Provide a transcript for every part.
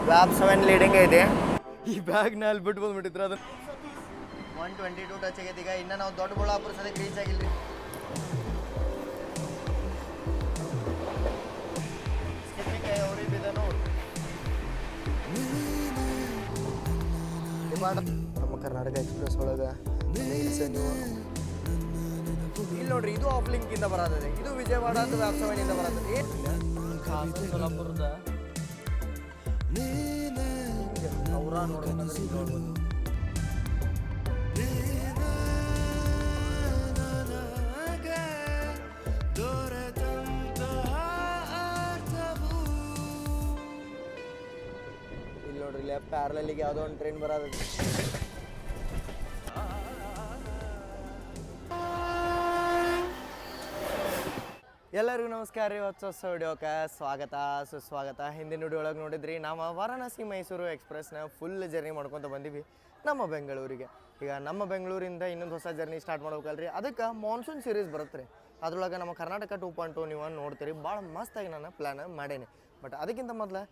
ವ್ಯಾಪ್ 7 leading ಐತಿ. ಈ ಬ್ಯಾಗ್ನ ಅಲ್ಲಿ ಬಿಟ್ಟು ಬಂದ್ಬಿಟ್ಟಿದ್ರು ಅದನ್ನ 122 ಟಚ್ ಆಗೈತಿ. ಈಗ ಇನ್ನು ನಾವು ದೊಡ್ಡಬಳ್ಳಾಪುರ ಸದ್ಯಕ್ಕೆ ರೀಚ್ ಆಗಿಲ್ರಿ. ಅವ್ರಿಗೆ ಬಿದ ನೋಡಿ ನಮ್ಮ ಕರ್ನಾಟಕ ಎಕ್ಸ್ಪ್ರೆಸ್ ಒಳಗೆ ಇಲ್ಲಿ ನೋಡ್ರಿ, ಇದು ಆಫ್ ಲಿಂಕ್ ಇಂದ ಬರತ್ತದೆ. ಇದು ವಿಜಯವಾಡ ಅಂತ ವ್ಯಾಪ್ 7 ಇಂದ ಬರತ್ತದೆ. ಸೋಲಾಪುರದ ಅವರ ನೋಡ್ಬೇಕಂದ್ರೆ ಇದು ನೋಡ್ಬೋದು. ಇಲ್ಲಿ ನೋಡ್ರಿ, ಇಲ್ಲಿ ಪ್ಯಾರಲಲ್ಲಿಗೆ ಯಾವುದೋ ಒಂದು ಟ್ರೈನ್ ಬರೋದು. ಎಲ್ಲರಿಗೂ ನಮಸ್ಕಾರ ರೀ. ಹೊಸ ವಿಡಿಯೋಕ್ಕೆ ಸ್ವಾಗತ ಸುಸ್ವಾಗತ. ಹಿಂದಿನ ವಿಡಿಯೋ ಒಳಗೆ ನೋಡಿದ್ರಿ, ನಾವು ವಾರಣಾಸಿ ಮೈಸೂರು ಎಕ್ಸ್ಪ್ರೆಸ್ನ ಫುಲ್ ಜರ್ನಿ ಮಾಡ್ಕೊತ ಬಂದೀವಿ ನಮ್ಮ ಬೆಂಗಳೂರಿಗೆ. ಈಗ ನಮ್ಮ ಬೆಂಗಳೂರಿಂದ ಇನ್ನೊಂದು ಹೊಸ ಜರ್ನಿ ಸ್ಟಾರ್ಟ್ ಮಾಡ್ಬೇಕಲ್ರಿ. ಅದಕ್ಕೆ ಮಾನ್ಸೂನ್ ಸೀರೀಸ್ ಬರುತ್ತೆ ರೀ. ಅದ್ರೊಳಗೆ ನಮ್ಮ ಕರ್ನಾಟಕ 2.2 ನೀವು ನೋಡ್ತೀರಿ. ಭಾಳ ಮಸ್ತಾಗಿ ನಾನು ಪ್ಲ್ಯಾನ್ ಮಾಡೇನಿ. ಬಟ್ ಅದಕ್ಕಿಂತ ಮೊದಲು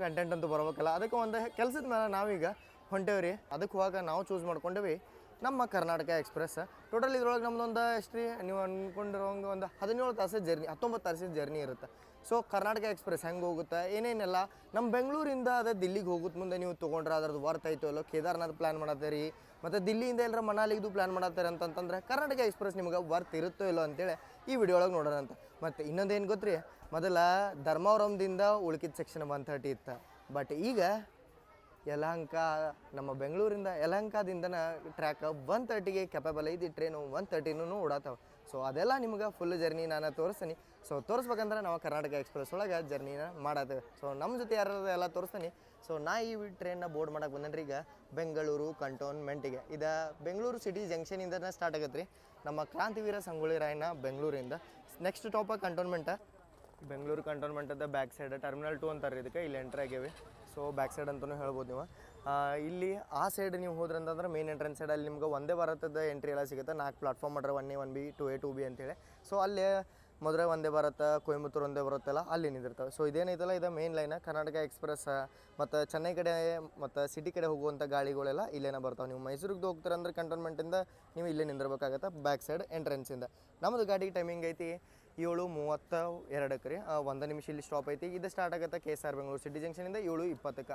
ಕಂಟೆಂಟ್ ಅಂತೂ ಬರಬೇಕಲ್ಲ. ಅದಕ್ಕೆ ಒಂದು ಕೆಲಸದ ಮೇಲೆ ನಾವೀಗ ಹೊಂಟೇವ್ರಿ. ಅದಕ್ಕೆ ಹೋಗಾಗ ನಾವು ಚೂಸ್ ಮಾಡ್ಕೊಂಡೇವಿ ನಮ್ಮ ಕರ್ನಾಟಕ ಎಕ್ಸ್ಪ್ರೆಸ್. ಟೋಟಲ್ ಇದ್ರೊಳಗೆ ನಮ್ದೊಂದು ಎಷ್ಟು ರೀ, ನೀವು ಅಂದ್ಕೊಂಡಿರೋಂಗೆ ಒಂದು 17 ತಾಸು ಜರ್ನಿ, 19 ತಾಸಿನ ಜರ್ನಿ ಇರುತ್ತೆ. ಸೊ ಕರ್ನಾಟಕ ಎಕ್ಸ್ಪ್ರೆಸ್ ಹೆಂಗೆ ಹೋಗುತ್ತೆ, ಏನೇನೆಲ್ಲ ನಮ್ಮ ಬೆಂಗಳೂರಿಂದ ಅದೇ ದಿಲ್ಲಿಗೆ ಹೋಗುತ್ತೆ ಮುಂದೆ ನೀವು ತೊಗೊಂಡ್ರೆ ಅದ್ರದ್ದು ವರ್ತ್ ಆಯಿತು ಅಲ್ಲೋ. ಕೇದಾರ್ನಾಥ್ ಪ್ಲ್ಯಾನ್ ಮಾಡತ್ತೀರಿ, ಮತ್ತು ದಿಲ್ಲಿಯಿಂದ ಎಲ್ಲರ ಮನಾಲಿದು ಪ್ಲ್ಯಾನ್ ಮಾಡತ್ತಾರೆ ಅಂತಂತಂದ್ರೆ ಕರ್ನಾಟಕ ಎಕ್ಸ್ಪ್ರೆಸ್ ನಿಮ್ಗೆ ವರ್ತ್ ಇರುತ್ತೋ ಇಲ್ಲೋ ಅಂತೇಳಿ ಈ ವಿಡಿಯೋ ಒಳಗೆ ನೋಡೋಣ ಅಂತ. ಮತ್ತು ಇನ್ನೊಂದೇನು ಗೊತ್ತ್ರಿ, ಮೊದಲ ಧರ್ಮವರಮ್ದಿಂದ ಉಳ್ಕಿದ ಸೆಕ್ಷನ್ 130 ಇತ್ತು. ಬಟ್ ಈಗ ಯಲಹಂಕ, ನಮ್ಮ ಬೆಂಗಳೂರಿಂದ ಯಲಹಂಕದಿಂದನ ಟ್ರ್ಯಾಕ್ 130ಗೆ ಕೆಪಬಲ್ ಐತಿ. ಟ್ರೈನು 130ನೂ ಓಡಾತಾವೆ. ಸೊ ಅದೆಲ್ಲ ನಿಮ್ಗೆ ಫುಲ್ ಜರ್ನಿ ನಾನು ತೋರಿಸ್ತೀನಿ. ಸೊ ತೋರಿಸ್ಬೇಕಂದ್ರೆ ನಾವು ಕರ್ನಾಟಕ ಎಕ್ಸ್ಪ್ರೆಸ್ ಒಳಗೆ ಜರ್ನಿನ ಮಾಡತ್ತೇವೆ. ಸೊ ನಮ್ಮ ಜೊತೆ ಯಾರು ಎಲ್ಲ ತೋರಿಸ್ತೀನಿ. ಸೊ ನಾ ಈ ಟ್ರೈನ್ನ ಬೋರ್ಡ್ ಮಾಡಕ್ಕೆ ಬಂದೇನ್ರಿ ಈಗ ಬೆಂಗಳೂರು ಕಂಟೋನ್ಮೆಂಟಿಗೆ. ಇದು ಬೆಂಗಳೂರು ಸಿಟಿ ಜಂಕ್ಷನಿಂದ ಸ್ಟಾರ್ಟ್ ಆಗತ್ತೆ ರೀ. ನಮ್ಮ ಕ್ರಾಂತಿವೀರ ಸಂಗೊಳ್ಳಿ ರಾಯಣ್ಣ ಬೆಂಗಳೂರಿಂದ. Next stop cantonment. ಬೆಂಗಳೂರು ಕಂಟೋನ್ಮೆಂಟದ ಬ್ಯಾಕ್ ಸೈಡ್ ಟರ್ಮಿನಲ್ 2 ಅಂತಾರೆ ಇದಕ್ಕೆ. ಇಲ್ಲಿ ಎಂಟ್ರ್ ಆಗೇವಿ. ಸೊ ಬ್ಯಾಕ್ ಸೈಡ್ ಅಂತಲೂ ಹೇಳ್ಬೋದು ನೀವು. ಇಲ್ಲಿ ಆ ಸೈಡ್ ನೀವು ಹೋದ್ರೆ ಅಂತಂದ್ರೆ ಮೇನ್ ಎಂಟ್ರೆನ್ಸ್ ಸೈಡಲ್ಲಿ ನಿಮ್ಗೆ ಒಂದೇ ಭಾರತದ ಎಂಟ್ರಿ ಎಲ್ಲ ಸಿಗುತ್ತೆ. 4 ಪ್ಲಾಟ್ಫಾರ್ಮ್ ಮಾಡ್ರೆ 1A 1B 2A 2B ಅಂತೇಳಿ. ಸೊ ಅಲ್ಲೇ ಮೊದಲೇ ಒಂದೇ ಭಾರತ, ಕೊಯಂಬತ್ತೂರು ಒಂದೇ ಬರುತ್ತಲ್ಲ, ಅಲ್ಲಿ ನಿಂದಿರ್ತವೆ. ಸೊ ಇದೇನೈತಲ್ಲ, ಇದು ಮೇನ್ ಲೈನ ಕರ್ನಾಟಕ ಎಕ್ಸ್ಪ್ರೆಸ್. ಮತ್ತು ಚೆನ್ನೈ ಕಡೆ ಮತ್ತು ಸಿಟಿ ಕಡೆ ಹೋಗುವಂಥ ಗಾಡಿಗಳೆಲ್ಲ ಇಲ್ಲೇನ ಬರ್ತಾವೆ. ನೀವು ಮೈಸೂರಿಗೆ ಹೋಗ್ತೀರಂದ್ರೆ ಕಂಟೋನ್ಮೆಂಟಿಂದ ನೀವು ಇಲ್ಲೇ ನಿಂದಿರ್ಬೇಕಾಗತ್ತೆ ಬ್ಯಾಕ್ ಸೈಡ್ ಎಂಟ್ರೆನ್ಸಿಂದ. ನಮ್ಮದು ಗಾಡಿ ಟೈಮಿಂಗ್ ಐತಿ 7:32 ರೀ. 1 ನಿಮಿಷ ಇಲ್ಲಿ ಸ್ಟಾಪ್ ಐತಿ. ಇದು ಸ್ಟಾರ್ಟ್ ಆಗುತ್ತೆ KSR ಬೆಂಗಳೂರು ಸಿಟಿ ಜಂಕ್ಷನಿಂದ 7:20ಕ್ಕೆ.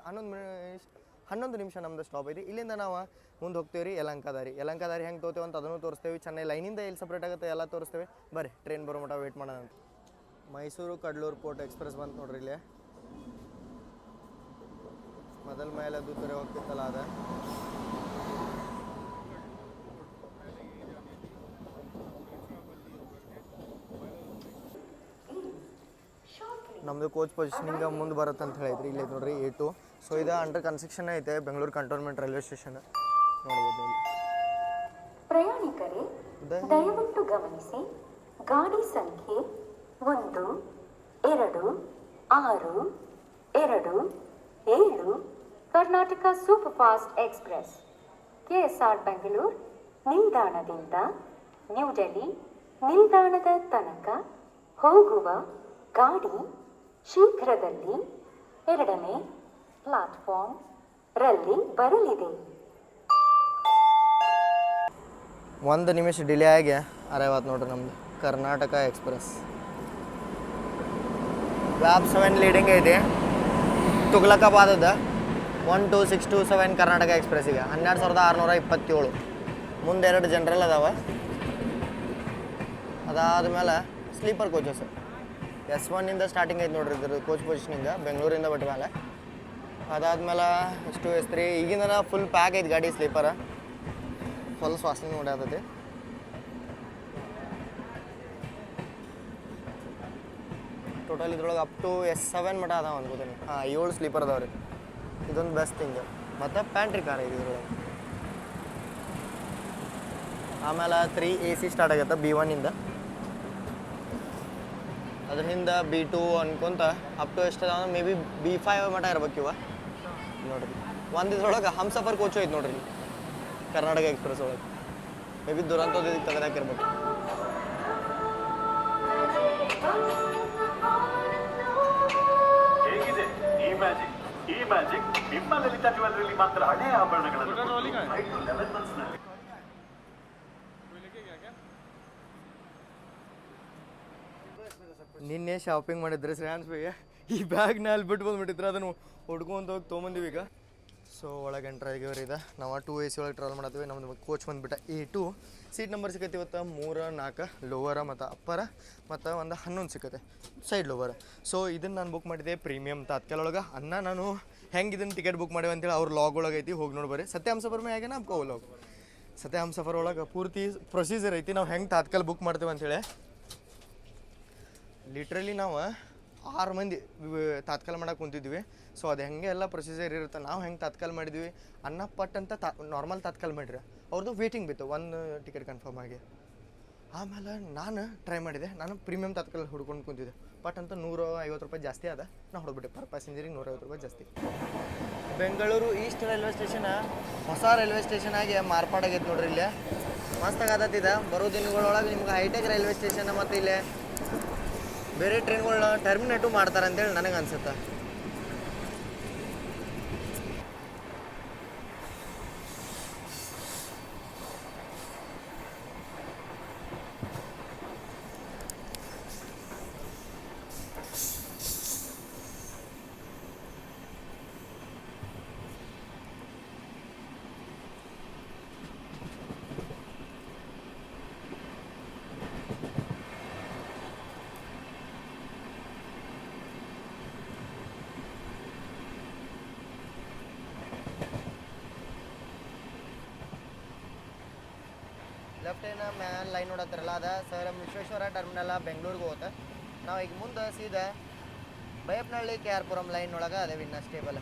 11 ನಿಮಿಷ ನಮ್ಮದು ಸ್ಟಾಪ್ ಐತಿ. ಇಲ್ಲಿಂದ ನಾವು ಮುಂದೆ ಹೋಗ್ತೀವಿ ರೀ ಯಲಹಂಕ ದಾರಿ ಹೆಂಗೆ ತೋತೇವೆ ಅಂತ ಅದನ್ನು ತೋರಿಸ್ತೇವೆ. ಚೆನ್ನೈ ಲೈನಿಂದ ಎಲ್ಲಿ ಸಪ್ರೇಟ್ ಆಗುತ್ತೆ ಎಲ್ಲ ತೋರಿಸ್ತೇವೆ. ಬರ್ರಿ ಟ್ರೈನ್ ಬರೋ ಮಟ್ಟ ವೇಟ್ ಮಾಡೋಣ ಅಂತ. ಮೈಸೂರು ಕಡ್ಲೂರು ಪೋರ್ಟ್ ಎಕ್ಸ್ಪ್ರೆಸ್ ಬಂತು ನೋಡ್ರಿ. ಇಲ್ಲಿ ಮೊದಲ ಮೇಲೆ ಅದು ತರ ಹೋಗ್ತಿತ್ತಲ್ಲ ಅದ. ನಮ್ಮದು ಕೋಚ್ ಪೊಸಿಷನಿಂಗ ಮುಂದೆ ಬರುತ್ತೆ ಅಂತ ಹೇಳಿದ್ರಿ. ಇಲ್ಲಿ ನೋಡ್ರಿ A2. ಸೊ ಇದು ಅಂಡರ್ ಕನ್ಸ್ಟ್ರಕ್ಷನ್ ಐತೆ ಬೆಂಗಳೂರು ಕಂಟೋನ್ಮೆಂಟ್ ರೈಲ್ವೆ ಸ್ಟೇಷನ್ ನೋಡ್ಬೋದು. ಪ್ರಯಾಣಿಕರೇ ದಯವಿಟ್ಟು ಗಮನಿಸಿ, ಗಾಡಿ ಸಂಖ್ಯೆ 1, 2, 6, 2, 7 Karnataka super fast express KSR Bengaluru ನಿಲ್ದಾಣದಿಂದ ನ್ಯೂ ಡೆಲ್ಲಿ ನಿಲ್ದಾಣದ ತನಕ ಹೋಗುವ ಗಾಡಿ ಶೀಘ್ರದಲ್ಲಿ 2ನೇ ಪ್ಲಾಟ್ಫಾರ್ಮ್ ರಲ್ಲಿ ಬರಲಿದೆ. 1 ನಿಮಿಷ ಡಿಲೇ ಆಗಿ ಅರೈವಾತ್ ನೋಡ್ರಿ ನಮ್ಮದು ಕರ್ನಾಟಕ ಎಕ್ಸ್ಪ್ರೆಸ್. ವ್ಯಾಪ್ 7 ಲೀಡಿಂಗ್ ಐತಿ. ತುಗ್ಲಕಾಬಾದದ 12627 ಕರ್ನಾಟಕ ಎಕ್ಸ್ಪ್ರೆಸ್ಸಿಗೆ 12,627. ಮುಂದೆ 2 ಜನರಲ್ ಅದಾವೆ. ಅದಾದಮೇಲೆ ಸ್ಲೀಪರ್ ಕೋಚಸ್ S1 ಸ್ಟಾರ್ಟಿಂಗ್ ಐತೆ ನೋಡ್ರಿ ಇದ್ರ ಕೋಚ್ ಪೊಸಿಷನಿಂದ ಬೆಂಗಳೂರಿಂದ ಬಿಟ್ಟ ಮೇಲೆ. ಅದಾದ್ಮೇಲೆ S2 S3 ಈಗಿಂದ ಫುಲ್ ಪ್ಯಾಕ್ ಐತೆ ಗಾಡಿ ಸ್ಲೀಪರ. ಫುಲ್ ವಾಸನೆ ನೋಡಾತೈತಿ. ಟೋಟಲ್ ಇದ್ರೊಳಗೆ ಅಪ್ ಟು S7 ಮಟ್ಟ ಅದಾವ ಅನ್ಕೋತೀನಿ. 7 ಸ್ಲೀಪರ್ ಅದಾವ ರೀ. ಇದೊಂದು ಬೆಸ್ಟ್ ಥಿಂಗ್. ಮತ್ತು ಪ್ಯಾಂಟ್ರಿ ಕಾರ್ ಐತಿ ಇದ್ರೊಳಗೆ. ಆಮೇಲೆ 3 AC ಸ್ಟಾರ್ಟ್ ಆಗುತ್ತೆ B1. ಅದ್ರ ಹಿಂದೆ B2 ಅನ್ಕೊಂತ ಅಪ್ ಟು ಎಷ್ಟು ಅದಾವ ಮೇ ಬಿ B5 ಮಟ್ಟ ಇರ್ಬೇಕು ಇವ ನೋಡ್ರಿ. ಒಂದು ಇದ್ರೊಳಗೆ ಹಮ್ಸಫರ್ ಕೋಚು ಐತೆ ನೋಡ್ರಿ ಕರ್ನಾಟಕ ಎಕ್ಸ್ಪ್ರೆಸ್ ಒಳಗೆ. ಮೇ ಬಿ ದುರಂತದ ತೆಗೆದಾಕಿರ್ಬೇಕು. ಮ್ಯಾಜಿಕ್ ನಿಮ್ಮ ಲಲಿತಾ ಜ್ಯುವೆಲ್ಲರಿಯಲ್ಲಿ ಮಾತ್ರ ಹಳೆಯ ಆಭರಣಗಳನ್ನು 5 to 11 months ನಲ್ಲಿ. ನಿನ್ನೆ ಶಾಪಿಂಗ್ ಮಾಡಿದ್ರೆ ಶ್ರೇಯಾನ್ಸ್ ಬೇಗ ಈ ಬ್ಯಾಗ್ನ ಅಲ್ಲಿ ಬಿಟ್ಟು ಬಂದುಬಿಟ್ಟಿದ್ರೆ ಅದನ್ನು ಹೊಡ್ಕೊಂತ ಹೋಗಿ ತೊಗೊಂಬಂದಿವಿ ಈಗ. ಸೊ ಒಳಗೆ ಎಂಟ್ರ್ ಆಗಿವ್ರಿ ಇದೆ. ನಾವು 2 AC ಒಳಗೆ ಟ್ರಾವೆಲ್ ಮಾಡತ್ತೀವಿ. ನಮ್ಮದು ಕೋಚ್ ಬಂದುಬಿಟ್ಟ A2 ಸೀಟ್ ನಂಬರ್ ಸಿಕ್ಕೈತಿ ಇವತ್ತು 3, 4 ಲೋವರ ಮತ್ತು ಅಪ್ಪರ ಮತ್ತು ಒಂದು 11 ಸಿಕ್ಕತ್ತೆ ಸೈಡ್ ಲೋವರ. ಸೊ ಇದನ್ನು ನಾನು ಬುಕ್ ಮಾಡಿದ್ದೆ ಪ್ರೀಮಿಯಮ್ ತಾತ್ಕಾಲ ಒಳಗೆ. ನಾನು ಹೆಂಗೆ ಇದನ್ನು ಟಿಕೆಟ್ ಬುಕ್ ಮಾಡಿವೆ ಅಂತೇಳಿ ಅವ್ರ ಲಾಗ್ ಒಳಗೆ ಐತಿ, ಹೋಗಿ ನೋಡಿ ಬರ್ರಿ. ಸತ್ಯಾಂಶ ಸಫರ್ ಮೇ ಆಗ್ಯಾನ ಅಪ್ಕೋ ಲಾಗ್ ಸತ್ಯಾಂಶ ಸಫರ್ ಒಳಗೆ ಪೂರ್ತಿ ಪ್ರೊಸೀಜರ್ ಐತಿ ನಾವು ಹೆಂಗೆ ತಾತ್ಕಾಲ ಬುಕ್ ಮಾಡ್ತೇವೆ ಅಂತೇಳಿ. ಲಿಟ್ರಲಿ ನಾವು 6 ಮಂದಿ ತಾತ್ಕಾಲ ಮಾಡಕ್ಕೆ ಕುಂತಿದ್ವಿ. ಸೊ ಅದು ಹೆಂಗೆ ಎಲ್ಲ ಪ್ರೊಸೀಜರ್ ಇರುತ್ತೆ. ನಾವು ಹೆಂಗೆ ತಾತ್ಕಾಲ ಮಾಡಿದ್ವಿ ಅನ್ನ ಪಟ್ ಅಂತ ನಾರ್ಮಲ್ ತಾತ್ಕಾಲ ಮಾಡಿರಿ, ಅವ್ರದ್ದು ವೇಟಿಂಗ್ ಬಿತ್ತು 1 ಟಿಕೆಟ್ ಕನ್ಫರ್ಮ್ ಆಗಿ. ಆಮೇಲೆ ನಾನು ಟ್ರೈ ಮಾಡಿದೆ, ನಾನು ಪ್ರೀಮಿಯಮ್ ತಾತ್ಕಾಲ ಹುಡ್ಕೊಂಡು ಕುಂತಿದ್ದೆ. ಪಟ್ ಅಂತ 150 ರೂಪಾಯಿ ಜಾಸ್ತಿ ಅದ, ನಾನು ಹೊಡ್ಬಿಟ್ಟೆ. ಪರ್ ಪ್ಯಾಸೆಂಜರಿಗೆ 150 ರೂಪಾಯಿ ಜಾಸ್ತಿ. ಬೆಂಗಳೂರು ಈಸ್ಟ್ ರೈಲ್ವೆ ಸ್ಟೇಷನ್ ಹೊಸ ರೈಲ್ವೆ ಸ್ಟೇಷನ್ ಆಗಿ ಮಾರ್ಪಾಡಾಗೈತೆ ನೋಡ್ರಿ. ಇಲ್ಲೇ ಮಸ್ತಾಗಿ ಆದತ್ತಿದೆ. ಬರೋ ದಿನಗಳೊಳಗೆ ನಿಮ್ಗೆ ಹೈಟೆಕ್ ರೈಲ್ವೆ ಸ್ಟೇಷನ್ ಮತ್ತು ಇಲ್ಲೇ ಬೇರೆ ಟ್ರೈನ್ಗಳನ್ನ ಟರ್ಮಿನೇಟು ಮಾಡ್ತಾರೆ ಅಂತೇಳಿ ನನಗೆ ಅನ್ಸುತ್ತೆ. ಲೆಫ್ಟ್ ಏನ ಮ್ಯಾಲೆ ಲೈನ್ ನೋಡತ್ತಾರಲ್ಲ ಅದ ಸರ್ ವಿಶ್ವೇಶ್ವರ ಟರ್ಮಿನಲ್ ಬೆಂಗಳೂರಿಗೆ ಹೋಗುತ್ತೆ. ನಾವು ಈಗ ಮುಂದೆ ಸೀದಾ ಬೈಯಪ್ಪನಹಳ್ಳಿ KR ಪುರಂ ಲೈನ್ ಒಳಗೆ ಅದೇ ಇನ್ನ ಸ್ಟೇಬಲ್.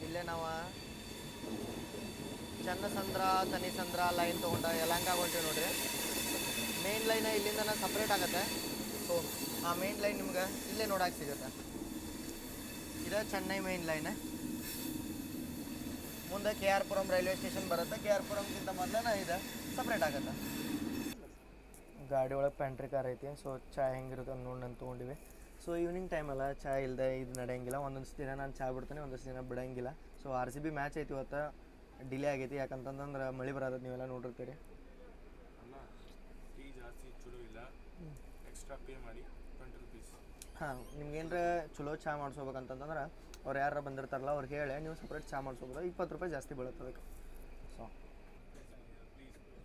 ಇಲ್ಲೇ ನಾವು ಚನ್ನಸಂದ್ರ ತನಿಸಂದ್ರ ಲೈನ್ ತೊಗೊಂಡು ಯಲಹಂಕ ಹೊಂಟೀವಿ ನೋಡ್ರಿ. ಮೇನ್ ಲೈನ್ ಇಲ್ಲಿಂದ ಸಪ್ರೇಟ್ ಆಗುತ್ತೆ. ಸೊ ಆ ಮೇನ್ ಲೈನ್ ನಿಮ್ಗೆ ಇಲ್ಲೇ ನೋಡಕ್ಕೆ ಸಿಗುತ್ತೆ. ಇದು ಚೆನ್ನೈ ಮೇನ್ ಲೈನ್. ಮುಂದೆ KR ಪುರಂ ರೈಲ್ವೆ ಸ್ಟೇಷನ್ ಬರುತ್ತೆ. KR ಪುರಂಗಿಂತ ಮೊದಲೇ ಇದು ಸಪ್ರೇಟ್ ಆಗುತ್ತೆ. ಗಾಡಿ ಒಳಗೆ ಪ್ಯಾಂಟ್ರಿ ಕಾರ್ ಐತಿ. ಸೊ ಚಾಯ್ ಹೆಂಗಿರುತ್ತೆ ನೋಡಿ ನಾನು ತೊಗೊಂಡಿವಿ. ಸೊ ಈವ್ನಿಂಗ್ ಟೈಮಲ್ಲ ಚಾಯ್ ಇಲ್ಲದೆ ಇದು ನಡೆಯಂಗಿಲ್ಲ. ಒಂದೊಂದು ದಿನ ನಾನು ಚಾಯ್ ಬಿಡ್ತೀನಿ, ಒಂದೊಂದು ದಿನ ಬಿಡೋಂಗಿಲ್ಲ. ಸೊ RCB ಮ್ಯಾಚ್ ಐತಿ ಇವತ್ತು. ಡಿಲೇ ಆಗೈತಿ ಯಾಕಂತಂದ್ರೆ ಮಳೆ ಬರೋದು ನೀವೆಲ್ಲ ನೋಡಿರ್ತೀರಿ. ಟೀ ಜಾಸ್ತಿ ಚಲೋ ಇಲ್ಲ, ಎಕ್ಸ್ಟ್ರಾ ಪೇ ಮಾಡಿ 20 ರೂಪೀಸ್. ಹಾಂ, ನಿಮ್ಗೇನಾರ ಚಲೋ ಚಹಾ ಮಾಡಿಸ್ಕೋಬೇಕಂತಂದ್ರೆ ಅವ್ರು ಯಾರು ಬಂದಿರ್ತಾರಲ್ಲ ಅವ್ರಿಗೆ ಹೇಳಿ ನೀವು ಸಪ್ರೇಟ್ ಚಹಾ ಮಾಡಿಸ್ಕೋಬೋದು. 20 ರೂಪಾಯಿ ಜಾಸ್ತಿ ಬೀಳುತ್ತೆ ಅದಕ್ಕೆ. ಸೊ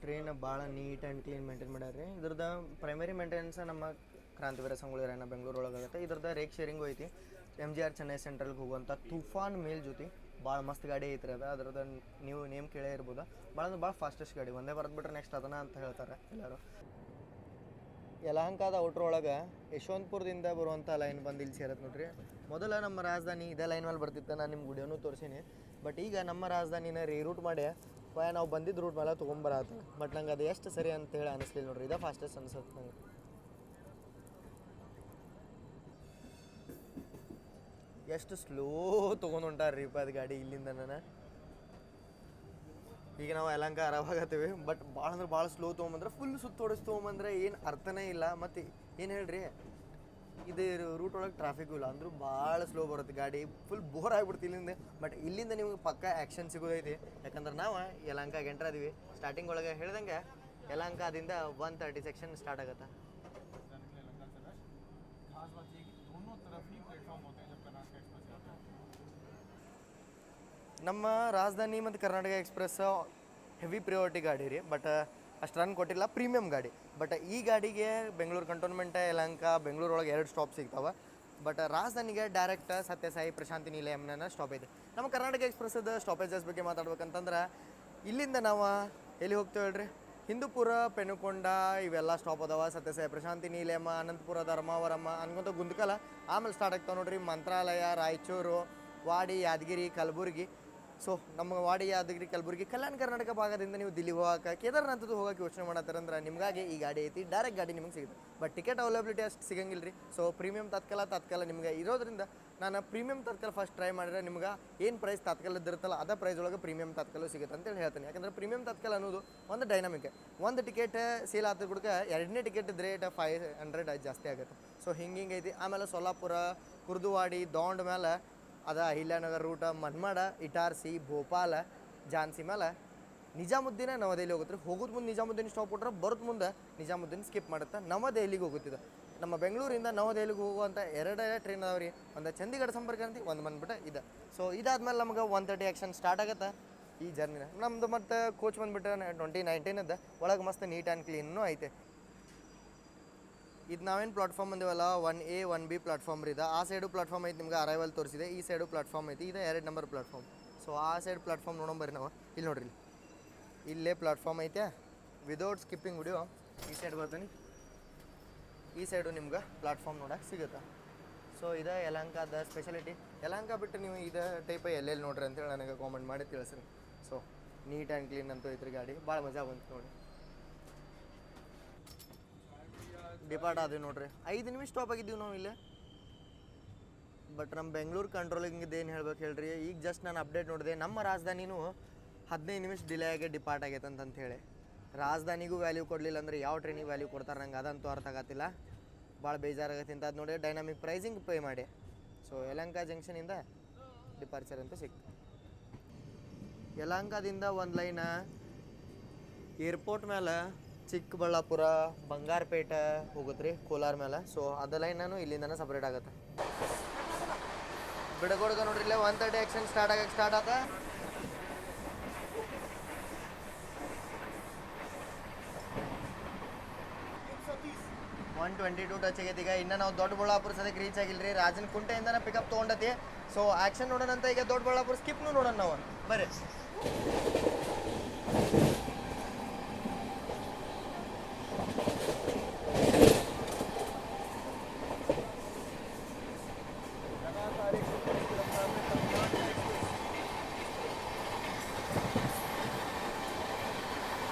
ಟ್ರೈನ್ ಭಾಳ ನೀಟ್ ಆ್ಯಂಡ್ ಕ್ಲೀನ್ ಮೇಂಟೈನ್ ಮಾಡ್ಯಾರ. ಇದ್ರದ್ದು ಪ್ರೈಮರಿ ಮೇಂಟೆನೆನ್ಸ್ ನಮ್ಮ ಕ್ರಾಂತಿವೀರ ಸಂಗೊಳ್ಳಿ ರಾಯಣ್ಣ ಬೆಂಗಳೂರು ಒಳಗಾಗುತ್ತೆ. ಇದ್ರದ್ದು ರೇಕ್ ಶೇರಿಂಗು ಐತಿ. MGR ಚೆನ್ನೈ ಸೆಂಟ್ರಲ್ಗೆ ಹೋಗುವಂಥ ತೂಫಾನ್ ಮೇಲ್ ಜೊತೆ ಭಾಳ ಮಸ್ತ್ ಗಾಡಿ ಐತ್ರಿ ಅದು. ಅದ್ರದ್ದು ನೀವು ನೇಮ್ ಕೇಳೇ ಇರ್ಬೋದು. ಭಾಳ ಫಾಸ್ಟೆಸ್ಟ್ ಗಾಡಿ. ಒಂದೇ ಬರೆದು ಬಿಟ್ರೆ ನೆಕ್ಸ್ಟ್ ಅದನ್ನ ಅಂತ ಹೇಳ್ತಾರೆ ಎಲ್ಲರೂ. ಯಲಹಂಕದ ಔಟ್ರ್ ಒಳಗೆ ಯಶವಂತಪುರದಿಂದ ಬರುವಂಥ ಲೈನ್ ಬಂದು ಇಲ್ಲಿ ಸೇರತ್ತೆ ನೋಡ್ರಿ. ಮೊದಲ ನಮ್ಮ ರಾಜಧಾನಿ ಇದೇ ಲೈನ್ ಮೇಲೆ ಬರ್ತಿತ್ತು. ನಾನು ನಿಮ್ಮ ವಿಡಿಯೋನೂ ತೋರಿಸೀನಿ. ಬಟ್ ಈಗ ನಮ್ಮ ರಾಜಧಾನಿನ ರೀರೂಟ್ ಮಾಡಿ ನಾವು ಬಂದಿದ್ದ ರೂಟ್ ಮೇಲೆ ತೊಗೊಂಬರತ್ತೆ. ಬಟ್ ನಂಗೆ ಅದು ಎಷ್ಟು ಸರಿ ಅಂತ ಹೇಳಿ ಅನಿಸ್ಲಿಲ್ಲ ನೋಡ್ರಿ. ಇದೇ ಫಾಸ್ಟೆಸ್ಟ್ ಅನ್ಸುತ್ತೆ ನಂಗೆ. ಎಷ್ಟು ಸ್ಲೋ ತೊಗೊಂಡು ಹೊಂಟಾರ್ರಿಪ್ಪ ಅದು ಗಾಡಿ ಇಲ್ಲಿಂದ. ನಾನು ಈಗ ನಾವು ಯಲಹಂಕ ಆರಾಮಾಗತ್ತೀವಿ. ಬಟ್ ಭಾಳ ಅಂದ್ರೆ ಭಾಳ ಸ್ಲೋ ತೊಗೊಂಬಂದ್ರೆ ಫುಲ್ ಸುತ್ತೋಡಿಸಿ ತೊಗೊಂಬಂದ್ರೆ ಏನು ಅರ್ಥನೇ ಇಲ್ಲ. ಮತ್ತು ಏನು ಹೇಳ್ರಿ, ಇದು ರೂಟ್ ಒಳಗೆ ಟ್ರಾಫಿಕ್ಕು ಇಲ್ಲ ಅಂದರೂ ಭಾಳ ಸ್ಲೋ ಬರುತ್ತೆ ಗಾಡಿ. ಫುಲ್ ಬೋರ್ ಆಗಿಬಿಡ್ತು ಇಲ್ಲಿಂದ. ಬಟ್ ಇಲ್ಲಿಂದ ನಿಮ್ಗೆ ಪಕ್ಕ ಆ್ಯಕ್ಷನ್ ಸಿಗೋದೈತಿ. ಯಾಕಂದ್ರೆ ನಾವು ಯಲಹಂಕಾಗೆ ಎಂಟ್ರ್ ಅದೀವಿ. ಸ್ಟಾರ್ಟಿಂಗ್ ಒಳಗೆ ಹೇಳ್ದಂಗೆ ಯಲಹಂಕದಿಂದ 130 ಸೆಕ್ಷನ್ ಸ್ಟಾರ್ಟ್ ಆಗುತ್ತೆ. राजधानी के लिए लंका से रश. खास बात ये है कि दोनों तरफ ही प्लेटफॉर्म होते हैं जब कर्नाटक एक्सप्रेस जाता है. ನಮ್ಮ ರಾಜಧಾನಿ ಮತ್ತು ಕರ್ನಾಟಕ ಎಕ್ಸ್ಪ್ರೆಸ್ ಹೆವಿ ಪ್ರಿಯಾರಿಟಿ ಗಾಡಿ ರೀ, ಬಟ್ ಅಷ್ಟು ರನ್ ಕೊಟ್ಟಿಲ್ಲ, ಪ್ರೀಮಿಯಮ್ ಗಾಡಿ. ಬಟ್ ಈ ಗಾಡಿಗೆ ಬೆಂಗಳೂರು ಕಂಟೋನ್ಮೆಂಟ್, ಯಲಹಂಕ, ಬೆಂಗಳೂರು ಒಳಗೆ 2 ಸ್ಟಾಪ್ ಸಿಗ್ತಾವೆ. ಬಟ್ ರಾಜಧಾನಿಗೆ ಡೈರೆಕ್ಟ್ ಸತ್ಯಸಾಯಿ ಪ್ರಶಾಂತಿ ನಿಲಯಂನ ಸ್ಟಾಪ್ ಇದೆ. ನಮ್ಮ ಕರ್ನಾಟಕ ಎಕ್ಸ್ಪ್ರೆಸ್ದ ಸ್ಟಾಪೇಜಸ್ ಬಗ್ಗೆ ಮಾತಾಡ್ಬೇಕಂತಂದ್ರೆ ಇಲ್ಲಿಂದ ನಾವು ಎಲ್ಲಿ ಹೋಗ್ತೇವೆ ಹೇಳ್ರಿ, ಹಿಂದೂಪುರ, ಪೆನುಕೊಂಡ ಇವೆಲ್ಲ ಸ್ಟಾಪ್ ಅದಾವ. ಸತ್ಯಸಾಯಿ ಪ್ರಶಾಂತಿ ನಿಲಯಮ, ಅನಂತಪುರ, ಧರ್ಮಾವರಮ್ಮ ಅನ್ಕೊಂತ ಗುಂದಕಲ ಆಮೇಲೆ ಸ್ಟಾರ್ಟ್ ಆಗ್ತಾವೆ ನೋಡ್ರಿ. ಮಂತ್ರಾಲಯ, ರಾಯಚೂರು, ವಾಡಿ, ಯಾದಗಿರಿ, ಕಲಬುರಗಿ. ಸೊ ನಮ್ಮ ವಾಡಿ, ಯಾದಗಿರಿ, ಕಲಬುರಗಿ, ಕಲ್ಯಾಣ ಕರ್ನಾಟಕ ಭಾಗದಿಂದ ನೀವು ದಿಲ್ಲಿ ಹೋಗಕ್ಕೆ, ಕೇದಾರ್ನಾಥದ್ದು ಹೋಗಕ್ಕೆ ಯೋಚನೆ ಮಾಡತ್ತಾರಂದ್ರೆ ನಿಮಗಾಗಿ ಈ ಗಾಡಿ ಐತಿ. ಡೈರೆಕ್ಟ್ ಗಾಡಿ ನಿಮಗೆ ಸಿಗುತ್ತೆ. ಬಟ್ ಟಿಕೆಟ್ ಅವೈಲಬಿಲಿಟಿ ಅಷ್ಟು ಸಿಗಂಗಿಲ್ಲ ರೀ. ಸೊ ಪ್ರೀಮಿಯಂ ತತ್ಕಾಲ ನಿಮಗೆ ಇರೋದ್ರಿಂದ ನಾನು ಪ್ರೀಮಿಯಂ ತತ್ಕಾಲ ಫಸ್ಟ್ ಟ್ರೈ ಮಾಡಿದ್ರೆ ನಿಮ್ಗೆ ಏನು ಪ್ರೈಸ್ ತತ್ಕಾಲದ್ದು ಇರುತ್ತಲ್ಲ ಅದೇ ಪ್ರೈಸ್ ಒಳಗೆ ಪ್ರೀಮಿಯಂ ತತ್ಕಾಲ ಸಿಗುತ್ತೆ ಅಂತೇಳಿ ಹೇಳ್ತೀನಿ. ಯಾಕಂದರೆ ಪ್ರೀಮಿಯಂ ತತ್ಕಾಲ ಅನ್ನೋದು ಒಂದು ಡೈನಾಮಿಕ್. ಒಂದು ಟಿಕೆಟ್ ಸೇಲ್ ಆದ ಕೂಡ 2ನೇ ಟಿಕೆಟ್ ರೇಟ್ 500 ಜಾಸ್ತಿ ಆಗುತ್ತೆ. ಸೊ ಹಿಂಗೆ ಐತಿ. ಆಮೇಲೆ ಸೊಲ್ಲಾಪುರ, ಕುರ್ದುವಾಡಿ, ದೌಂಡ್ ಮೇಲೆ ಅದ ಅಹಿಲ್ಯಾನಗರ ರೂಟ, ಮನ್ಮಾಡ, ಇಟಾರ್ಸಿ, ಭೋಪಾಲ, ಝಾನ್ಸಿ ಮೇಲೆ ನಿಜಾಮುದ್ದೀನ ನವದೆಹಲಿ ಹೋಗುತ್ತೆ. ಹೋಗೋದು ಮುಂದೆ ನಿಜಾಮುದ್ದೀನ್ ಸ್ಟಾಪ್ ಕೊಟ್ರೆ ಬರೋದು ಮುಂದೆ ನಿಜಾಮುದ್ದೀನ್ ಸ್ಕಿಪ್ ಮಾಡುತ್ತೆ, ನವದೆಹಲಿಗೆ ಹೋಗುತ್ತಿದೆ. ನಮ್ಮ ಬೆಂಗಳೂರಿಂದ ನವದೆಹಲಿಗೆ ಹೋಗುವಂಥ 2 ಟ್ರೈನ್ ಅದಾವೆ ರೀ. ಒಂದು ಚಂಡೀಗಢ ಸಂಪರ್ಕ ಅಂತ ಒಂದು ಬಂದ್ಬಿಟ್ಟು ಇದೆ. ಸೊ ಇದಾದ್ಮೇಲೆ ನಮ್ಗೆ 130 ಆ್ಯಕ್ಷನ್ ಸ್ಟಾರ್ಟ್ ಆಗುತ್ತೆ ಈ ಜರ್ನಿನ. ನಮ್ಮದು ಮತ್ತು ಕೋಚ್ ಬಂದುಬಿಟ್ಟು 2019 ಒಳಗೆ ಮಸ್ತ್ ನೀಟ್ ಆ್ಯಂಡ್ ಕ್ಲೀನೂ ಐತೆ. ಇದು ನಾವೇನು ಪ್ಲಾಟ್ಫಾರ್ಮ್ ಅಂದಿವಲ್ಲ 1A 1B ಪ್ಲಾಟ್ಫಾರ್ಮ್ ರೀ. ಆ ಸೈಡು ಪ್ಲಾಟ್ಫಾರ್ಮ್ ಐತಿ, ನಿಮ್ಗೆ ಅರೈವಲ್ ತೋರಿಸಿದೆ. ಈ ಸೈಡು ಪ್ಲಾಟ್ಫಾರ್ಮ್ ಐತಿ, ಇದು 2 ನಂಬರ್ ಪ್ಲಾಟ್ಫಾರ್ಮ್. ಸೊ ಆ ಸೈಡ್ ಪ್ಲಾಟ್ಫಾರ್ಮ್ ನೋಡೋಂಬರ್ರಿ ನಾವು. ಇಲ್ಲಿ ನೋಡ್ರಿ, ಇಲ್ಲೇ ಪ್ಲಾಟ್ಫಾರ್ಮ್ ಐತೆ. ವಿದೌಟ್ ಸ್ಕಿಪ್ಪಿಂಗ್ ವಿಡಿಯೋ ಈ ಸೈಡ್ ಬರ್ತೀನಿ. ಈ ಸೈಡು ನಿಮ್ಗೆ ಪ್ಲಾಟ್ಫಾರ್ಮ್ ನೋಡೋಕೆ ಸಿಗುತ್ತೆ. ಸೊ ಇದು ಯಲಹಂಕದ ಸ್ಪೆಷಾಲಿಟಿ. ಯಲಹಂಕ ಬಿಟ್ಟು ನೀವು ಇದೇ ಟೈಪ್ ಎಲ್ಲೆಲ್ಲಿ ನೋಡ್ರಿ ಅಂತೇಳಿ ನನಗೆ ಕಾಮೆಂಟ್ ಮಾಡಿ ತಿಳಿಸ್ರಿ. ಸೊ ನೀಟ್ ಆ್ಯಂಡ್ ಕ್ಲೀನ್ ಅಂತೂ ಐತ್ರಿ ಗಾಡಿ, ಭಾಳ ಮಜಾ ಬಂತು ನೋಡಿ. ಡಿಪಾರ್ಟ್ ಆದ್ವಿ ನೋಡ್ರಿ, 5 ನಿಮಿಷ ಸ್ಟಾಪ್ ಆಗಿದ್ದೀವಿ ನಾವು ಇಲ್ಲೇ. ಬಟ್ ನಮ್ಮ ಬೆಂಗಳೂರು ಕಂಟ್ರೋಲಿಂಗ್ ಏನು ಹೇಳ್ಬೇಕು ಹೇಳ್ರಿ, ಈಗ ಜಸ್ಟ್ ನಾನು ಅಪ್ಡೇಟ್ ನೋಡಿದೆ, ನಮ್ಮ ರಾಜಧಾನಿನೂ 15 ನಿಮಿಷ ಡಿಲೇ ಆಗಿ ಡಿಪಾರ್ಟ್ ಆಗೈತೆ ಅಂತ ಹೇಳಿ. ರಾಜಧಾನಿಗೂ ವ್ಯಾಲ್ಯೂ ಕೊಡಲಿಲ್ಲ ಅಂದ್ರೆ ಯಾವ ಟ್ರೈನಿಗೆ ವ್ಯಾಲ್ಯೂ ಕೊಡ್ತಾರೆ ನಂಗೆ ಅದಂತೂ ಅರ್ಥ ಆಗತ್ತಿಲ್ಲ. ಭಾಳ ಬೇಜಾರಾಗತ್ತೆ ಅಂತ ಅದು ನೋಡಿ ಡೈನಾಮಿಕ್ ಪ್ರೈಸಿಂಗ್ ಪೇ ಮಾಡಿ. ಸೊ ಯಲಹಂಕ ಜಂಕ್ಷನಿಂದ ಡಿಪಾರ್ಚರ್ ಅಂತೂ ಸಿಕ್ತು. ಯಲಹಂಕದಿಂದ ಒಂದು ಲೈನ್ ಏರ್ಪೋರ್ಟ್ ಮೇಲೆ ಚಿಕ್ಕಬಳ್ಳಾಪುರ, ಬಂಗಾರಪೇಟೆ ಹೋಗುತ್ತೆ ರೀ, ಕೋಲಾರ ಮೇಲೆ. ಸೊ ಅದು ಲೈನೂ ಇಲ್ಲಿಂದನೇ ಸಪ್ರೇಟ್ ಆಗುತ್ತೆ. ಬಿಡಗೋಡ್ಗ ನೋಡ್ರಿ, ಇಲ್ಲೇ 130 ಆ್ಯಕ್ಷನ್ ಸ್ಟಾರ್ಟ್ ಆತ. $122 ಟಚ್ ಆಗೈತಿ. ಈಗ ಇನ್ನು ನಾವು ದೊಡ್ಡಬಳ್ಳಾಪುರ ಸದ್ಯಕ್ಕೆ ರೀಚ್ ಆಗಿಲ್ಲ ರೀ. ರಾಜನ ಕುಂಟೆಯಿಂದನೇ ಪಿಕಪ್ ತೊಗೊಂಡತಿ. ಸೊ ಆ್ಯಕ್ಷನ್ ನೋಡೋಣಂತ. ಈಗ ದೊಡ್ಡಬಳ್ಳಾಪುರ ಸ್ಕಿಪ್ನು ನೋಡೋಣ ನಾವು, ಬರ್ರಿ.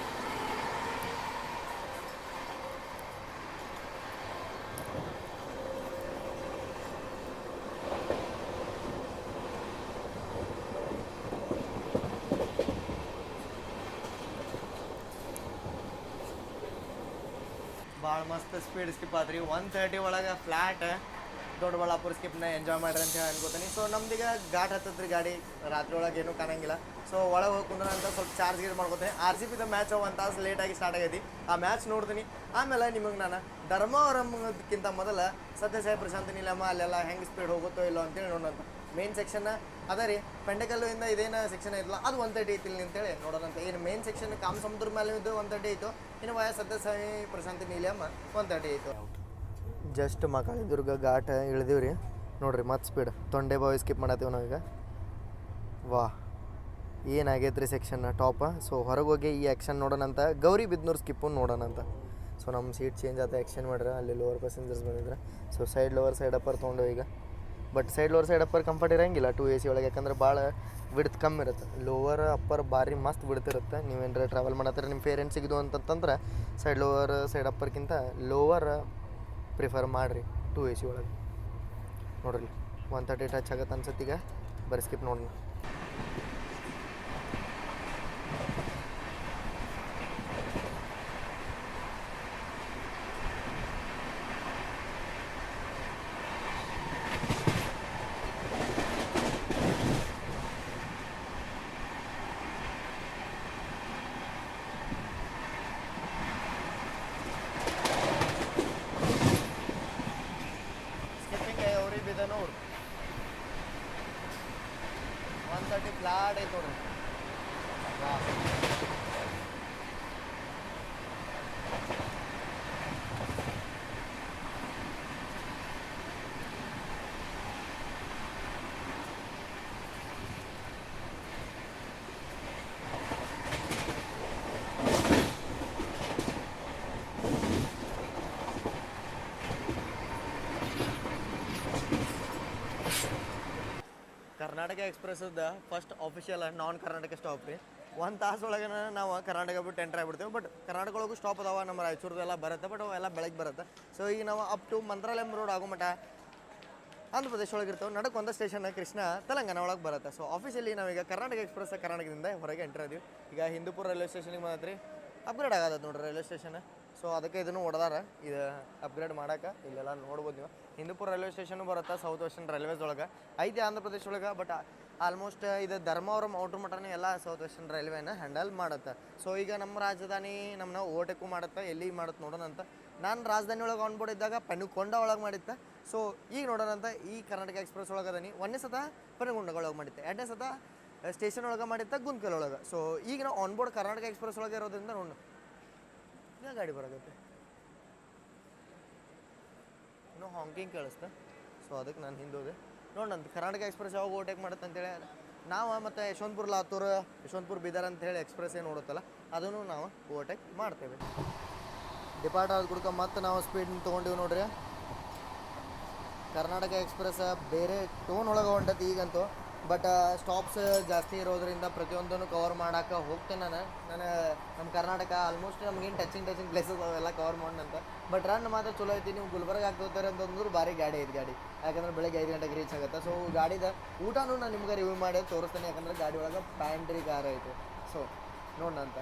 ಭಾಳ ಮಸ್ತ್ ಸ್ಪೀಡ್ ಸ್ಕಿಪ್ ಆದ್ರಿ. 130 ಒಳಗೆ ಫ್ಲ್ಯಾಟ್ ದೊಡ್ಡಬಳ್ಳಾಪುರ ಸ್ಕಿಪ್ನ ಎಂಜಾಯ್ ಮಾಡ್ರಿ ಅಂತ ಹೇಳಿ ಅನ್ಕೋತೀನಿ. ಸೊ ನಮ್ದೀಗ ಘಾಟ್ ಹತ್ತತ್ರಿ ಗಾಡಿ, ರಾತ್ರಿ ಒಳಗೆ ಏನೂ ಕಾಣಂಗಿಲ್ಲ. ಸೊ ಒಳಗೆ ಹೋಗಿ ಕುಂದ್ರ ಅಂತ ಸ್ವಲ್ಪ ಚಾರ್ಜ್ ಗೀರ್ ಮಾಡ್ಕೋತೀನಿ. RCBದ ಮ್ಯಾಚ್ 1 ತಾಸು ಲೇಟಾಗಿ ಸ್ಟಾರ್ಟ್ ಆಗೈತಿ. ಆ ಮ್ಯಾಚ್ ನೋಡ್ತೀನಿ. ಆಮೇಲೆ ನಿಮಗೆ ನಾನು ಧರ್ಮವರಮ್ಗಿಂತ ಮೊದಲ ಸತ್ಯಸಾಯಿ ಪ್ರಶಾಂತಿ ನಿಲಯಮ ಅಲ್ಲೆಲ್ಲ ಹೆಂಗೆ ಸ್ಪೀಡ್ ಹೋಗುತ್ತೋ ಇಲ್ಲೋ ಅಂತೇಳಿ ನೋಡೋಣ. ಮೇನ್ ಸೆಕ್ಷನ್ ಅದ ರೀ, ಪೆಂಡಕಲ್ಲಿಂದ ಇದೇನು ಸೆಕ್ಷನ್ ಐತಲ್ಲ ಅದು 130 ಐತಿಲ್ಲ ಅಂತೇಳಿ ನೋಡೋಣಂತ. ಏನು ಮೇನ್ ಸೆಕ್ಷನ್ ಕಾಮಸಮುದ್ರ ಮೇಲೆ ಇದು 130 ಐತು, ಇನ್ನು ವಯ ಸತ್ಯಸಾಯಿ ಪ್ರಶಾಂತಿ ನಿಲಯಮ 130 ಐತು. ಜಸ್ಟ್ ಮಕಾಳಿದುರ್ಗ ಘಾಟ್ ಇಳಿದೀವಿ ರೀ ನೋಡ್ರಿ, ಮತ್ತೆ ಸ್ಪೀಡ್ ತೊಂಡೆ ಬಾವಿ ಸ್ಕಿಪ್ ಮಾಡತ್ತೀವಿ ನಾವೀಗ. ವಾ ಏನಾಗೈತೆ ರೀ ಸೆಕ್ಷನ್ ಟಾಪ್. ಸೊ ಹೊರಗೆ ಹೋಗಿ ಈ ಆ್ಯಕ್ಷನ್ ನೋಡೋಣಂತ. ಗೌರಿಬಿದನೂರು ಸ್ಕಿಪ್ಪು ನೋಡೋಣಂತ. ಸೊ ನಮ್ಮ ಸೀಟ್ ಚೇಂಜ್ ಆತ, ಆ್ಯಕ್ಷನ್ ಮಾಡ್ರೆ ಅಲ್ಲಿ ಲೋವರ್ ಪ್ಯಾಸೆಂಜರ್ಸ್ ಬಂದಿದ್ರೆ. ಸೊ ಸೈಡ್ ಅಪ್ಪರ್ ತೊಗೊಂಡು ಈಗ. ಬಟ್ ಸೈಡ್ ಅಪ್ಪರ್ ಕಂಫರ್ಟ್ ಇರೋಂಗಿಲ್ಲ 2AC ಒಳಗೆ, ಯಾಕಂದ್ರೆ ಭಾಳ ವಿಡ್ತ್ ಕಮ್ಮಿ ಇರುತ್ತೆ. ಲೋವರ್ ಅಪ್ಪರ್ ಭಾರಿ ಮಸ್ತ್ ಬಿಡ್ತಿರುತ್ತೆ. ನೀವೇನಾರ ಟ್ರಾವೆಲ್ ಮಾಡತ್ತಾರೆ ನಿಮ್ಮ ಫೇರ್ ಏನು ಸಿಗೋದು ಅಂತಂತಂದ್ರೆ ಸೈಡ್ ಅಪ್ಪರ್ಗಿಂತ ಲೋವರ್ ಪ್ರಿಫರ್ ಮಾಡಿರಿ 2AC ಒಳಗೆ. ನೋಡ್ರಿ 130 ಟಚ್ ಆಗತ್ತೆ ಅನ್ಸತ್ತೆ. ಈಗ ಬರೀ ಸ್ಕಿಪ್ ನೋಡೋಣ. ಫ್ಲಾಟ್ ಐತೆ ನೋಡ್ರಿ. ಕರ್ನಾಟಕ ಎಕ್ಸ್ಪ್ರೆಸ್ದ ಫಸ್ಟ್ ಆಫಿಷಿಯಲ್ ನಾನ್ ಕರ್ನಾಟಕ ಸ್ಟಾಪ್ ರೀ. ಒಂದು ತಾಸು ಒಳಗೆ ನಾವು ಕರ್ನಾಟಕ ಬಿಟ್ಟು ಎಂಟ್ರ್ ಆಗಿಬಿಡ್ತೇವೆ. ಬಟ್ ಕರ್ನಾಟಕ ಒಳಗೂ ಸ್ಟಾಪ್ ಅದಾವ, ನಮ್ಮ ರಾಯಚೂರ್ದೆಲ್ಲ ಬರುತ್ತೆ. ಬಟ್ ಅವೆಲ್ಲ ಬೆಳಗ್ಗೆ ಬರುತ್ತೆ. ಸೊ ಈಗ ನಾವು ಅಪ್ ಟು ಮಂತ್ರಾಲಯಂ ರೋಡ್ ಆಗೋ ಮಟ್ಟ ಆಂಧ್ರ ಪ್ರದೇಶ ಒಳಗೆ ಇರ್ತೇವೆ. ನಡಕ್ಕೆ ಒಂದೇ ಸ್ಟೇಷನ್ ಕೃಷ್ಣ ತೆಲಂಗಾಣ ಒಳಗೆ ಬರುತ್ತೆ. ಸೊ ಆಫೀಸಲ್ಲಿ ನಾವೀಗ ಕರ್ನಾಟಕ ಎಕ್ಸ್ಪ್ರೆಸ್ ಕರ್ನಾಟಕದಿಂದ ಹೊರಗೆ ಎಂಟ್ರ್ ಅದೀವಿ. ಈಗ ಹಿಂದೂಪುರ ರೈಲ್ವೆ ಸ್ಟೇಷನಿಗೆ ಬಂದತ್ರಿ. ಅಪ್ಗ್ರೇಡ್ ಆಗದ ನೋಡ್ರಿ ರೈಲ್ವೆ ಸ್ಟೇಷನ್. ಸೊ ಅದಕ್ಕೆ ಇದನ್ನು ಹೊಡೆದಾರ, ಇದು ಅಪ್ಗ್ರೇಡ್ ಮಾಡೋಕೆ. ಇಲ್ಲೆಲ್ಲ ನೋಡ್ಬೋದು ನೀವು. ಹಿಂದೂಪುರ ರೈಲ್ವೆ ಸ್ಟೇಷನು ಬರುತ್ತೆ ಸೌತ್ ವೆಸ್ಟರ್ನ್ ರೈಲ್ವೇಸ್ ಒಳಗೆ ಐತಿ ಆಂಧ್ರ ಪ್ರದೇಶ ಒಳಗೆ. ಬಟ್ ಆಲ್ಮೋಸ್ಟ್ ಇದು ಧರ್ಮವರಂ ಔಟ್ರ್ ಮಟನೇ ಎಲ್ಲ ಸೌತ್ ವೆಸ್ಟರ್ನ್ ರೈಲ್ವೇನ ಹ್ಯಾಂಡಲ್ ಮಾಡುತ್ತೆ. ಸೊ ಈಗ ನಮ್ಮ ರಾಜಧಾನಿ ನಮ್ಮನ್ನ ಓವರ್ಟೇಕು ಮಾಡುತ್ತೆ. ಎಲ್ಲಿಗೆ ಮಾಡುತ್ತೆ ನೋಡೋಣ ಅಂತ. ನಾನು ರಾಜಧಾನಿ ಒಳಗೆ ಆನ್ ಬೋರ್ಡ್ ಇದ್ದಾಗ ಪೆನುಕೊಂಡ ಒಳಗೆ ಮಾಡಿತ್ತೆ. ಸೊ ಈಗ ನೋಡೋಣ ಅಂತ ಈ ಕರ್ನಾಟಕ ಎಕ್ಸ್ಪ್ರೆಸ್ ಒಳಗೆ ಅದೀನಿ. ಒಂದನೇ ಸತ ಪೆನುಕೊಂಡಗೊಳಗೆ ಮಾಡಿತ್ತೆ, ಎರಡನೇ ಸತ ಸ್ಟೇಷನ್ ಒಳಗೆ ಮಾಡಿತ್ತೆ ಗುಂತ್ಕಲ್ ಒಳಗೆ. ಸೊ ಈಗ ನಾವು ಆನ್ ಬೋರ್ಡ್ ಕರ್ನಾಟಕ ಎಕ್ಸ್ಪ್ರೆಸ್ ಒಳಗೆ ಇರೋದ್ರಿಂದ ನೋಡೋಣ. ಈಗ ಗಾಡಿ ಬರೋದೈತೆ, ಇನ್ನೂ ಹಾಂಕಿಂಗ್ ಕೇಳಿಸ್ತಾ. ಸೊ ಅದಕ್ಕೆ ನಾನು ಹಿಂದೋದೆ ನೋಡೋಣ ಕರ್ನಾಟಕ ಎಕ್ಸ್ಪ್ರೆಸ್ ಯಾವಾಗ ಓವರ್ಟೇಕ್ ಮಾಡುತ್ತೆ ಅಂತೇಳಿ. ನಾವು ಮತ್ತು ಯಶವಂತಪುರ ಲಾತೂರು, ಯಶವಂತಪುರ ಬೀದರ್ ಅಂತೇಳಿ ಎಕ್ಸ್ಪ್ರೆಸ್ ಏನು ನೋಡುತ್ತಲ್ಲ ಅದನ್ನು ನಾವು ಓವರ್ಟೇಕ್ ಮಾಡ್ತೇವೆ. ಡಿಪಾರ್ಟ್ ಆದ ಕುಡ್ಕ ಮತ್ತೆ ನಾವು ಸ್ಪೀಡ್ ತೊಗೊಂಡಿವಿ ನೋಡ್ರಿ. ಕರ್ನಾಟಕ ಎಕ್ಸ್ಪ್ರೆಸ್ ಬೇರೆ ಟೋನ್ ಒಳಗೆ ಹೊಂಟತಿ ಈಗಂತೂ. ಬಟ್ ಸ್ಟಾಪ್ಸ್ ಜಾಸ್ತಿ ಇರೋದ್ರಿಂದ ಪ್ರತಿಯೊಂದನ್ನು ಕವರ್ ಮಾಡೋಕೆ ಹೋಗ್ತೇನೆ ನಾನು ನಮ್ಮ ಕರ್ನಾಟಕ ಆಲ್ಮೋಸ್ಟ್ ನಮಗೇನು ಟಚಿಂಗ್ ಪ್ಲೇಸಸ್ ಅವೆಲ್ಲ ಕವರ್ ಮಾಡೋಣಂತ. ಬಟ್ ರನ್ ಮಾತ್ರ ಚಲೋ ಐತಿ. ನೀವು ಗುಲ್ಬರ್ಗ ಆಗ್ತೋತಾರೆ ಅಂತಂದ್ರೆ ಭಾರಿ ಗಾಡಿ ಐತಿ ಗಾಡಿ. ಯಾಕಂದ್ರೆ ಬೆಳಗ್ಗೆ 5 ಗಂಟೆಗೆ ರೀಚ್ ಆಗುತ್ತೆ. ಸೊ ಗಾಡಿದ ಊಟನೂ ನಾನು ನಿಮ್ಗೆ ರಿವ್ಯೂ ಮಾಡಿ ತೋರಿಸ್ತೇನೆ. ಯಾಕಂದ್ರೆ ಗಾಡಿ ಒಳಗೆ ಪ್ಯಾಂಟ್ರಿ ಕಾರ್ ಐತೆ. ಸೊ ನೋಡೋಣ ಅಂತ.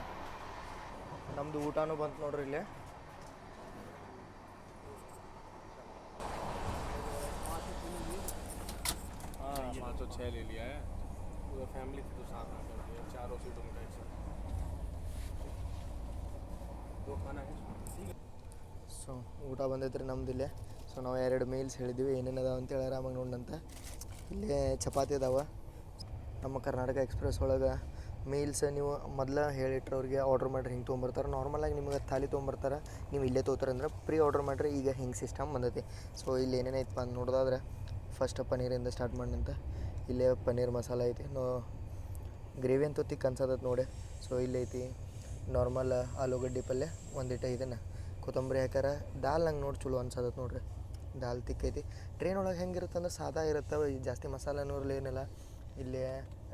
ನಮ್ಮದು ಊಟನೂ ಬಂತು ನೋಡ್ರಿ ಇಲ್ಲಿ. हाँ 506 ले लिया है. पूरा फैमिली थी तो साथ में कर दिया. चारों सीटों में एक साथ. दो खाना है. ಸೊ ಊಟ ಬಂದೈತ್ರಿ ನಮ್ದು ಇಲ್ಲೇ. ಸೊ ನಾವು 2 ಮೀಲ್ಸ್ ಹೇಳಿದ್ದೀವಿ ಏನೇನು ಅದಾವ ಅಂತ ಹೇಳಿ ಆರಾಮಾಗಿ ನೋಡಂತ. ಇಲ್ಲೇ ಚಪಾತಿ ಅದಾವ. ನಮ್ಮ ಕರ್ನಾಟಕ ಎಕ್ಸ್ಪ್ರೆಸ್ ಒಳಗೆ ಮೀಲ್ಸ್ ನೀವು ಮೊದಲು ಹೇಳಿಟ್ರವ್ರಿಗೆ ಆರ್ಡ್ರ್ ಮಾಡಿರಿ ಹಿಂಗೆ ತೊಗೊಂಬರ್ತಾರೆ. ನಾರ್ಮಲಾಗಿ ನಿಮಗೆ ಥಾಲಿ ತೊಗೊಂಬರ್ತಾರೆ, ನೀವು ಇಲ್ಲೇ ತೊಗೋತಾರೆ ಅಂದ್ರೆ ಪ್ರೀ ಆರ್ಡ್ರ್ ಮಾಡಿರಿ. ಈಗ ಹಿಂಗೆ ಸಿಸ್ಟಮ್ ಬಂದೈತಿ. ಸೊ ಇಲ್ಲಿ ಏನೇನೈತಪ್ಪ ಅಂತ ನೋಡೋದಾದ್ರೆ ಫಸ್ಟ್ ಪನ್ನೀರಿಂದ ಸ್ಟಾರ್ಟ್ ಮಾಡಿನಂತ. ಇಲ್ಲೇ ಪನ್ನೀರ್ ಮಸಾಲ ಐತಿ. ಗ್ರೇವಿ ಅಂತೂ ತಿಕ್ ಅನ್ಸತೈತೆ ನೋಡಿ. ಸೊ ಇಲ್ಲೈತಿ ನಾರ್ಮಲ್ ಆಲೂಗಡ್ಡೆ ಪಲ್ಯ ಒಂದಿಟ್ಟು ಇದನ್ನು ಕೊತ್ತಂಬರಿ ಹಾಕ್ಯಾರ. ದಾಲ್ ನಂಗೆ ನೋಡಿ ಚಲೋ ಅನ್ಸತೈತೆ ನೋಡ್ರಿ. ದಾಲ್ ತಿಕ್ಕೈತಿ. ಟ್ರೈನ್ ಒಳಗೆ ಹೆಂಗಿರುತ್ತೆ ಅಂದ್ರೆ ಸಾದಾ ಇರುತ್ತೆ, ಜಾಸ್ತಿ ಮಸಾಲೆನೂ ಇರಲಿ ಏನಿಲ್ಲ. ಇಲ್ಲಿ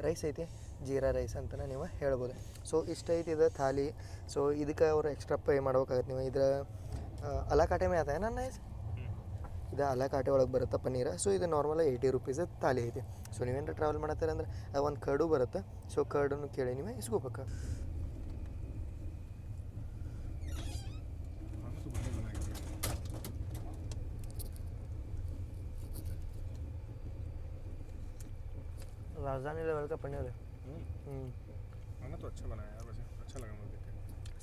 ರೈಸ್ ಐತಿ, ಜೀರಾ ರೈಸ್ ಅಂತಲೇ ನೀವು ಹೇಳ್ಬೋದು. ಸೊ ಇಷ್ಟ ಐತಿ ಇದು ಥಾಲಿ. ಸೊ ಇದಕ್ಕೆ ಅವರು ಎಕ್ಸ್ಟ್ರಾ ಪೇ ಮಾಡ್ಬೇಕಾಗತ್ತೆ ನೀವು. ಇದ್ರ ಅಲಾಕಾಟೆ ಮೇ ಆತ ನನ್ನ ಇದು ಅಲಾಕಾಟೆ ಒಳಗೆ ಬರುತ್ತೆ ಪನ್ನೀರ. ಸೊ ಇದು ನಾರ್ಮಲಾಗಿ 80 ರೂಪೀಸ್ ಥಾಲಿ ಐತಿ. ಸೊ ನೀವೇನಾರ ಟ್ರಾವೆಲ್ ಮಾಡತ್ತೀರ ಅಂದ್ರೆ ಒಂದು ಕರ್ಡು ಬರುತ್ತೆ. ಸೊ ಕರ್ಡನ್ನು ಕೇಳಿ ನೀವು ಇಸ್ಕೋಬೇಕು. राजधानी लेवल का पनीर है। खाना तो अच्छा बनाया है वैसे. अच्छा लगा मुझे देख के.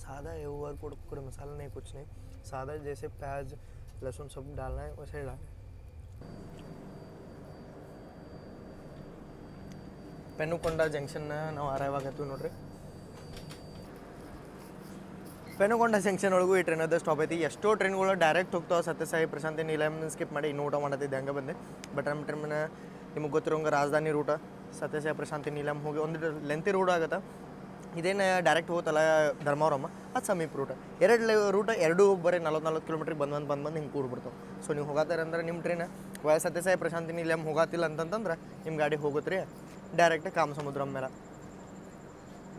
सादा है, ओवर कोई मसाला नहीं, कुछ नहीं. सादा जैसे प्याज लहसुन सब डालना है वैसे ही डालना है. ಪೆನುಕೊಂಡ ಜಂಕ್ಷನ್ ನಾವು ಅರೈವ್ ಆಗತ್ತೀವಿ ನೋಡ್ರಿ. ಪೆನುಕೊಂಡ ಜಂಕ್ಷನ್ ಒಳಗೂ ಈ ಟ್ರೈನದ ಸ್ಟಾಪ್ ಐತಿ. ಎಷ್ಟೋ ಟ್ರೈನ್ಗಳು ಡೈರೆಕ್ಟ್ ಹೋಗ್ತಾವೆ ಸತ್ಯಸಾಯಿ ಪ್ರಶಾಂತಿ ನಿಲಯಂ ಸ್ಕಿಪ್ ಮಾಡಿ ಇನ್ನೂ ಊಟ ಮಾಡತ್ತಿದ್ದೆ ಹಂಗೆ ಬಂದೆ. ಬಟ್ ನಮ್ಮ ಟ್ರೈನ್ ನಿಮಗೆ ಗೊತ್ತಿರೋಂಗೆ ರಾಜಧಾನಿ ರೂಟ ಸತ್ಯಸಾಯಿ ಪ್ರಶಾಂತಿ ನಿಲಯಂ ಹೋಗಿ ಒಂದು ಲೆಂತಿ ರೂಟ್ ಆಗುತ್ತೆ. ಇದೇನು ಡೈರೆಕ್ಟ್ ಹೋಗುತ್ತಲ್ಲ ಧರ್ಮವರಮ್ಮ, ಅದು ಸಮೀಪ ರೂಟ. 2 ರೂಟ ಎರಡೂ ಬರೀ 44 ಕಿಲೋಮೀಟ್ರಿಗೆ ಬಂದು ಹಿಂಗೆ ಕೂಡ್ಬಿಡ್ತಾವೆ. ಸೊ ನೀವು ಹೋಗತ್ತಾರೆ ಅಂದ್ರೆ ನಿಮ್ಮ ಟ್ರೈನ್ ಸತ್ಯಸಾಯಿ ಪ್ರಶಾಂತಿ ನಿಲಯಂ ಹೋಗತ್ತಿಲ್ಲ ಅಂತಂತಂದ್ರೆ ನಿಮ್ಮ ಗಾಡಿ ಹೋಗುತ್ತೆ ರೀ ಡೈರೆಕ್ಟ್ ಕಾಮಸಮುದ್ರಂ ಮೇಲೆ.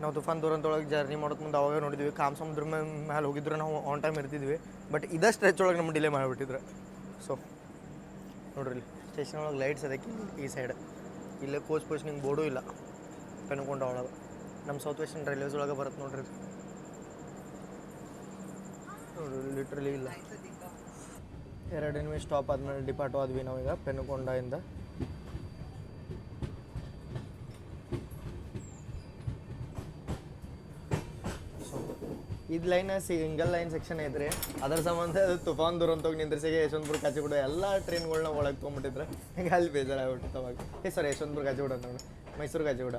ನಾವು ತುಫಾನ್ ದುರಂತೊಳಗೆ ಜರ್ನಿ ಮಾಡೋದು ಮುಂದೆ ಅವಾಗ ನೋಡಿದ್ವಿ. ಕಾಮಸಮುದ್ರ ಮೇಲೆ ಹೋಗಿದ್ರು ನಾವು ಆನ್ ಟೈಮ್ ಇರ್ತಿದ್ವಿ. ಬಟ್ ಇದೇ ಸ್ಟ್ರೆಚ್ ಒಳಗೆ ನಮ್ಮ ಡಿಲೇ ಮಾಡಿಬಿಟ್ಟಿದ್ರು. ಸೊ ನೋಡ್ರಿ ಸ್ಟೇಷನ್ ಒಳಗೆ ಲೈಟ್ಸ್ ಅದಕ್ಕೆ ಈ ಸೈಡ್. ಇಲ್ಲೇ ಕೋಚ್ ಪೋಸ್ಟಿಂಗ್ ಬೋರ್ಡು ಇಲ್ಲ ಪೆನುಕೊಂಡ ಒಳಗೆ. ನಮ್ಮ ಸೌತ್ ವೆಸ್ಟರ್ನ್ ರೈಲ್ವೇಸ್ ಒಳಗೆ ಬರುತ್ತೆ ನೋಡ್ರಿ. ನೋಡ್ರಿ ಲಿಟ್ರಲಿ ಇಲ್ಲ. 2 ನಿಮಿಷ ಸ್ಟಾಪ್ ಆದ್ಮೇಲೆ ಡಿಪಾರ್ಟ್ ಆದ್ವಿ ನಾವೀಗ ಪೆನುಕೊಂಡದಿಂದ. ಇದು ಲೈನ್ ಸಿಂಗಲ್ ಲೈನ್ ಸೆಕ್ಷನ್ ಐತ್ರಿ. ಅದರ ಸಂಬಂಧ ತುಫಾನ್ ದುರಂತೋಗಿ ನಿಂದ್ರಿಸಿಗೆ ಯಶವಂತಪುರ ಕಾಚಿಗೂಡ ಎಲ್ಲ ಟ್ರೈನ್ಗಳನ್ನ ಒಳಗೆ ತೊಗೊಂಬಿಟ್ಟಿದ್ರೆ ಹಿಂಗೆ ಅಲ್ಲಿ ಬೇಜಾರಾಗ್ಬಿಟ್ಟಿತ್ತು ಅವಾಗ. ಸಾರಿ ಯಶವಂತಪುರ ಕಾಚಿಗೂಡ ಅಂತ ನೋಡಿ, ಮೈಸೂರು ಕಾಚಿಗೂಡ.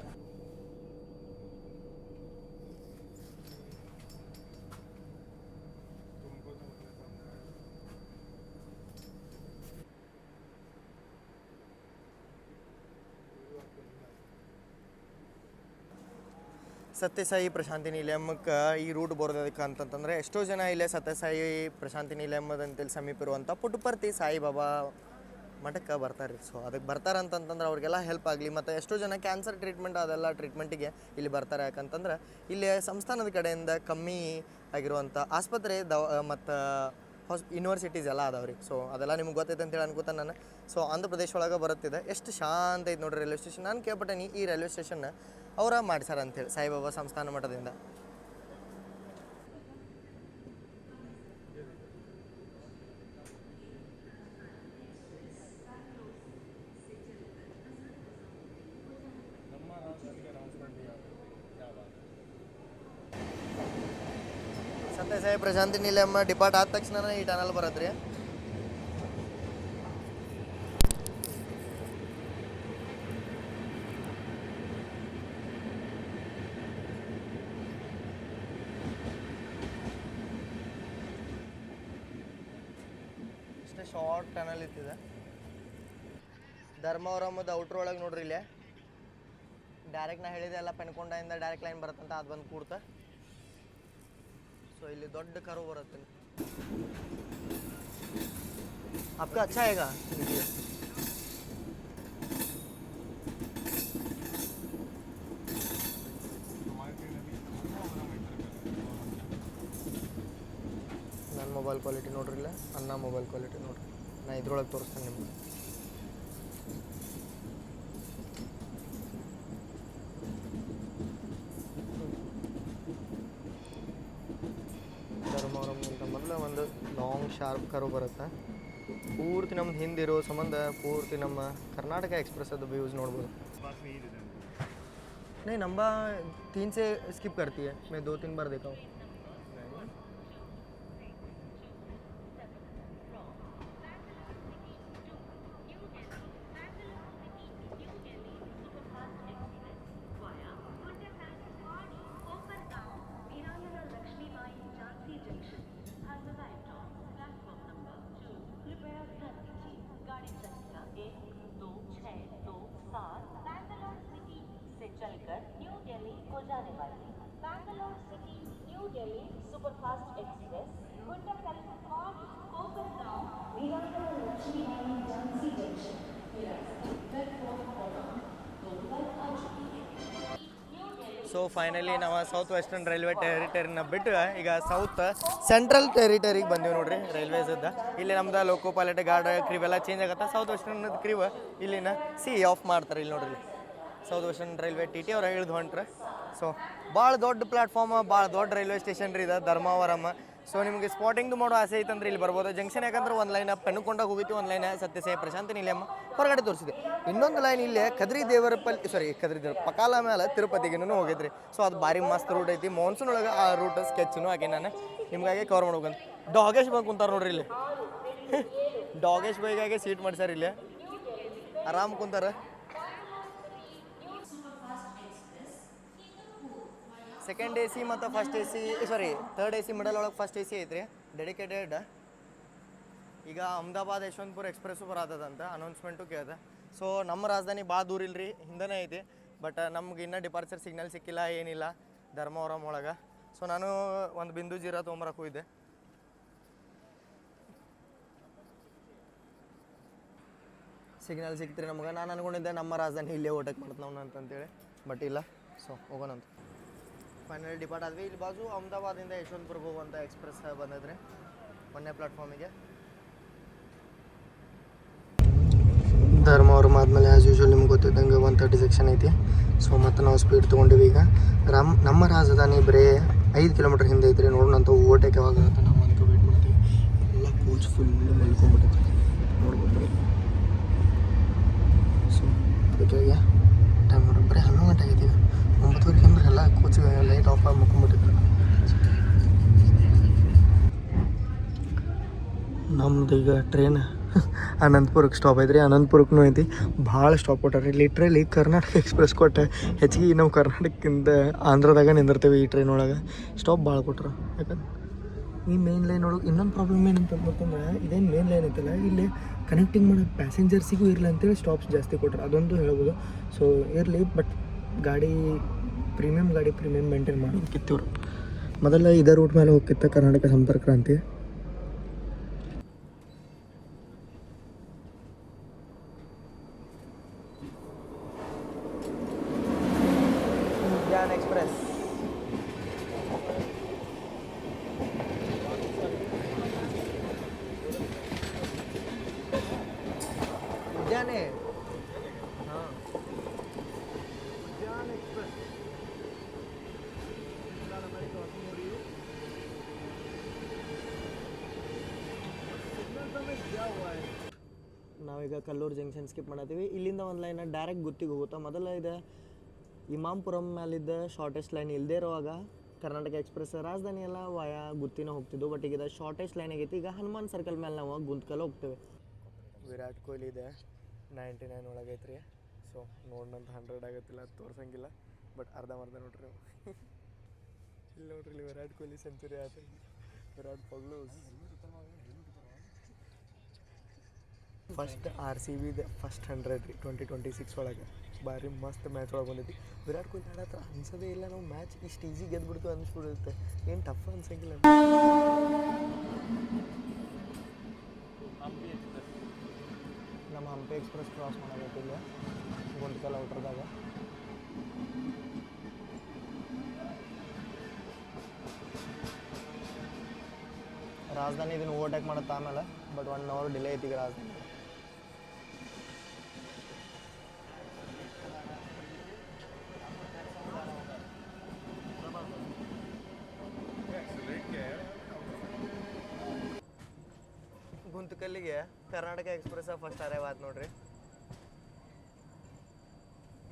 ಸತ್ಯಸಾಯಿ ಪ್ರಶಾಂತಿ ನಿಲಯಮಕ್ಕೆ ಈ ರೂಟ್ ಬರೋದಕ್ಕೆ ಅಂತಂತಂದರೆ ಎಷ್ಟೋ ಜನ ಇಲ್ಲೇ ಸತ್ಯಸಾಯಿ ಪ್ರಶಾಂತಿ ನಿಲಯಮದಂತೇಳಿ ಸಮೀಪ ಇರುವಂಥ ಪುಟ್ಟಪರ್ತಿ ಸಾಯಿಬಾಬಾ ಮಠಕ್ಕೆ ಬರ್ತಾರೆ ರೀ. ಸೊ ಅದಕ್ಕೆ ಬರ್ತಾರೆ ಅಂತಂತಂದ್ರೆ ಅವ್ರಿಗೆಲ್ಲ ಹೆಲ್ಪ್ ಆಗಲಿ. ಮತ್ತು ಎಷ್ಟೋ ಜನ ಕ್ಯಾನ್ಸರ್ ಟ್ರೀಟ್ಮೆಂಟ್ ಅದೆಲ್ಲ ಟ್ರೀಟ್ಮೆಂಟಿಗೆ ಇಲ್ಲಿ ಬರ್ತಾರೆ. ಯಾಕಂತಂದ್ರೆ ಇಲ್ಲಿ ಸಂಸ್ಥಾನದ ಕಡೆಯಿಂದ ಕಮ್ಮಿ ಆಗಿರುವಂಥ ಆಸ್ಪತ್ರೆ ಮತ್ತು ಯೂನಿವರ್ಸಿಟೀಸ್ ಎಲ್ಲ ಅದಾವೆ ರೀ. ಸೊ ಅದೆಲ್ಲ ನಿಮ್ಗೆ ಗೊತ್ತೈತೆ ಅಂತೇಳಿ ಅನ್ಕೋತ ನಾನು. ಸೊ ಆಂಧ್ರ ಪ್ರದೇಶ ಒಳಗೆ ಬರುತ್ತಿದೆ. ಎಷ್ಟು ಶಾಂತ ಐತೆ ನೋಡಿರಿ ರೈಲ್ವೆ ಸ್ಟೇಷನ್. ನಾನು ಕೇಳ್ಪಟ್ಟೆ ಈ ರೈಲ್ವೆ ಸ್ಟೇಷನ್ನ ಅವರ ಮಾಡ್ಸಾರ ಅಂಥೇಳಿ ಸಾಯಿಬಾಬಾ ಸಂಸ್ಥಾನ ಮಠದಿಂದ. ಸತ್ಯಸಾಯಿ ಪ್ರಶಾಂತಿ ನಿಲಯಮ್ಮ ಡಿಪಾರ್ಟ್ ಆದ ತಕ್ಷಣ ಈ ಟನಲ್ ಬರತ್ತೆ ರೀ. ಇಷ್ಟೇ ಶಾರ್ಟ್ ಟನಲ್ ಇತ್ತಿದೆ. ಧರ್ಮವರಮದ ಔಟ್ರ್ ಒಳಗೆ ನೋಡ್ರಿ ಇಲ್ಲೇ ಡೈರೆಕ್ಟ್ ನಾ ಹೇಳಿದೆ ಎಲ್ಲ ಪೆನ್ಕೊಂಡೆಯಿಂದ ಡೈರೆಕ್ಟ್ ಲೈನ್ ಬರುತ್ತಂತ ಅದು ಬಂದು ಕೂಡ್ತ. ಸೊ ಇಲ್ಲಿ ದೊಡ್ಡ ಕರು ಬರುತ್ತೆ. आपका अच्छा आएगा ನನ್ನ ಮೊಬೈಲ್ ಕ್ವಾಲಿಟಿ ನೋಡ್ರಿ ಇಲ್ಲ, ಅನ್ನ ಮೊಬೈಲ್ ಕ್ವಾಲಿಟಿ ನೋಡ್ರಿ. ನಾ ಇದ್ರೊಳಗೆ ತೋರಿಸ್ತೇನೆ ನಿಮ್ಗೆ. ಒಂದು ಲಾಂಗ್ ಶಾರ್ಪ್ ಕರು ಬರುತ್ತೆ. ಪೂರ್ತಿ ನಮ್ದು ಹಿಂದಿರೋ ಸಂಬಂಧ ಪೂರ್ತಿ ನಮ್ಮ ಕರ್ನಾಟಕ ಎಕ್ಸ್ಪ್ರೆಸ್ ಅದು ವ್ಯೂಸ್ ನೋಡ್ಬೋದು. नहीं नंबर 3 से स्किप करती है. मैं 2-3 बार देखा हूँ. चलकर न्यू दिल्ली को जाने वाली Bangalore city New Delhi superfast express Guntakal और Kopargaon Veerangana Lakshmi Bai Jhansi junction so finally ನಾವು ಸೌತ್ ವೆಸ್ಟರ್ನ್ ರೈಲ್ವೆ ಟೆರಿಟರಿನ ಬಿಟ್ಟು ಈಗ ಸೌತ್ ಸೆಂಟ್ರಲ್ ಟೆರಿಟರಿಗೆ ಬಂದೀವಿ ನೋಡ್ರಿ ರೈಲ್ವೇಸದ್ದು. ಇಲ್ಲಿ ನಮ್ದು ಲೋಕೋ ಪೈಲಟ್ ಗಾರ್ಡ್ ಕ್ರೀವ್ ಎಲ್ಲ ಚೇಂಜ್ ಆಗುತ್ತೆ. ಸೌತ್ ವೆಸ್ಟರ್ನ್ ಕ್ರೀವ್ ಇಲ್ಲಿನ ಆಫ್ ಮಾಡ್ತಾರೆ. ಇಲ್ಲಿ ನೋಡ್ರಿ ಸೌತ್ ವೆಸ್ಟರ್ನ್ ರೈಲ್ವೆ TT ಅವ್ರು ಇಳಿದು ಹೊಂಟ್ರೆ. ಸೊ ಭಾಳ ದೊಡ್ಡ ಪ್ಲಾಟ್ಫಾರ್ಮ್, ಭಾಳ ದೊಡ್ಡ ರೈಲ್ವೆ ಸ್ಟೇಷನ್ ರೀ ಇದು ಧರ್ಮಾವರಂ. ಸೊ ನಿಮಗೆ ಸ್ಪಾಟಿಂಗ್ದು ಮಾಡೋ ಆಸೆ ಐತಂದ್ರೆ ಇಲ್ಲಿ ಬರ್ಬೋದು. ಜಂಕ್ಷನ್ ಯಾಕಂದ್ರೆ ಒಂದು ಲೈನ್ ಪೆನ್ನುಕೊಂಡಾಗ ಹೋಗಿತ್ತು, ಒಂದು ಲೈನ್ ಸತ್ಯಸಾಯಿ ಪ್ರಶಾಂತಿ ನಿಲಯಮ್ಮ ಹೊರಗಡೆ ತೋರಿಸಿದೆ. ಇನ್ನೊಂದು ಲೈನ್ ಇಲ್ಲಿ ಕದ್ರಿ ದೇವರ ಪಕಾಲ ಮೇಲೆ ತಿರುಪತಿಗೂ ಹೋಗಿದ್ರಿ. ಸೊ ಅದು ಭಾರಿ ಮಸ್ತ್ ರೂಟ್ ಐತಿ. ಮಾನ್ಸೂನ್ ಒಳಗೆ ಆ ರೂಟ್ ಸ್ಕೆಚ್ನು ಹಾಕಿ ನಾನು ನಿಮ್ಗಾಗಿ ಕವರ್ ಮಾಡ್ಬೇಕಂತ. ಡಾಗೇಶ್ ಬಂದು ಕುಂತಾರೆ ನೋಡ್ರಿ ಇಲ್ಲಿ. ಡಾಗೇಶ್ ಬೈಗಾಗಿ ಸೀಟ್ ಮಾಡ್ಸಾರ ಇಲ್ಲಿ, ಆರಾಮ್ ಕುಂತಾರ. ಸೆಕೆಂಡ್ AC ಮತ್ತು first AC third AC middle ಒಳಗೆ ಫಸ್ಟ್ AC ಐತ್ರಿ ಡೆಡಿಕೇಟೆಡ್. ಈಗ ಅಹಮದಾಬಾದ್ ಯಶವಂತಪುರ ಎಕ್ಸ್ಪ್ರೆಸ್ಸು ಬರತ್ತದಂತ ಅನೌನ್ಸ್ಮೆಂಟು ಕೇಳಿದೆ. ಸೊ ನಮ್ಮ ರಾಜಧಾನಿ ಭಾಳ ದೂರ ಇಲ್ರಿ, ಹಿಂದನೇ ಐತಿ. ಬಟ್ ನಮ್ಗೆ ಇನ್ನೂ ಡಿಪಾರ್ಚರ್ ಸಿಗ್ನಲ್ ಸಿಕ್ಕಿಲ್ಲ, ಏನಿಲ್ಲ ಧರ್ಮವರಂ ಒಳಗೆ. ಸೊ ನಾನು ಒಂದು ಬಿಂದು ಜೀರಾ ತೊಗೊಂಬರಕ್ಕೆ ಹೋಗಿದ್ದೆ. ಸಿಗ್ನಲ್ ಸಿಕ್ತ್ರಿ ನಮ್ಗೆ. ನಾನು ಅನ್ಕೊಂಡಿದ್ದೆ ನಮ್ಮ ರಾಜಧಾನಿ ಇಲ್ಲೇ ಓಟಕ್ಕೆ ಮಾಡ್ತಾನೆ ನಾವು ಅಂತಂತೇಳಿ, ಬಟ್ ಇಲ್ಲ. ಸೊ ಹೋಗೋಣಂತ ಫೈನಲಿ ಡಿಪಾರ್ಟ್ ಆದ್ವಿ. ಇಲ್ಲಿ ಬಾಜು ಅಹಮದಾಬಾದಿಂದ ಯಶವಂತಪುರಕ್ಕೆ ಹೋಗುವಂಥ ಎಕ್ಸ್ಪ್ರೆಸ್ ಬಂದಿದ್ರಿ 1ನೇ ಪ್ಲಾಟ್ಫಾರ್ಮಿಗೆ. ಧರ್ಮವರಂ ಆದಮೇಲೆ ಆ್ಯಸ್ ಯೂಶ್ವಲ್ ನಿಮ್ಗೆ ಗೊತ್ತಿದ್ದಂಗೆ 130 ಸೆಕ್ಷನ್ ಐತಿ. ಸೊ ಮತ್ತು ನಾವು ಸ್ಪೀಡ್ ತೊಗೊಂಡಿವಿ. ಈಗ ನಮ್ಮ ರಾಜಧಾನಿ ಬರೀ 5 ಕಿಲೋಮೀಟ್ರ್ ಹಿಂದೆ ಐತ್ರಿ. ನೋಡೋಣಂತ ಓಟಕ್ಕೆ ಯಾವಾಗ ಆಗುತ್ತೆ ನಾವು ಅಂತ ವೇಟ್ ಮಾಡ್ತೀವಿ. ಎಲ್ಲ ಕೋಚ್ ಫುಲ್ ಮಲ್ಕೊಂಡ್ಬಿಟ್ಟೈತಿ ನೋಡ್ಬೋದು. ಸೊ ಅದಕ್ಕಾಗಿ ಟೈಮ್ ನೋಡಿ ಬರೀ 11 ಗಂಟೆ ಆಗೈತಿ. 9:30 ಅಂದ್ರೆ ಎಲ್ಲ ಕೋಚ್ ಲೈಟ್ ಆಫ್ ಆಗಿ ಮುಕ್ಕೊಂಬಿಟ್ಟಿದ್ರು. ನಮ್ದು ಈಗ ಟ್ರೈನ್ ಅನಂತಪುರಕ್ಕೆ ಸ್ಟಾಪ್ ಐತ್ರಿ. ಅನಂತಪುರಕ್ಕೂ ಐತಿ. ಭಾಳ ಸ್ಟಾಪ್ ಕೊಟ್ಟಾರೆ ಲಿಟ್ರಲಿ. ಕರ್ನಾಟಕ ಎಕ್ಸ್ಪ್ರೆಸ್ ಕೊಟ್ಟೆ ಹೆಚ್ಚಿಗೆ ನಾವು ಕರ್ನಾಟಕದಿಂದ ಆಂಧ್ರದಾಗ ನಿಂದಿರ್ತೇವೆ. ಈ ಟ್ರೈನ್ ಒಳಗೆ ಸ್ಟಾಪ್ ಭಾಳ ಕೊಟ್ರು. ಯಾಕಂದ್ರೆ ಈ ಮೇನ್ ಲೈನ್ ಒಳಗೆ ಇನ್ನೊಂದು ಪ್ರಾಬ್ಲಮ್ ಏನಂತ ಅಂತಂದ್ರೆ ಇದೇನು ಮೇನ್ ಲೈನ್ ಐತಲ್ಲ, ಇಲ್ಲಿ ಕನೆಕ್ಟಿಂಗ್ ಮಾಡೋದು ಪ್ಯಾಸೆಂಜರ್ಸಿಗೂ ಇರಲಿ ಅಂತೇಳಿ ಸ್ಟಾಪ್ಸ್ ಜಾಸ್ತಿ ಕೊಟ್ರು. ಅದೊಂದು ಹೇಳ್ಬೋದು. ಸೊ ಇರಲಿ, ಬಟ್ ಗಾಡಿ ಪ್ರೀಮಿಯಮ್ ಗಾಡಿ ಪ್ರೀಮಿಯಮ್ ಮೇಂಟೈನ್ ಮಾಡೋದು ಕಿತ್ತೂರು ಮೊದಲ ಇದೇ ರೂಟ್ ಮೇಲೆ ಹೋಗ್ತಿತ್ತ ಕರ್ನಾಟಕ ಸಂಪರ್ಕ ಕ್ರಾಂತಿ. ಉದ್ಯಾನ ಎಕ್ಸ್ಪ್ರೆಸ್ ಉದ್ಯಾನೆ ಹಾಂ ಉದ್ಯಾನ ಎಕ್ಸ್ಪ್ರೆಸ್ ನಾವೀಗ ಕಲ್ಲೂರು ಜಂಕ್ಷನ್ ಸ್ಕಿಪ್ ಮಾಡತ್ತೀವಿ. ಇಲ್ಲಿಂದ ಒಂದು ಲೈನ್ ಡೈರೆಕ್ಟ್ ಗುತ್ತಿಗೆ ಹೋಗುತ್ತಾ. ಮೊದಲ ಇದೆ ಇಮಾಂಪುರಂ ಮೇಲಿದ್ದ ಶಾರ್ಟೆಸ್ಟ್ ಲೈನ್ ಇಲ್ಲದೆ ಇರುವಾಗ ಕರ್ನಾಟಕ ಎಕ್ಸ್ಪ್ರೆಸ್ ರಾಜಧಾನಿ ಎಲ್ಲ ವಾಯಾ ಗುತ್ತಿನ ಹೋಗ್ತಿದ್ವು. ಬಟ್ ಈಗ ಶಾರ್ಟೆಸ್ಟ್ ಲೈನ್ ಆಗೈತಿ. ಈಗ ಹನುಮಾನ್ ಸರ್ಕಲ್ ಮೇಲೆ ನಾವು ಗುಂತ್ಕಲ್ ಹೋಗ್ತೇವೆ. ವಿರಾಟ್ ಕೊಹ್ಲಿ ಇದೆ 99 ಒಳಗೈತೆ ರೀ. ಸೊ ನೋಡಿನಂತ 100 ಆಗತ್ತಿಲ್ಲ, ಅದು ತೋರ್ಸಂಗಿಲ್ಲ. ಬಟ್ ಅರ್ಧಂಬರ್ಧ ನೋಡ್ರಿ ನೀವು ಇಲ್ಲಿ ನೋಡ್ರಿ, ಇಲ್ಲಿ ವಿರಾಟ್ ಕೊಹ್ಲಿ ಸೆಂಚುರಿ ಆಯ್ತು. Virat Kohli first RCB first 100 ರೀ 2026 ಒಳಗೆ. ಭಾರಿ ಮಸ್ತ್ ಮ್ಯಾಚ್ ಒಳಗೆ ಬಂದೈತಿ. ವಿರಾಟ್ ಕೊಹ್ಲಿ ಆಡತ್ರ ಅನ್ಸೋದೇ ಇಲ್ಲ ನಾವು ಮ್ಯಾಚ್ ಇಷ್ಟು ಈಸಿ ಗೆದ್ಬಿಡ್ತು ಅನ್ಸ್ಬಿಡುತ್ತೆ. ಏನು ಟಫ್ ಅನ್ಸಂಗಿಲ್ಲ. ನಮ್ಮ ಹಂಪಿ ಎಕ್ಸ್ಪ್ರೆಸ್ ಕ್ರಾಸ್ ಮಾಡಬೇಕಿಲ್ಲ ಗುಂಟ್ಕಲ್ ಔಟ್ರದಾಗ. ರಾಜಧಾನಿ ಇದನ್ನು ಓವರ್ಟೇಕ್ ಮಾಡುತ್ತೆ ಆಮೇಲೆ. ಬಟ್ 1 hour ಡಿಲೇ ಐತಿ ಈಗ ರಾಜಧಾನಿ. ಗುಂತಕಲ್ಲಿಗೆ ಕರ್ನಾಟಕ ಎಕ್ಸ್ಪ್ರೆಸ್ ಫಸ್ಟ್ ಅರೈವ್ ಆಯ್ತು ನೋಡ್ರಿ.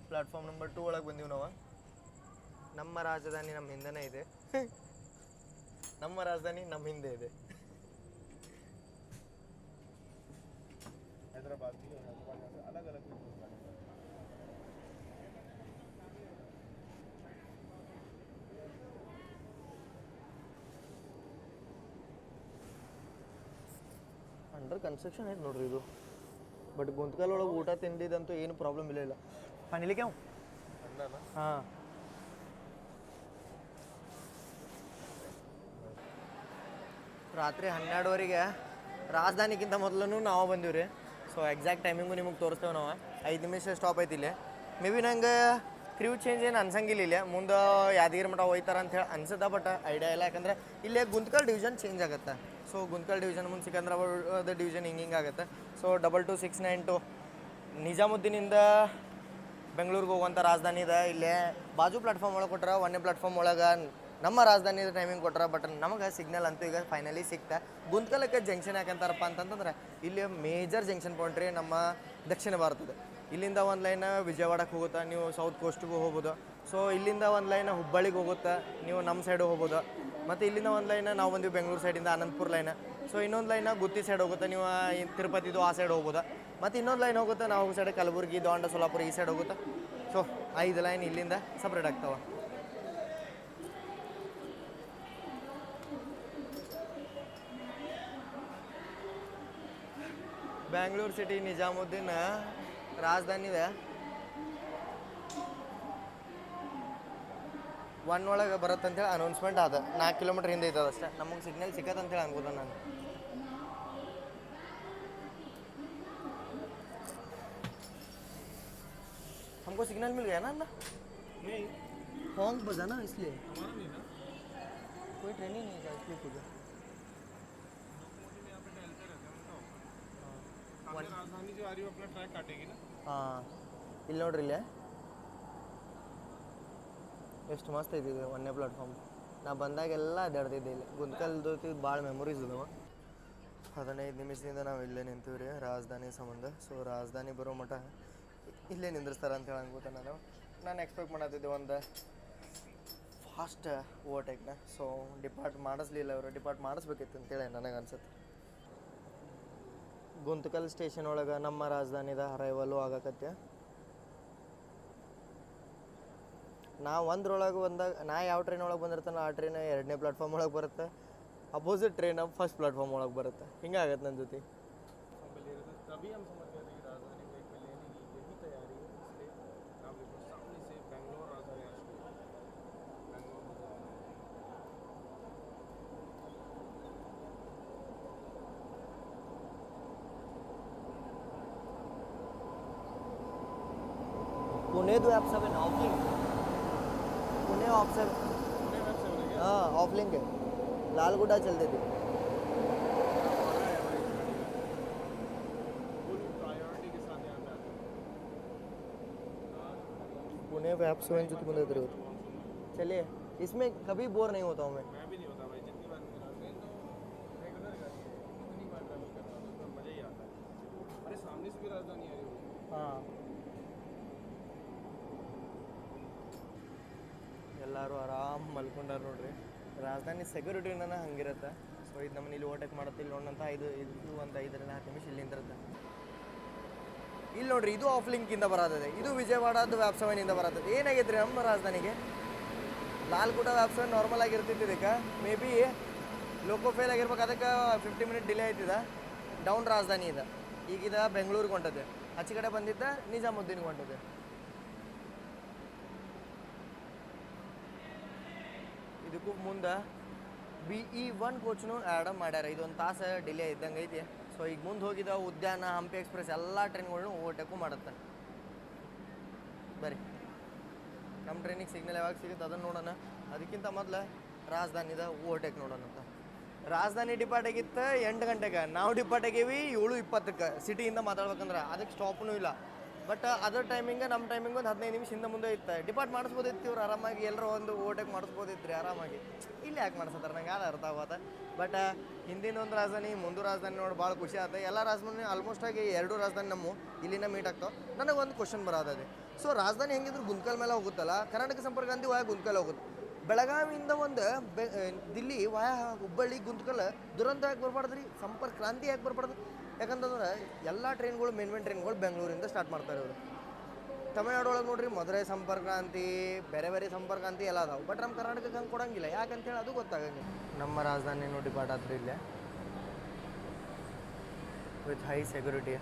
ಪ್ಲಾಟ್ಫಾರ್ಮ್ ನಂಬರ್ 2 ಒಳಗೆ ಬಂದೀವಿ ನಾವು. ನಮ್ಮ ರಾಜಧಾನಿ ನಮ್ಮ ಹಿಂದೆನೇ ಇದೆ. ನಮ್ಮ ರಾಜಧಾನಿ ನಮ್ಮ ಹಿಂದೆ ಇದೆ. हैदराबाद की अलग अलग ಅಂಡರ್ ಕನ್ಸ್ಟ್ರಕ್ಷನ್ ಐತೆ ನೋಡ್ರಿ ಇದು. ಬಟ್ ಗುಂತ್ಕಲ್ ಒಳಗೆ ಊಟ ತಿಂಡಿದಂತೂ ಏನು ಪ್ರಾಬ್ಲಮ್ ಇಲ್ಲ. ಫೈನಲಿ ಕ್ಯಾವ್ ಹಾಂ ರಾತ್ರಿ 12 ರಾಜಧಾನಿಗಿಂತ ಮೊದಲು ನಾವು ಬಂದೀವಿ ರೀ. ಸೊ ಎಕ್ಸಾಕ್ಟ್ ಟೈಮಿಂಗು ನಿಮಗೆ ತೋರಿಸ್ತೇವೆ ನಾವು. 5 ನಿಮಿಷ ಸ್ಟಾಪ್ ಐತಿ ಇಲ್ಲಿ. ಮೇ ಬಿ ನಂಗೆ ಕ್ರ್ಯೂ ಚೇಂಜ್ ಏನು ಅನ್ಸಂಗಿಲ್ಲ ಇಲ್ಲಿ. ಮುಂದೆ ಯಾದಗಿರಿ ಮಠ ಹೋಯ್ತಾರ ಅಂತ ಹೇಳಿ ಅನ್ಸುತ್ತೆ. ಬಟ್ ಐಡಿಯಾ ಇಲ್ಲ, ಯಾಕಂದ್ರೆ ಇಲ್ಲೇ ಗುಂತ್ಕಲ್ ಡಿವಿಷನ್ ಚೇಂಜ್ ಆಗುತ್ತೆ. ಸೊ ಗುಂತ್ಕಲ್ ಡಿವಿಷನ್ ಮುಂದೆ ಸಿಕಂದ್ರಾಬಾದ್ ಡಿವಿಷನ್ ಹಿಂಗೆ ಆಗುತ್ತೆ. ಸೊ 2269 ನಿಜಾಮುದ್ದೀನಿಂದ ಬೆಂಗಳೂರಿಗೆ ಹೋಗುವಂಥ ರಾಜಧಾನಿ ಇದೆ. ಇಲ್ಲೇ ಬಾಜು ಪ್ಲಾಟ್ಫಾರ್ಮ್ ಒಳಗೆ ಕೊಟ್ರೆ, 1ನೇ ಪ್ಲಾಟ್ಫಾರ್ಮ್ ಒಳಗೆ ನಮ್ಮ ರಾಜಧಾನಿದ ಟೈಮಿಂಗ್ ಕೊಟ್ರೆ. ಬಟ್ ನಮಗೆ ಸಿಗ್ನಲ್ ಅಂತೂ ಈಗ ಫೈನಲಿ ಸಿಕ್ತಾ. ಗುಂತ್ಕಲಕ್ಕೆ ಜಂಕ್ಷನ್ ಯಾಕಂತಾರಪ್ಪ ಅಂತಂತಂದ್ರೆ ಇಲ್ಲಿ ಮೇಜರ್ ಜಂಕ್ಷನ್ ಪಾಯಿಂಟ್ ರೀ ನಮ್ಮ ದಕ್ಷಿಣ ಭಾರತದ. ಇಲ್ಲಿಂದ ಒಂದು ಲೈನ್ ವಿಜಯವಾಡಕ್ಕೆ ಹೋಗುತ್ತೆ, ನೀವು ಸೌತ್ ಕೋಸ್ಟಿಗೂ ಹೋಗ್ಬೋದು. ಸೊ ಇಲ್ಲಿಂದ ಒಂದು ಲೈನ್ ಹುಬ್ಬಳ್ಳಿಗೆ ಹೋಗುತ್ತೆ, ನೀವು ನಮ್ಮ ಸೈಡು ಹೋಗ್ಬೋದು. ಮತ್ತು ಇಲ್ಲಿಂದ ಒಂದು ಲೈನ್ ನಾವು ಬಂದೀವಿ ಬೆಂಗಳೂರು ಸೈಡಿಂದ ಅನಂತಪುರ ಲೈನ್. ಸೊ ಇನ್ನೊಂದು ಲೈನ್ ಗುತ್ತಿ ಸೈಡ್ ಹೋಗುತ್ತೆ, ನೀವು ತಿರುಪತಿದು ಆ ಸೈಡ್ ಹೋಗ್ಬೋದು. ಮತ್ತು ಇನ್ನೊಂದು ಲೈನ್ ಹೋಗುತ್ತೆ ನಾವು ಸೈಡ್ ಕಲಬುರಗಿ ದಾಂಡ ಸೋಲಾಪುರ ಈ ಸೈಡ್ ಹೋಗುತ್ತೆ. ಸೊ 5 ಲೈನ್ ಇಲ್ಲಿಂದ ಸಪ್ರೇಟ್ ಆಗ್ತಾವೆ. ಬ್ಯಾಂಗ್ಳೂರು ಸಿಟಿ ನಿಜಾಮುದ್ದೀನ್ ರಾಜಧಾನಿ ಇದೆ. 1 ಒಳಗೆ ಬರುತ್ತೆ ಅಂತೇಳಿ ಅನೌನ್ಸ್ಮೆಂಟ್ ಆದ. 4 ಕಿಲೋಮೀಟ್ರ್ ಹಿಂದೆ ಇದ್ದದ ಅಷ್ಟೇ. ನಮಗೆ ಸಿಗ್ನಲ್ ಸಿಕ್ಕತ್ತೆ ಅಂತೇಳಿ ಅನ್ಬೋದ ನಾನು. हमको सिग्नल मिल गया ना अंदर? नहीं, हॉन्ग बजा ना इसलिए. हमारा नहीं ना। कोई ट्रेन ही नहीं था इसलिए पूछा. लोकोमोटिव यहाँ पे टहलते रहते हैं, उनका सामने राजधानी जो आ रही है वो अपना ट्रैक काटेगी ना। ಹಾಂ ಇಲ್ಲಿ ನೋಡ್ರಿ ಇಲ್ಲೇ ಎಷ್ಟು ಮಸ್ತ್ ಐತಿ ಇದು 1ನೇ ಪ್ಲಾಟ್ಫಾರ್ಮ್. ನಾ ಬಂದಾಗೆಲ್ಲ ಅಡ್ಡಾಡ್ತಿದ್ದೆ ಇಲ್ಲಿ. ಗುಂತ್ಕಲ್ದು ಭಾಳ ಮೆಮೊರೀಸ್ ಅದಾವ. 15 ನಿಮಿಷದಿಂದ ನಾವು ಇಲ್ಲೇ ನಿಂತೀವಿ ರೀ ರಾಜಧಾನಿ ಸಂಬಂಧ. ಸೊ ರಾಜಧಾನಿ ಬರೋ ಮಠ ಇಲ್ಲೇ ನಿಂದ್ರಿಸ್ತಾರೆ ಅಂತ ಹೇಳಿ ಅನ್ಕೋತ ನಾನು ಎಕ್ಸ್ಪೆಕ್ಟ್ ಮಾಡತ್ತಿದ್ದೆ ಒಂದು ಫಾಸ್ಟ್ ಓವರ್ಟೇಕ್ನ. ಸೊ ಡಿಪಾರ್ಟ್ ಮಾಡಿಸ್ಲಿಲ್ಲ ಅವರು. ಡಿಪಾರ್ಟ್ ಮಾಡಿಸ್ಬೇಕಿತ್ತು ಅಂತೇಳಿ ನನಗೆ ಅನ್ಸುತ್ತೆ. ಗುಂತ್ಕಲ್ ಸ್ಟೇಷನ್ ಒಳಗೆ ನಮ್ಮ ರಾಜಧಾನಿದ ಅರೈವಲು ಆಗಕತ್ತೆ. ನಾ ಒಂದ್ರೊಳಗೆ ಬಂದಾಗ ನಾ ಯಾವ ಟ್ರೈನ್ ಒಳಗೆ ಬಂದಿರ್ತಾನೆ ಆ ಟ್ರೈನ್ 2ನೇ ಪ್ಲಾಟ್ಫಾರ್ಮ್ ಒಳಗೆ ಬರುತ್ತೆ. ಅಪೋಸಿಟ್ ಟ್ರೈನ್ ಫಸ್ಟ್ ಪ್ಲಾಟ್ಫಾರ್ಮ್ ಒಳಗೆ ಬರುತ್ತೆ. ಹಿಂಗಾಗತ್ತೆ ನನ್ನ ಜೊತೆ. तभी हम समझ गए थे कि राजधानी ब्रेक में लेने की यही तैयारी है, इसलिए नाम लिखो सामने से बेंगलोर राजधानी आ चुकी है। पुणेದು ಆ್ಯಪ್ 7 ಆಫ್ಲಿಂಕ್ पुणे ऑफ 7 पुणे वेब 7 है क्या हाँ ऑफलिंक है लालगुड्डा चलते थे फुल प्रायोरिटी के साथ यहाँ पे आते हैं पुणे वेब 7 जो तुम देते हो चलिए इसमें कभी बोर नहीं होता हूँ मैं मैं भी नहीं होता भाई जितनी बार मेरा ट्रेन तो रेगुलर गाड़ी है कितनी बार ट्रैवल करता हूँ तो उसमें मज़ा ही आता है अरे सामने से भी राजधानी आ रही होगी ಹಾಂ ಎಲ್ಲರೂ ಆರಾಮ್ ಮಲ್ಕೊಂಡಾರ ನೋಡ್ರಿ ರಾಜಧಾನಿ ಸೆಕ್ಯೂರಿಟಿನ ಹಂಗಿರುತ್ತೆ ಸೊ ಇದು ನಮ್ಮನ್ನ ಇಲ್ಲಿ ಓಟಕ್ ಮಾಡುತ್ತೆ ಇಲ್ಲಿ ನೋಡಂತ ಇದು ಒಂದು 5 10 ನಿಮಿಷ ಇಲ್ಲಿ ನಿಂತಿರುತ್ತೆ ಇಲ್ಲಿ ನೋಡ್ರಿ ಇದು ಆಫ್ ಲಿಂಕಿಂದ ಬರತ್ತದೆ ಇದು ವಿಜಯವಾಡದ್ದು ವ್ಯಾಪ್ 7 ಇಂದ ಬರತ್ತದೆ ಏನಾಗೈತ್ರಿ ನಮ್ಮ ರಾಜಧಾನಿಗೆ ಲಾಲ್ಗುಡ್ಡ ವ್ಯಾಪ್ 7 ನಾರ್ಮಲ್ ಆಗಿರ್ತಿತ್ತು ಇದಕ್ಕೆ ಮೇ ಬಿ ಲೋಕೋ ಫೇಲ್ ಆಗಿರ್ಬೇಕು ಅದಕ್ಕೆ 50 ಮಿನಿಟ್ ಡಿಲೇ ಆಯ್ತಿದ ಡೌನ್ ರಾಜಧಾನಿ ಇದೆ ಈಗಿದ ಬೆಂಗಳೂರಿಗೆ ಹೊಂಟದೆ ಆಚೆ ಕಡೆ ಬಂದಿದ್ದ ನಿಜಾಮುದ್ದೀನ್ಗೆ ಹೊಂಟದೆ ಇದಕ್ಕೂ ಮುಂದೆ BE1 ಕೋಚ್ನು ಆ್ಯಡ್ ಮಾಡ್ಯಾರ ಇದೊಂದು ತಾಸು ಡಿಲೇ ಇದ್ದಂಗೆ ಐತಿ ಸೊ ಈಗ ಮುಂದೆ ಹೋಗಿದ ಉದ್ಯಾನ ಹಂಪಿ ಎಕ್ಸ್ಪ್ರೆಸ್ ಎಲ್ಲ ಟ್ರೈನ್ಗಳ್ನು ಓವರ್ಟೇಕು ಮಾಡುತ್ತೆ ಬರ್ರಿ ನಮ್ಮ ಟ್ರೈನಿಗೆ ಸಿಗ್ನಲ್ ಯಾವಾಗ ಸಿಗುತ್ತೆ ಅದನ್ನು ನೋಡೋಣ ಅದಕ್ಕಿಂತ ಮೊದಲು ರಾಜಧಾನಿದ ಓವರ್ಟೇಕ್ ನೋಡೋಣ ಅಂತ ರಾಜಧಾನಿ ಡಿಪಾರ್ಟ್ ಆಗಿತ್ತು 8 ಗಂಟೆಗೆ ನಾವು ಡಿಪಾರ್ಟ್ ಆಗೀವಿ 7:20ಕ್ಕೆ ಸಿಟಿಯಿಂದ ಮಾತಾಡ್ಬೇಕಂದ್ರೆ ಅದಕ್ಕೆ ಸ್ಟಾಪ್ನೂ ಇಲ್ಲ ಬಟ್ ಅದರ ಟೈಮಿಂಗ್ ನಮ್ಮ ಟೈಮಿಂಗ್ ಒಂದು 15 ನಿಮಿಷ ಹಿಂದೆ ಮುಂದೆ ಇತ್ತು ಡಿಪಾರ್ಟ್ ಮಾಡಿಸ್ಬೋದಿತ್ತು ಇವ್ರು ಆರಾಮಾಗಿ ಎಲ್ಲರೂ ಒಂದು ಓವರ್ಟೇಕ್ ಮಾಡಿಸ್ಬೋದಿತ್ತು ರೀ ಆರಾಮಾಗಿ ಇಲ್ಲಿ ಯಾಕೆ ಮಾಡಿಸ್ತಾರೆ ನಂಗೆ ಅದು ಅರ್ಥ ಆಗುತ್ತೆ ಬಟ್ ಹಿಂದಿನ ಒಂದು ರಾಜಧಾನಿ ಮುಂದೆ ರಾಜಧಾನಿ ನೋಡಿ ಭಾಳ ಖುಷಿ ಆಗುತ್ತೆ ಎಲ್ಲ ರಾಜಧಾನಿ ಆಲ್ಮೋಸ್ಟ್ ಆಗಿ 2 ರಾಜಧಾನಿ ನಮ್ಮ ಇಲ್ಲಿನ ಮೀಟ್ ಆಗ್ತಾವೆ ನನಗೆ ಒಂದು ಕ್ವಶನ್ ಬರೋದಿದೆ ಸೊ ರಾಜಧಾನಿ ಹೆಂಗಿದ್ರು ಗುಂತ್ಕಲ್ ಮೇಲೆ ಹೋಗುತ್ತಲ್ಲ ಕರ್ನಾಟಕ ಸಂಪರ್ಕ ಗಾಂಧಿ ವಾಯ ಗುಂತ್ಕಲ್ ಹೋಗುತ್ತೆ ಬೆಳಗಾವಿಯಿಂದ ಒಂದು ದಿಲ್ಲಿ ವಾಯ ಹುಬ್ಬಳ್ಳಿ ಗುಂತ್ಕಲ್ ದುರಂತ ಯಾಕೆ ಬರ್ಬಾರ್ದು ರೀ ಸಂಪರ್ಕ ಕ್ರಾಂತಿ ಯಾಕೆ ಬರ್ಬಾರ್ದು ಯಾಕಂತಂದ್ರೆ ಎಲ್ಲ ಟ್ರೈನ್ಗಳು ಮೇನ್ ಟ್ರೈನ್ಗಳು ಬೆಂಗಳೂರಿಂದ ಸ್ಟಾರ್ಟ್ ಮಾಡ್ತಾರೆ ಇವರು ತಮಿಳ್ನಾಡು ಒಳಗೆ ನೋಡ್ರಿ ಮಧುರೈ ಸಂಪರ್ಕ ಕ್ರಾಂತಿ ಬೇರೆ ಬೇರೆ ಸಂಪರ್ಕ ಕ್ರಾಂತಿ ಎಲ್ಲ ಅದಾವೆ ಬಟ್ ನಮ್ಮ ಕರ್ನಾಟಕಕ್ಕೆ ಹಂಗೆ ಕೊಡಂಗಿಲ್ಲ ಯಾಕಂತೇಳಿ ಅದು ಗೊತ್ತಾಗಂಗಿಲ್ಲ ನಮ್ಮ ರಾಜಧಾನಿ ಡಿಪಾರ್ಟ್ ಆದ್ರೆ ಇಲ್ಲೇ ವಿತ್ ಹೈ ಸೆಕ್ಯೂರಿಟಿ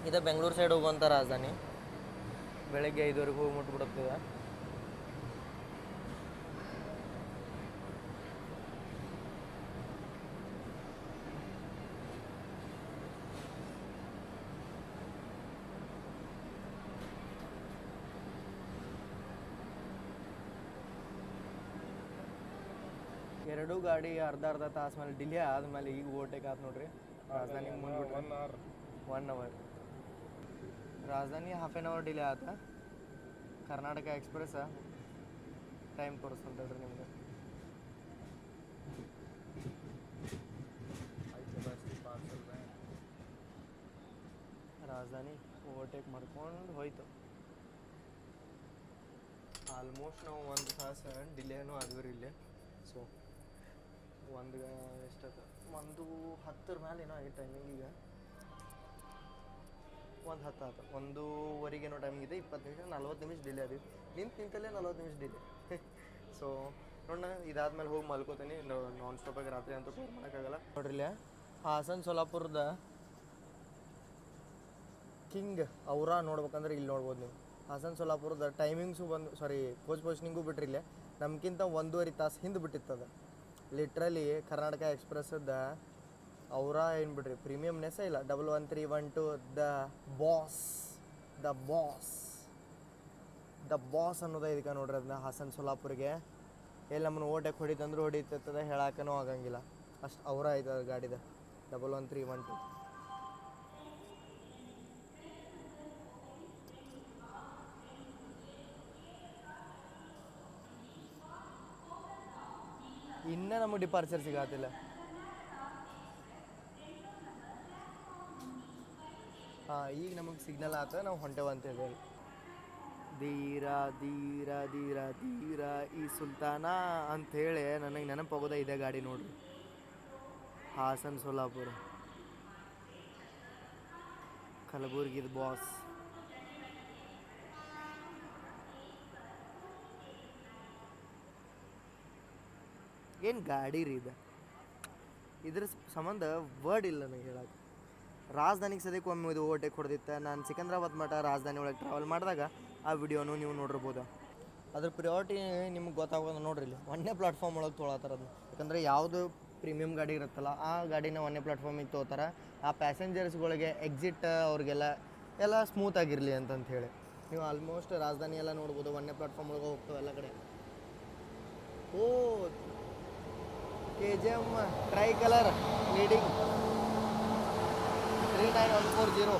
ಇದು ಬೆಂಗಳೂರು ಸೈಡ್ ಹೋಗುವಂಥ ರಾಜಧಾನಿ ಬೆಳಗ್ಗೆ 5ವರೆಗೂ ಹೋಗಿ ಮುಟ್ಬಿಡುತ್ತದೆ ಎರಡೂ ಗಾಡಿ ಅರ್ಧ ತಾಸು ಮೇಲೆ ಡಿಲೇ ಆದಮೇಲೆ ಈಗ ಓವರ್ಟೇಕ್ ಆಯ್ತು ನೋಡ್ರಿ ರಾಜಧಾನಿ ಮುಂದ್ಬಿಟ್ರೆ 1 ಅವರ್ ರಾಜಧಾನಿ ಹಾಫ್ ಆನ್ ಅವರ್ ಡಿಲೇ ಆತ ಕರ್ನಾಟಕ ಎಕ್ಸ್ಪ್ರೆಸ್ ಟೈಮ್ ತೋರಿಸ್ತಂತೇಳ್ರಿ ನಿಮ್ಗೆ ರಾಜಧಾನಿ ಓವರ್ಟೇಕ್ ಮಾಡ್ಕೊಂಡು ಹೋಯ್ತು ಆಲ್ಮೋಸ್ಟ್ ನಾವು 1 ತಾಸು ಡಿಲೇನೂ ಆದ್ವಿ ಇಲ್ಲೇ ಸೊ ಎಷ್ಟದು 1:10 ಮೇಲೆ ಏನೋ ಆಗಿ ಟೈಮಿಂಗ್ ಈಗ 1:10 ಆಯ್ತು 1:15 ಟೈಮಿಂಗ್ ಇದೆ 20 ನಿಮಿಷ 40 ನಿಮಿಷ ಡಿಲೇ ಅದೀವಿ ನಿಂತಲ್ಲೇ 40 ನಿಮಿಷ ಡಿಲೇ ಸೊ ನೋಡೋಣ ಇದಾದ್ಮೇಲೆ ಹೋಗಿ ಮಲ್ಕೋತೀನಿ ನಾನ್ ಸ್ಟಾಪಾಗಿ ರಾತ್ರಿ ಅಂತೂ ಟೂರ್ ಮಾಡೋಕ್ಕಾಗಲ್ಲ ನೋಡ್ರಿ ಇಲ್ಲೇ ಹಾಸನ್ ಸೋಲಾಪುರದ ಕಿಂಗ್ ಅವರ ನೋಡ್ಬೇಕಂದ್ರೆ ಇಲ್ಲಿ ನೋಡ್ಬೋದು ನೀವು ಹಾಸನ್ ಸೋಲಾಪುರದ ಟೈಮಿಂಗ್ಸು ಬಂದು ಕೋಚ್ ಪೋಸ್ಟಿಂಗು ಬಿಟ್ರಿ ಇಲ್ಲೇ ನಮ್ಗಿಂತ 1.5 ತಾಸು ಹಿಂದೆ ಬಿಟ್ಟಿತ್ತದ ಲಿಟ್ರಲಿ ಕರ್ನಾಟಕ ಎಕ್ಸ್ಪ್ರೆಸ್ದ ಅವರ ಏನು ಬಿಡ್ರಿ ಪ್ರೀಮಿಯಮ್ನೆಸ್ಸೇ ಇಲ್ಲ 11312 ದ ಬಾಸ್ ಅನ್ನೋದು ಇದಕ್ಕೆ ನೋಡ್ರಿ ಅದನ್ನ ಹಾಸನ್ ಸೋಲಾಪುರಿಗೆ ಎಲ್ಲಿ ನಮ್ಮನ್ನು ಓಟಕ್ಕೆ ಹೊಡಿತಂದ್ರೂ ಹೊಡಿತದ ಹೇಳಕ್ಕನೂ ಆಗಂಗಿಲ್ಲ ಅಷ್ಟು ಅವರ ಐತೆ ಗಾಡಿದ 11312 ಇನ್ನೂ ನಮಗೆ ಡಿಪಾರ್ಚರ್ ಸಿಗತ್ತಿಲ್ಲ ಹಾಂ ಈಗ ನಮಗೆ ಸಿಗ್ನಲ್ ಆತ ನಾವು ಹೊಂಟೇವ ಅಂತ ಹೇಳಿ ಧೀರ ಧೀರ ಧೀರ ಧೀರ ಈ ಸುಲ್ತಾನ ಅಂಥೇಳಿ ನನಗೆ ನೆನಪಾಗೋದ ಇದೆ ಗಾಡಿ ನೋಡ್ರಿ ಹಾಸನ್ ಸೋಲಾಪುರ ಕಲಬುರ್ಗಿದ ಬಾಸ್ ಏನು ಗಾಡಿ ರೀ ಇದು ಇದ್ರ ಸಂಬಂಧ ವರ್ಡ್ ಇಲ್ಲ ನನಗೆ ಹೇಳಕ್ಕೆ ರಾಜಧಾನಿಗೆ ಸದ್ಯಕ್ಕೆ ಒಮ್ಮೆ ಇದು ಓವರ್ಟೇಕ್ ಹೊಡೆದಿತ್ತು ನಾನು ಸಿಕಂದ್ರಾಬಾದ್ ಮಠ ರಾಜಧಾನಿ ಒಳಗೆ ಟ್ರಾವೆಲ್ ಮಾಡಿದಾಗ ಆ ವಿಡಿಯೋನು ನೀವು ನೋಡಿರ್ಬೋದು ಅದ್ರ ಪ್ರಿಯಾರಿಟಿ ನಿಮ್ಗೆ ಗೊತ್ತಾಗೋದು ನೋಡ್ರಿ ಇಲ್ಲಿ ಒಂದೇ ಪ್ಲಾಟ್ಫಾರ್ಮ್ ಒಳಗೆ ತೊಗೊಳತ್ತಾರ ಅದನ್ನ ಯಾಕಂದರೆ ಯಾವುದು ಪ್ರೀಮಿಯಮ್ ಗಾಡಿ ಇರುತ್ತಲ್ಲ ಆ ಗಾಡಿನ ಒಂದೇ ಪ್ಲಾಟ್ಫಾರ್ಮಿಗೆ ತೊಗೋತಾರೆ. ಆ ಪ್ಯಾಸೆಂಜರ್ಸ್ಗಳಿಗೆ ಎಕ್ಸಿಟ್ ಅವ್ರಿಗೆಲ್ಲ ಎಲ್ಲ ಸ್ಮೂತಾಗಿರಲಿ ಅಂತಂತ ಹೇಳಿ. ನೀವು ಆಲ್ಮೋಸ್ಟ್ ರಾಜಧಾನಿ ಎಲ್ಲ ನೋಡ್ಬೋದು, ಒಂದೇ ಪ್ಲಾಟ್ಫಾರ್ಮ್ ಒಳಗೆ ಹೋಗ್ತಾವೆ ಎಲ್ಲ ಕಡೆ. ಓ KGM ಟ್ರೈ ಕಲರ್ ಲೀಡಿಂಗ್ 39140.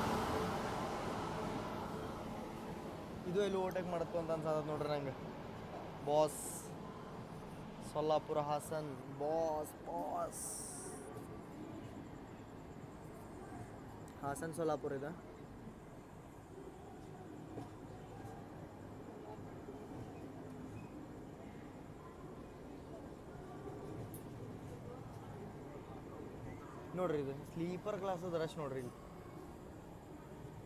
ಇದು ಎಲ್ಲಿ ಓವರ್ಟೇಕ್ ಮಾಡುತ್ತೋ ಅಂತ ಅನ್ಸದ ನೋಡ್ರಿ ನಂಗೆ. ಬಾಸ್ ಸೊಲ್ಲಾಪುರ ಹಾಸನ್ ಬಾಸ್ ಹಾಸನ್ ಸೊಲ್ಲಾಪುರ ಇದೆ. ನೋಡ್ರಿ ಇದು ಸ್ಲೀಪರ್ ಕ್ಲಾಸದ ರಶ್ ನೋಡ್ರಿ. ಇಲ್ಲಿ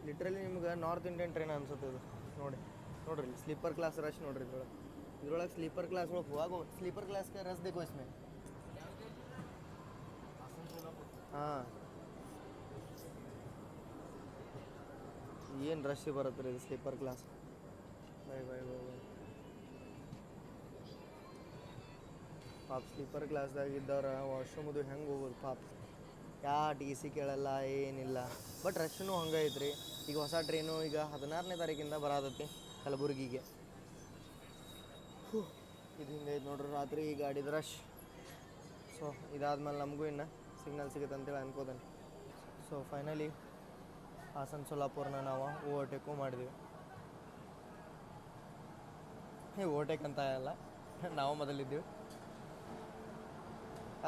ಲಿಟ್ರಲಿ ನಿಮ್ಗೆ ನಾರ್ತ್ ಇಂಡಿಯನ್ ಟ್ರೈನ್ ಅನ್ಸುತ್ತೆ ಇದು. ನೋಡ್ರಿ ಇಲ್ಲಿ ಸ್ಲೀಪರ್ ಕ್ಲಾಸ್ ರಶ್ ನೋಡ್ರಿ. ಇದ್ರೊಳಗೆ ಸ್ಲೀಪರ್ ಕ್ಲಾಸ್ ಒಳಗೆ ಹೋಗೋ ಸ್ಲೀಪರ್ ಕ್ಲಾಸ್ का रस देखो इसमें. ಹಾಂ ಏನು ರಶ್ ಬರುತ್ತೆ ರೀ ಇದು ಸ್ಲೀಪರ್ ಕ್ಲಾಸ್. ಬೈ ಪಾಪ ಸ್ಲೀಪರ್ ಕ್ಲಾಸ್ದಾಗ ಇದ್ದವ್ರ ವಾಶ್ರೂಮದು ಹೆಂಗೆ ಹೋಗೋದು ಪಾಪ. TC ಕೇಳಲ್ಲ ಏನಿಲ್ಲ. ಬಟ್ ರಶ್ನು ಹಂಗೆ ಐತ್ರಿ. ಈಗ ಹೊಸ ಟ್ರೈನು ಈಗ 16ನೇ ತಾರೀಕಿಂದ ಬರತೈತಿ ಕಲಬುರಗಿಗೆ. ಇದು ಹಿಂಗೆ ಐತೆ ನೋಡ್ರಿ ರಾತ್ರಿ ಈ ಗಾಡಿದ ರಶ್. ಸೊ ಇದಾದ್ಮೇಲೆ ನಮಗೂ ಇನ್ನು ಸಿಗ್ನಲ್ ಸಿಗುತ್ತೆ ಅಂತೇಳಿ ಅನ್ಕೋತಾನೆ. ಸೊ ಫೈನಲಿ ಹಾಸನ್ ಸೊಲ್ಲಾಪುರನ ನಾವು ಓವರ್ಟೇಕು ಮಾಡಿದ್ವಿ. ಓವರ್ಟೇಕ್ ಅಂತ ಅಲ್ಲ, ನಾವು ಮೊದಲಿದ್ದೀವಿ.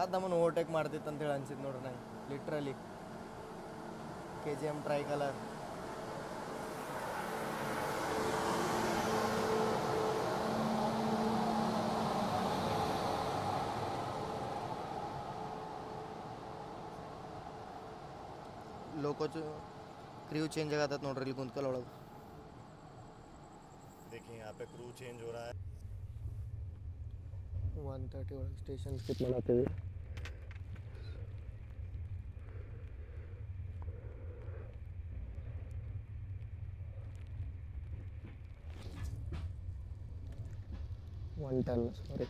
ಅದು ನಮ್ಮನ್ನು ಓವರ್ಟೇಕ್ ಮಾಡ್ತಿತ್ತು ಅಂತೇಳಿ ಅನ್ಸಿದ್ದು ನೋಡ್ರಿ ನಂಗೆ literally. KGM tricolour. Loco crew change ಆಗತ್ತ ನೋಡ್ರಿ ಇಲ್ಲಿ ಗುಂತ್ಕಲ್ ಒಳಗೆ. देखिए यहाँ पे क्रू चेंज हो रहा है. 130 ಒಳಗೆ ಸ್ಟೇಷನ್ ಸ್ಕಿಪ್ ಮಾಡತ್ತೀವಿ. ಸಾರಿ.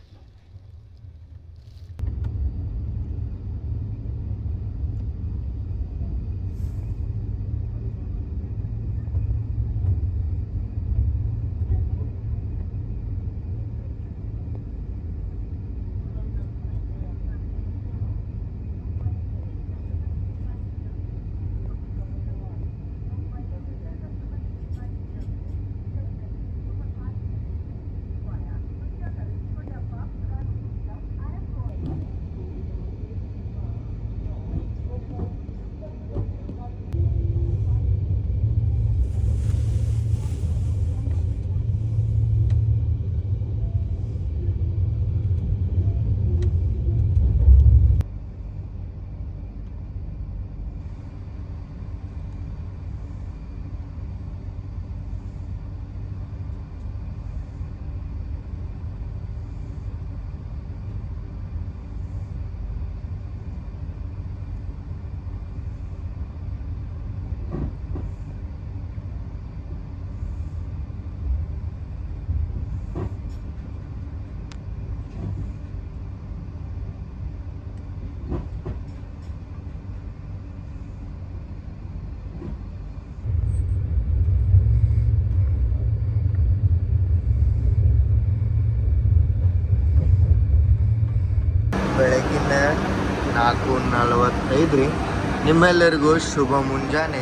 ಬೆಳಗಿನ 4:45 ರೀ. ನಿಮ್ಮೆಲ್ಲರಿಗೂ ಶುಭ ಮುಂಜಾನೆ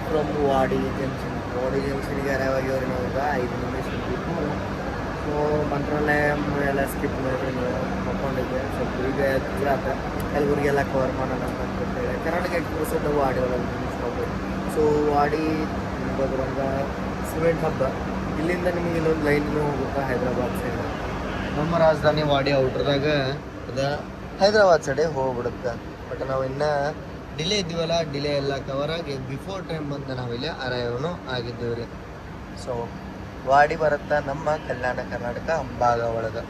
ಫ್ರಮ್ ವಾಡಿ ಜಂಕ್ಷನ್ಗೆ ಅರಾವಾಗಿವ್ರಿ ನಾವು ಈಗ 5 ನಿಮಿಷ ಬಿಟ್ಟು. ಸೊ ಮಂತ್ರಾಲಯ ಎಲ್ಲ ಸ್ಕಿಪ್ ಮಾಡಿರಿ ನೀವು ಮಕ್ಕೊಂಡಿದ್ದೆ. ಸ್ವಲ್ಪ ಈಗ ಗುಜರಾತ್ ಕಲಬುರಗಿ ಎಲ್ಲ ಕವರ್ ಮಾಡೋಣ ಅಂತಂತೇಳಿ ಕರ್ನಾಟಕ ಎಕ್ಸ್ಪ್ರೆಸ್ ಅಂತ ವಾಡಿ ಒಳಗೆ ನಿಲ್ಲಿಸ್ಕೊಬೋದು. ಸೊ ವಾಡಿ ಬದ್ರಂಗ ಸಿಮೆಂಟ್ ಹಬ್ಬ ಇಲ್ಲಿಂದ ನಿಮಗೆ ಇನ್ನೊಂದು ಲೈನಿನೂ ಹೋಗುತ್ತೆ ಹೈದ್ರಾಬಾದ್ ಸೈಡ್. ನಮ್ಮ ರಾಜಧಾನಿ ವಾಡಿ ಔಟ್ರದಾಗ ಅದು ಹೈದ್ರಾಬಾದ್ ಸೈಡೆ ಹೋಗ್ಬಿಡುತ್ತೆ. ಬಟ್ ನಾವು ಇನ್ನೂ ಡಿಲೇ ಇದ್ದೀವಲ್ಲ, ಡಿಲೇ ಎಲ್ಲ ಕವರ್ ಆಗಿ ಬಿಫೋರ್ ಟೈಮ್ ಬಂದು ನಾವಿಲ್ಲಿ ಅರೈವ್ನು ಆಗಿದ್ದೀವಿ ರೀ. ಸೊ ವಾಡಿ ಬರುತ್ತಾ ನಮ್ಮ ಕಲ್ಯಾಣ ಕರ್ನಾಟಕ ಭಾಗ ಒಳಗೆ.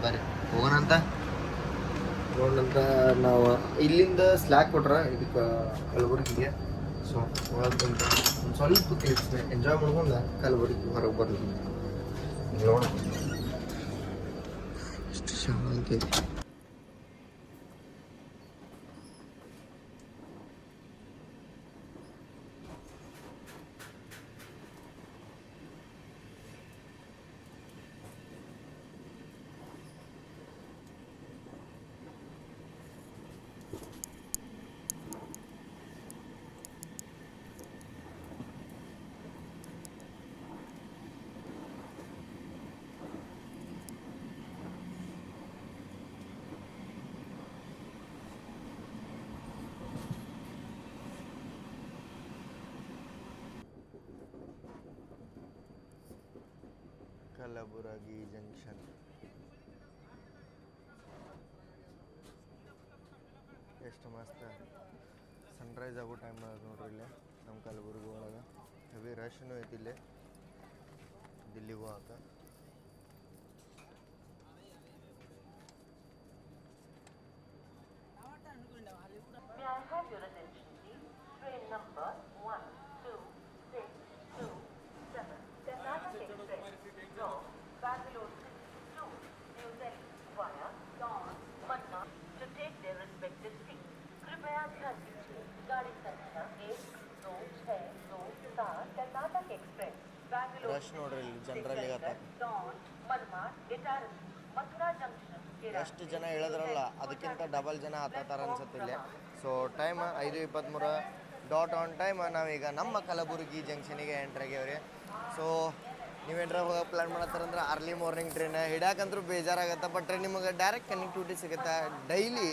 ಬರ್ರಿ ಹೋಗೋಣಂತ. ನೋಡಂತ ನಾವು ಇಲ್ಲಿಂದ ಸ್ಲ್ಯಾಕ್ ಕೊಟ್ರೆ ಇದಕ್ಕೆ ಕಲಬುರಗಿಗೆ. ಸೊ ಒಳಗೆ ಒಂದು ಸ್ವಲ್ಪ ಕ್ಲಿಪ್ಸ್ ಎಂಜಾಯ್ ಮಾಡ್ಕೊಂಡು ಕಲಬುರಗಿ ಹೊರಗೆ ಬರ್ತೀವಿ. ನೋಡಿ ಎಷ್ಟು ಶಾಂತಿ. ಕಲಬುರಗಿ ಜಂಕ್ಷನ್. ಎಷ್ಟು ಮಸ್ತ್ ಸನ್ರೈಸ್ ಆಗೋ ಟೈಮ್ ಅದ ನೋಡ್ರಿ ಇಲ್ಲಿ ನಮ್ಮ ಕಲಬುರಗಿ ಒಳಗೆ. ಹೆವಿ ರಶ್ನು ಐತಿ ಇಲ್ಲಿ ದಿಲ್ಲಿಗೆ ಹೋಗಕ್ಕೆ. May I have your attention, please? Train number 126227, Karnataka Express from Bangalore City to New Delhi via Dawn, Manna to take their respective seats. कृपया ध्यान दीजिए, गाड़ी संख्या 1267 कर्नाटक एक्सप्रेस बैंगलोर ರಶ್ ನೋಡ್ರಿ ಇಲ್ಲಿ ಜನರಲ್ಲಿ Dawn, Manna, Itarasi, Mathura junction ಎಷ್ಟು ಜನ ಹೇಳಿದ್ರಲ್ಲ ಅದಕ್ಕಿಂತ ಡಬಲ್ ಜನ ಹತ್ತಾರ ಅನ್ಸುತ್ತೆ ಇಲ್ಲಿ. So time 5:23 dot on time. ನಾವೀಗ ನಮ್ಮ ಕಲಬುರಗಿ ಜಂಕ್ಷನಿಗೆ ಎಂಟ್ರ್ ಆಗ್ಯಾವ್ರಿ. ಸೊ ನೀವೇನ್ರ ಹೋಗೋ ಪ್ಲ್ಯಾನ್ ಮಾಡತ್ತಾರಂದ್ರೆ ಅರ್ಲಿ ಮಾರ್ನಿಂಗ್ ಟ್ರೈನ್ ಹಿಡ್ಯಾಕಂದ್ರೂ ಬೇಜಾರಾಗತ್ತೆ. ಬಟ್ ನಿಮಗೆ ಡೈರೆಕ್ಟ್ ಕನೆಕ್ಟಿವಿಟಿ ಸಿಗುತ್ತೆ ಡೈಲಿ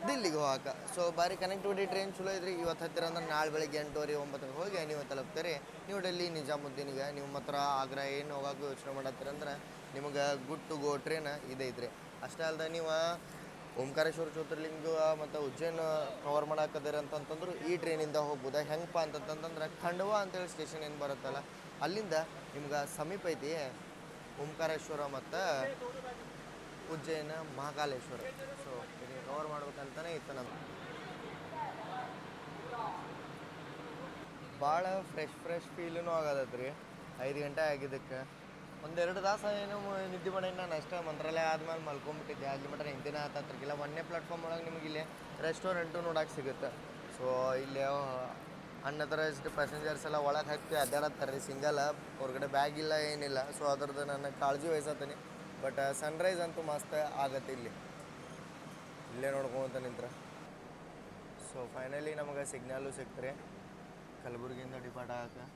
ದಿಲ್ಲಿಗೆ ಹೋಗಕ್ಕೆ. ಸೊ ಭಾರಿ ಕನೆಕ್ಟಿವಿಟಿ ಟ್ರೈನ್ ಚಲೋ ಇದ್ರಿ. ಇವತ್ತು ಹತ್ತಿರ ಅಂದ್ರೆ ನಾಳೆ ಬೆಳಗ್ಗೆ 8:30 9 ಹೋಗಿ ನೀವು ತಲುಪ್ತೀರಿ ನೀವು ಡೆಲ್ಲಿ ನಿಜಾಮುದ್ದೀನಿಗೆ. ನೀವು ಮಾತ್ರ ಆಗ್ರಾ ಏನು ಹೋಗೋಕೆ ಯೋಚನೆ ಮಾಡತ್ತೀರಂದ್ರೆ ನಿಮಗೆ ಗುಡ್ ಟು ಗೋ ಟ್ರೈನ್ ಇದೈತ್ರಿ. ಅಷ್ಟೇ ಅಲ್ಲದೆ ನೀವು ಓಂಕಾರೇಶ್ವರ ಜ್ಯೋತಿರ್ಲಿಂಗ ಮತ್ತು ಉಜ್ಜೈನ್ ಕವರ್ ಮಾಡಾಕದಿರ ಅಂತಂತಂದ್ರೆ ಈ ಟ್ರೈನಿಂದ ಹೋಗ್ಬೋದು. ಹೆಂಗಪ್ಪ ಅಂತಂತಂದ್ರೆ ಖಂಡವಾ ಅಂತೇಳಿ ಸ್ಟೇಷನ್ ಏನು ಬರುತ್ತಲ್ಲ ಅಲ್ಲಿಂದ ನಿಮ್ಗೆ ಸಮೀಪ ಐತಿ ಓಂಕಾರೇಶ್ವರ ಮತ್ತು ಉಜ್ಜೈನ ಮಹಾಕಾಲೇಶ್ವರ. ಸೊ ಇದನ್ನು ಕವರ್ ಮಾಡ್ಬೇಕಂತಲೇ ಇತ್ತು ನಮ್ಗೆ. ಭಾಳ ಫ್ರೆಶ್ ಫೀಲೂ ಆಗದತ್ತು ರೀ. 5 ಗಂಟೆ ಆಗಿದ್ದಕ್ಕೆ 1-2 ತಾಸು ಏನು ನಿದ್ದೆ ಮಾಡಿ ನಾನು ಅಷ್ಟೇ ಮಂತ್ರಾಲಯ ಆದ್ಮೇಲೆ ಮಲ್ಕೊಂಬಿಟ್ಟಿದ್ದೆ. ಅಲ್ಲಿ ಮಟ್ಟ ಹಿಂದಿನ ಹತ್ತಿರಕ್ಕಿಲ್ಲ. 1ನೇ ಪ್ಲಾಟ್ಫಾರ್ಮ್ ಒಳಗೆ ನಿಮಗೆ ಇಲ್ಲಿ ರೆಸ್ಟೋರೆಂಟು ನೋಡೋಕೆ ಸಿಗುತ್ತೆ. ಸೊ ಇಲ್ಲಿ ಅನ್ಅಥರೈಸ್ಡ್ ಪ್ಯಾಸೆಂಜರ್ಸ್ ಎಲ್ಲ ಒಳಗೆ ಹಾಕಿ ಅಡ್ಡಾಡತ್ತಾರೆ ರೀ ಸಿಂಗಲ್. ಹೊರಗಡೆ ಬ್ಯಾಗ್ ಇಲ್ಲ ಏನಿಲ್ಲ. ಸೊ ಅದ್ರದ್ದು ನಾನು ಕಾಳಜಿ ವಹಿಸತ್ತೀನಿ. ಬಟ್ ಸನ್ರೈಸ್ ಅಂತೂ ಮಸ್ತ್ ಆಗತ್ತೆ ಇಲ್ಲಿ. ಇಲ್ಲೇ ನೋಡ್ಕೊಂತ ನಿಂತ್ರೆ. ಸೊ ಫೈನಲಿ ನಮಗೆ ಸಿಗ್ನಲ್ಲು ಸಿಕ್ತ್ರಿ ಕಲಬುರಗಿಯಿಂದ ಡಿಪಾರ್ಟ್ ಆಗಕ್ಕೆ.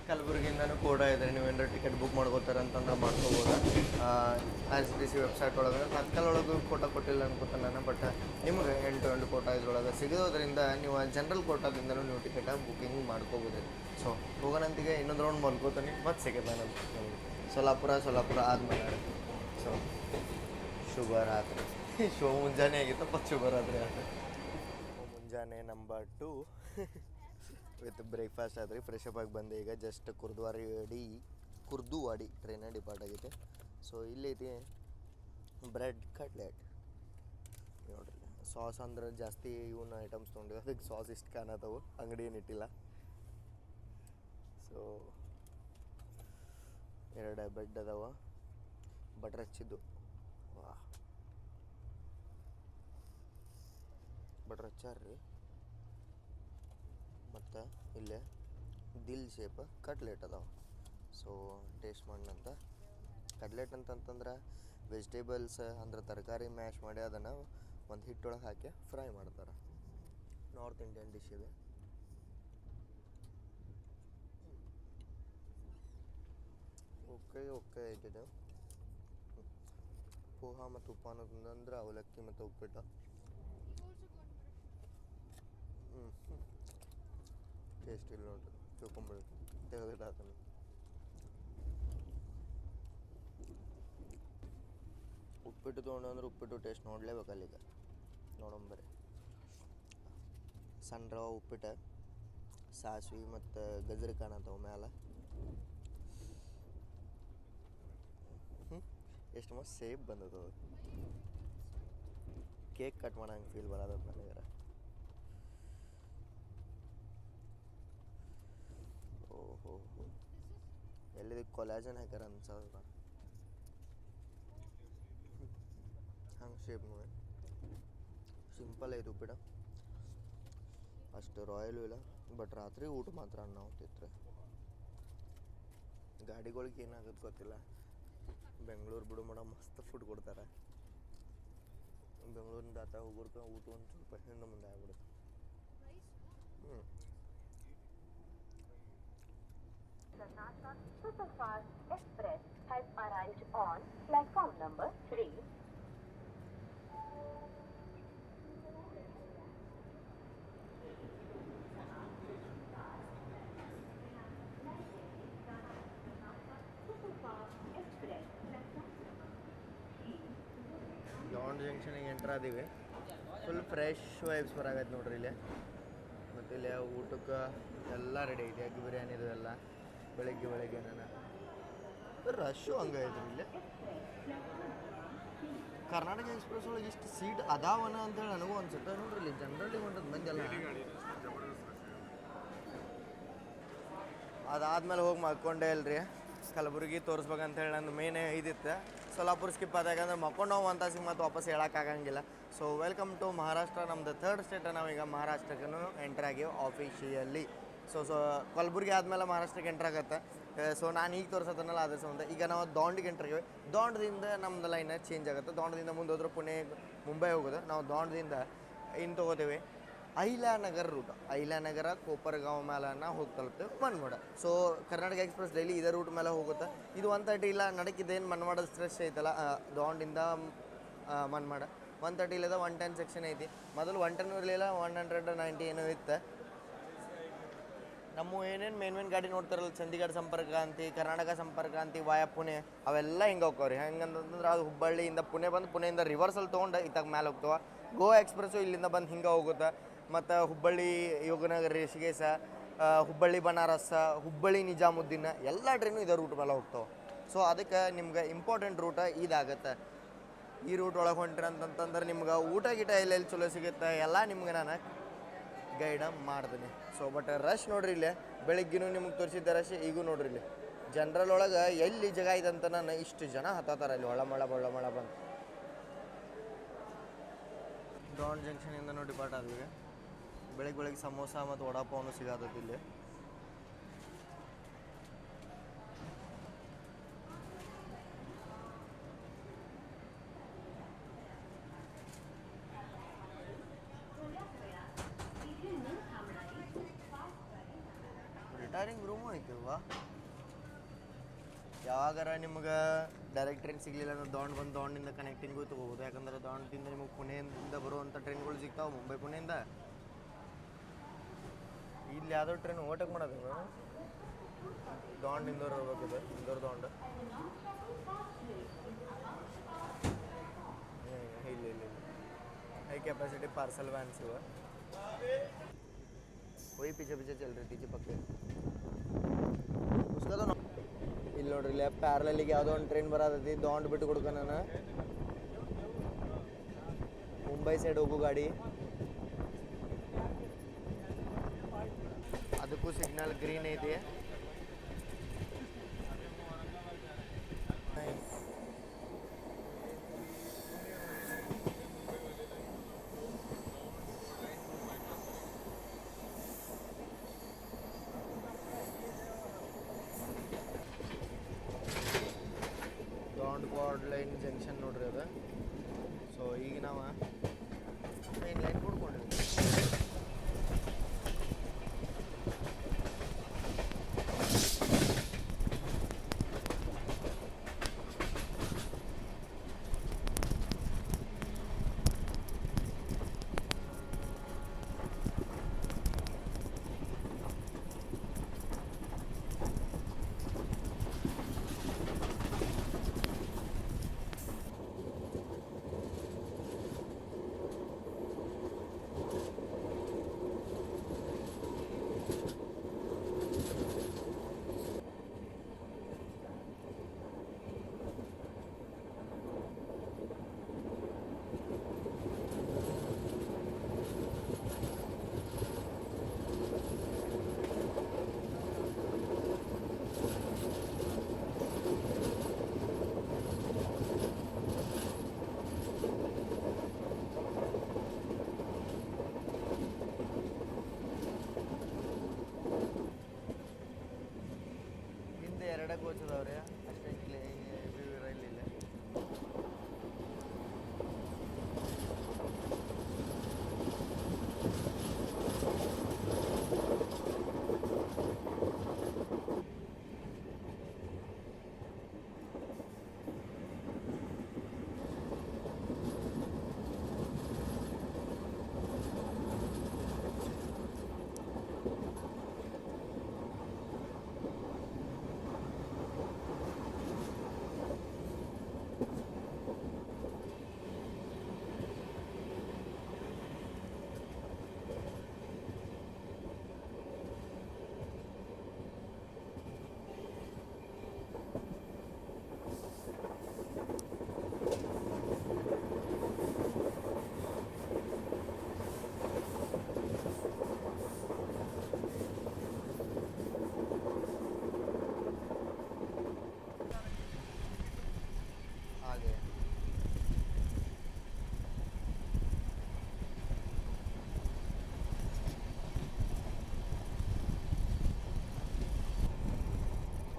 ಕಲಬುರಗಿಯಿಂದನೂ ಕೂಡ ಇದೆ. ನೀವೇನಾರು ಟಿಕೆಟ್ ಬುಕ್ ಮಾಡ್ಕೋತಾರೆ ಅಂತಂದ್ರೆ ಮಾಡ್ಕೋಬೋದು. RCTC ವೆಬ್ಸೈಟ್ ಒಳಗೆ ತತ್ಕಾಲ್ ಒಳಗೆ ಕೋಟಾ ಕೊಟ್ಟಿಲ್ಲ ಅನ್ಕೋತ ನಾನು. ಬಟ್ ನಿಮಗೆ ಎಂಟು ಕೋಟಾ ಇದ್ರೊಳಗೆ ಸಿಗೋದ್ರಿಂದ ನೀವು ಜನರಲ್ ಕೋಟಾದಿಂದನೂ ನೀವು ಟಿಕೆಟ್ ಬುಕ್ಕಿಂಗ್ ಮಾಡ್ಕೋಬೋದು. ಸೊ ಹೋಗೋಣಂತಿಗೆ ಇನ್ನೊಂದು ರೌಂಡ್ ಮಲ್ಕೋತಾನೆ ಮತ್ತೆ ಸಿಗುತ್ತೆ ನಾನು ಸೊಲ್ಲಾಪುರ ಆದ್ಮೇಲೆ. ಸೊ ಶುಭರಾತ್ರಿ. ಶೋ ಮುಂಜಾನೆ ಆಗಿತ್ತು ಮತ್ತು ಶುಭರಾತ್ರಿ ಆಯ್ತು. ಮುಂಜಾನೆ ನಂಬರ್ 2 ವಿತ್ ಬ್ರೇಕ್ಫಾಸ್ಟ್ ಆದ್ರಿ. ಫ್ರೆಶ್ ಅಪ್ ಆಗಿ ಬಂದೆ. ಈಗ ಜಸ್ಟ್ ಕುರ್ದುವಾಡಿ ಟ್ರೈನ ಡಿಪಾರ್ಟ್ ಆಗೈತೆ. ಸೊ ಇಲ್ಲೈತಿ ಬ್ರೆಡ್ ಕಟ್ಲೆಟ್ ನೋಡ್ರಿ. ಸಾಸ್ ಅಂದ್ರೆ ಜಾಸ್ತಿ ಇವನ್ನ ಐಟಮ್ಸ್ ತೊಗೊಂಡಿವಿ. ಅದಕ್ಕೆ ಸಾಸ್ ಇಷ್ಟು ಕಾಣತ್ತವು. ಅಂಗಡಿ ಏನು ಇಟ್ಟಿಲ್ಲ. ಸೊ 2 ಬ್ರೆಡ್ ಅದಾವ. ಬಟರ್ ಹಚ್ಚಿದ್ದು. ವಾ ಬಟರ್ ಹಚ್ಚಾರ್ರಿ. ಮತ್ತು ಇಲ್ಲೇ ದಿಲ್ ಶೇಪ್ ಕಟ್ಲೆಟ್ ಅದಾವೆ. ಸೊ ಟೇಸ್ಟ್ ಮಾಡೋಣಂತ. ಕಟ್ಲೆಟ್ ಅಂತಂತಂದ್ರೆ ವೆಜಿಟೇಬಲ್ಸ್ ಅಂದ್ರೆ ತರಕಾರಿ ಮ್ಯಾಶ್ ಮಾಡಿ ಅದನ್ನು ಒಂದು ಹಿಟ್ಟೊಳಗೆ ಹಾಕಿ ಫ್ರೈ ಮಾಡ್ತಾರೆ. ನಾರ್ತ್ ಇಂಡಿಯನ್ ಡಿಶ್ ಇದೆ. ಓಕೆ ಐತಿದೆ. ಪೋಹ ಮತ್ತು ಉಪ್ಪಾನ ತಿಂದಂದ್ರೆ ಅವಲಕ್ಕಿ ಮತ್ತು ಉಪ್ಪಿಟ್ಟು. ಟೇಸ್ಟ್ ಇಲ್ಲ ನೋಡ್ರಿ, ತಿಳ್ಕೊಂಬಿಡಿ, ತೆಗೆದಿಟ್ಟಾತನ. ಉಪ್ಪಿಟ್ಟು ತೊಗೊಂಡು ಅಂದ್ರೆ ಉಪ್ಪಿಟ್ಟು ಟೇಸ್ಟ್ ನೋಡಲೇಬೇಕಲ್ಲ. ಈಗ ನೋಡಂಬರಿ ಸಣ್ಣ ರವೆ ಉಪ್ಪಿಟ್ಟು, ಸಾಸ್ವೆ ಮತ್ತು ಗಜ್ರಿ ಕಾಣತ್ತವ ಮ್ಯಾಲೆ. ಎಷ್ಟು ಮಸ್ತ್ ಸೇಫ್ ಬಂದದ. ಕೇಕ್ ಕಟ್ ಮಾಡಂಗೆ ಫೀಲ್ ಬರೋದ ನನಗೆ. ಓಹೋ ಎಲ್ಲಿದೆ ಕೊಲಾಜನ್ ಹಾಕ್ಯಾರ ಅನ್ಸದ. ಹಂಗೆ ಶೇಪ್ ನೋಡಿ, ಸಿಂಪಲ್ ಐದು ಉಪ್ಪಿಟ್ಟು, ಅಷ್ಟು ರಾಯಲು ಇಲ್ಲ. ಬಟ್ ರಾತ್ರಿ ಊಟ ಮಾತ್ರ ಅನ್ನ ಹೋಗ್ತಿತ್ತು. ಗಾಡಿಗಳಿಗೆ ಏನಾಗುತ್ತೆ ಗೊತ್ತಿಲ್ಲ. ಬೆಂಗಳೂರು ಬಿಡು ಮೇಡಮ್, ಮಸ್ತ್ ಫುಡ್ ಕೊಡ್ತಾರೆ. ಬೆಂಗಳೂರಿಂದ ಆತ ಹೋಗೋರ್ಕ ಊಟ ಒಂದು ಸ್ವಲ್ಪ ಹಿಂದೆ ಮುಂದೆ ಆಗ್ಬಿಡುತ್ತೆ. Karnataka Superfast Express has arrived on platform number 3. ದಾವಣ ಜಂಕ್ಷನಿಗೆ ಎಂಟ್ರ್ ಆದೀವಿ. ಫುಲ್ ಫ್ರೆಶ್ ವೈಬ್ಸ್ ಬರಾಗೈತೆ ನೋಡ್ರಿ ಇಲ್ಲಿ. ಮತ್ತು ಇಲ್ಲಿ ಊಟಕ್ಕೆ ಎಲ್ಲ ರೆಡಿ ಐತಿ. ಎಗ್ ಬಿರಿಯಾನಿದು ಎಲ್ಲ ಬೆಳಗ್ಗೆ ನಾನು ರಶ್ಶು ಹಂಗೈತ್ರಿ ಇಲ್ಲಿ. ಕರ್ನಾಟಕ ಎಕ್ಸ್ಪ್ರೆಸ್ ಒಳಗೆ ಇಷ್ಟು ಸೀಟ್ ಅದಾವನ ಅಂತೇಳಿ ನನಗೂ ಅನ್ಸುತ್ತೆ. ನೋಡ್ರಿ ಇಲ್ಲಿ ಜನರಲಿ ಹೊಂಟದ ಮಂದಿ ಎಲ್ಲ. ಅದಾದ್ಮೇಲೆ ಹೋಗಿ ಮಲ್ಕೊಂಡೆ ಇಲ್ರಿ. ಕಲಬುರಗಿ ತೋರಿಸ್ಬೇಕಂತೇಳಿ ನಂದು ಮೇನ್ ಇದಿತ್ತು. ಸೊಲ್ಲಾಪುರ ಸ್ಕಿಪ್ ಆದ, ಯಾಕಂದ್ರೆ ಮಕ್ಕೊಂಡು ನಾವು ಒಂದು ತಾಸಿಗೆ ಮತ್ತು ವಾಪಸ್ ಹೇಳೋಕ್ಕಾಗಂಗಿಲ್ಲ. So welcome to Maharashtra. ನಮ್ಮದು ಥರ್ಡ್ ಸ್ಟೇಟ್. ನಾವೀಗ ಮಹಾರಾಷ್ಟ್ರಕ್ಕೂ ಎಂಟ್ರ್ ಆಗಿವಿ ಆಫಿಷಿಯಲಿ. ಸೊ ಕಲಬುರಗಿ ಆದಮೇಲೆ ಮಹಾರಾಷ್ಟ್ರಕ್ಕೆ ಎಂಟ್ರ್ ಆಗತ್ತೆ. ಸೊ ನಾನು ಈಗ ತೋರಿಸತ್ತನಲ್ಲ ಅದೇ ಸಂಬಂಧ ಈಗ ನಾವು ದಾಂಡಿಗೆ ಎಂಟ್ರ್ ಆಗಿವಿ. ದಾಂಡದಿಂದ ನಮ್ದು ಲೈನ್ ಚೇಂಜ್ ಆಗುತ್ತೆ. ದಾಂಡದಿಂದ ಮುಂದೆ ಹೋದ್ರೆ ಪುಣೆ ಮುಂಬೈ ಹೋಗೋದು. ನಾವು ದಾಂಡದಿಂದ ಇನ್ನು ತೊಗೋತೀವಿ ಅಹಿಲಾನಗರ ರೂಟ್. ಅಹಿಲಾನಗರ ಕೋಪರ್ಗಾಂವ್ ಮೇಲೆ ಹೋಗಿ ತಲುಪ್ತೇವೆ ಮನ್ಮಾಡ. ಸೊ ಕರ್ನಾಟಕ ಎಕ್ಸ್ಪ್ರೆಸ್ ಡೈಲಿ ಇದೇ ರೂಟ್ ಮೇಲೆ ಹೋಗುತ್ತೆ. ಇದು 130 ಇಲ್ಲ ನಡಕಿದ್ದೇನು ಮನ್ಮಾಡ ಸ್ಟ್ರೆಚ್ ಐತಲ್ಲ, ದಾಂಡಿಂದ ಮನ್ಮಾಡ 130 ಇಲ್ಲದ 110 ಸೆಕ್ಷನ್ ಐತಿ. ಮೊದಲು 110 ಇರಲಿಲ್ಲ, 190 ಏನೋ ಇತ್ತು. ನಮ್ಮ ಏನೇನು ಮೇನ್ ಗಾಡಿ ನೋಡ್ತಾರಲ್ಲ, ಚಂಡೀಗಢ ಸಂಪರ್ಕ ಅಂತಿ, ಕರ್ನಾಟಕ ಸಂಪರ್ಕ ಅಂತಿ, ವಾಯ ಪುಣೆ, ಅವೆಲ್ಲ ಹಿಂಗೆ ಹೋಗ್ತಾವ್ರಿ. ಹೆಂಗಂತಂದ್ರೆ ಅದು ಹುಬ್ಬಳ್ಳಿಯಿಂದ ಪುಣೆ ಬಂದು ಪುಣೆಯಿಂದ ರಿವರ್ಸಲ್ಲಿ ತೊಗೊಂಡು ಇತ್ತಾಗ ಮೇಲೆ ಹೋಗ್ತಾವ. ಗೋವಾ ಎಕ್ಸ್ಪ್ರೆಸ್ಸು ಇಲ್ಲಿಂದ ಬಂದು ಹಿಂಗೆ ಹೋಗುತ್ತೆ. ಮತ್ತು ಹುಬ್ಬಳ್ಳಿ ಯೋಗನಗರ ಋಷಿಕೇಶ, ಹುಬ್ಬಳ್ಳಿ ಬನಾರಸ್, ಹುಬ್ಬಳ್ಳಿ ನಿಜಾಮುದ್ದೀನ ಎಲ್ಲ ಟ್ರೈನು ಇದೇ ರೂಟ್ ಮೇಲೆ ಹೋಗ್ತಾವೆ. ಸೊ ಅದಕ್ಕೆ ನಿಮ್ಗೆ ಇಂಪಾರ್ಟೆಂಟ್ ರೂಟ ಇದಾಗತ್ತೆ. ಈ ರೂಟ್ ಒಳಗೆ ಹೊಂಟ್ರಿ ಅಂತಂತಂದ್ರೆ ನಿಮ್ಗೆ ಊಟ ಗೀಟ ಎಲ್ಲೆಲ್ಲಿ ಚಲೋ ಸಿಗುತ್ತೆ ಎಲ್ಲ ನಿಮ್ಗೆ ನಾನು ಗೈಡ ಮಾಡ್ತೀನಿ. ಸೊ ಬಟ್ ರಶ್ ನೋಡ್ರಿ ಇಲ್ಲಿ. ಬೆಳಿಗ್ಗಿನೂ ನಿಮ್ಗೆ ತೋರಿಸಿದ್ದ ರಶ್ ಈಗೂ ನೋಡ್ರಿ ಇಲ್ಲಿ. ಜನರಲ್ ಒಳಗೆ ಎಲ್ಲಿ ಜಾಗ ಇದೆ ಅಂತ ನಾನು ಇಷ್ಟು ಜನ ಹತ್ತಾರ ಇಲ್ಲಿ ಒಳಮಳ ಬಂದು. ದಾವಣ ಜಂಕ್ಷನಿಂದ ನೋಡಿ ಡಿಪಾರ್ಟ್ ಆದ್ವಿ. ಬೆಳಗ್ಗೆ ಸಮೋಸ ಮತ್ತು ವಡಾಪಾವನು ಸಿಗತ್ತೈತಿ ಇಲ್ಲಿ. ರಿಟೈರಿಂಗ್ ರೂಮು ಐತಿಲ್ವಾ? ಯಾವಾಗಾರ ನಿಮ್ಗೆ ಡೈರೆಕ್ಟ್ ಟ್ರೈನ್ ಸಿಗಲಿಲ್ಲ ಅಂದ್ರೆ ದಾವಣದಿಂದ ಕನೆಕ್ಟಿಂಗು ತೊಗೋಬೋದು. ಯಾಕಂದ್ರೆ ದಾವಣದಿಂದ ನಿಮಗೆ ಪುಣೆಯಿಂದ ಬರುವಂಥ ಟ್ರೈನ್ಗಳು ಸಿಗ್ತಾವೆ, ಮುಂಬೈ ಪುಣೆಯಿಂದ. ಇಲ್ಲಿ ಯಾವುದೋ ಟ್ರೈನ್ ಓವರ್ಟೇಕ್ ಮಾಡೋದು ದಾವಣದಿಂದ ಹೋಗ್ಬೇಕಿದೆ, ಇಂದೋರ್ ದಾವಣ. ಇಲ್ಲ हाई कैपेसिटी पार्सल वैन्स हुआ, वही पीछे चल रही टीचे पक्के उसका तो ಇಲ್ಲಿ ನೋಡ್ರಿ ಇಲ್ಲಿ ಪ್ಯಾರಲಲ್ಲಿಗೆ ಯಾವುದೋ ಒಂದು ಟ್ರೈನ್ ಬರತೈತಿ. ದಾಂಡ್ ಬಿಟ್ಟು ಕೊಡ್ಕ ನಾನು ಮುಂಬೈ ಸೈಡ್ ಹೋಗೋ ಗಾಡಿ. ಅದಕ್ಕೂ ಸಿಗ್ನಲ್ ಗ್ರೀನ್ ಐತಿ. ಕ್ವಾಡ್ ಲೈನ್ ಜಂಕ್ಷನ್ ನೋಡ್ರಿ ಅದು. ಸೊ ಈಗ ನಾವು ಮೇನ್ ಲೈನ್ ಕೊಡ್ಕೊಂಡ್ರಿ.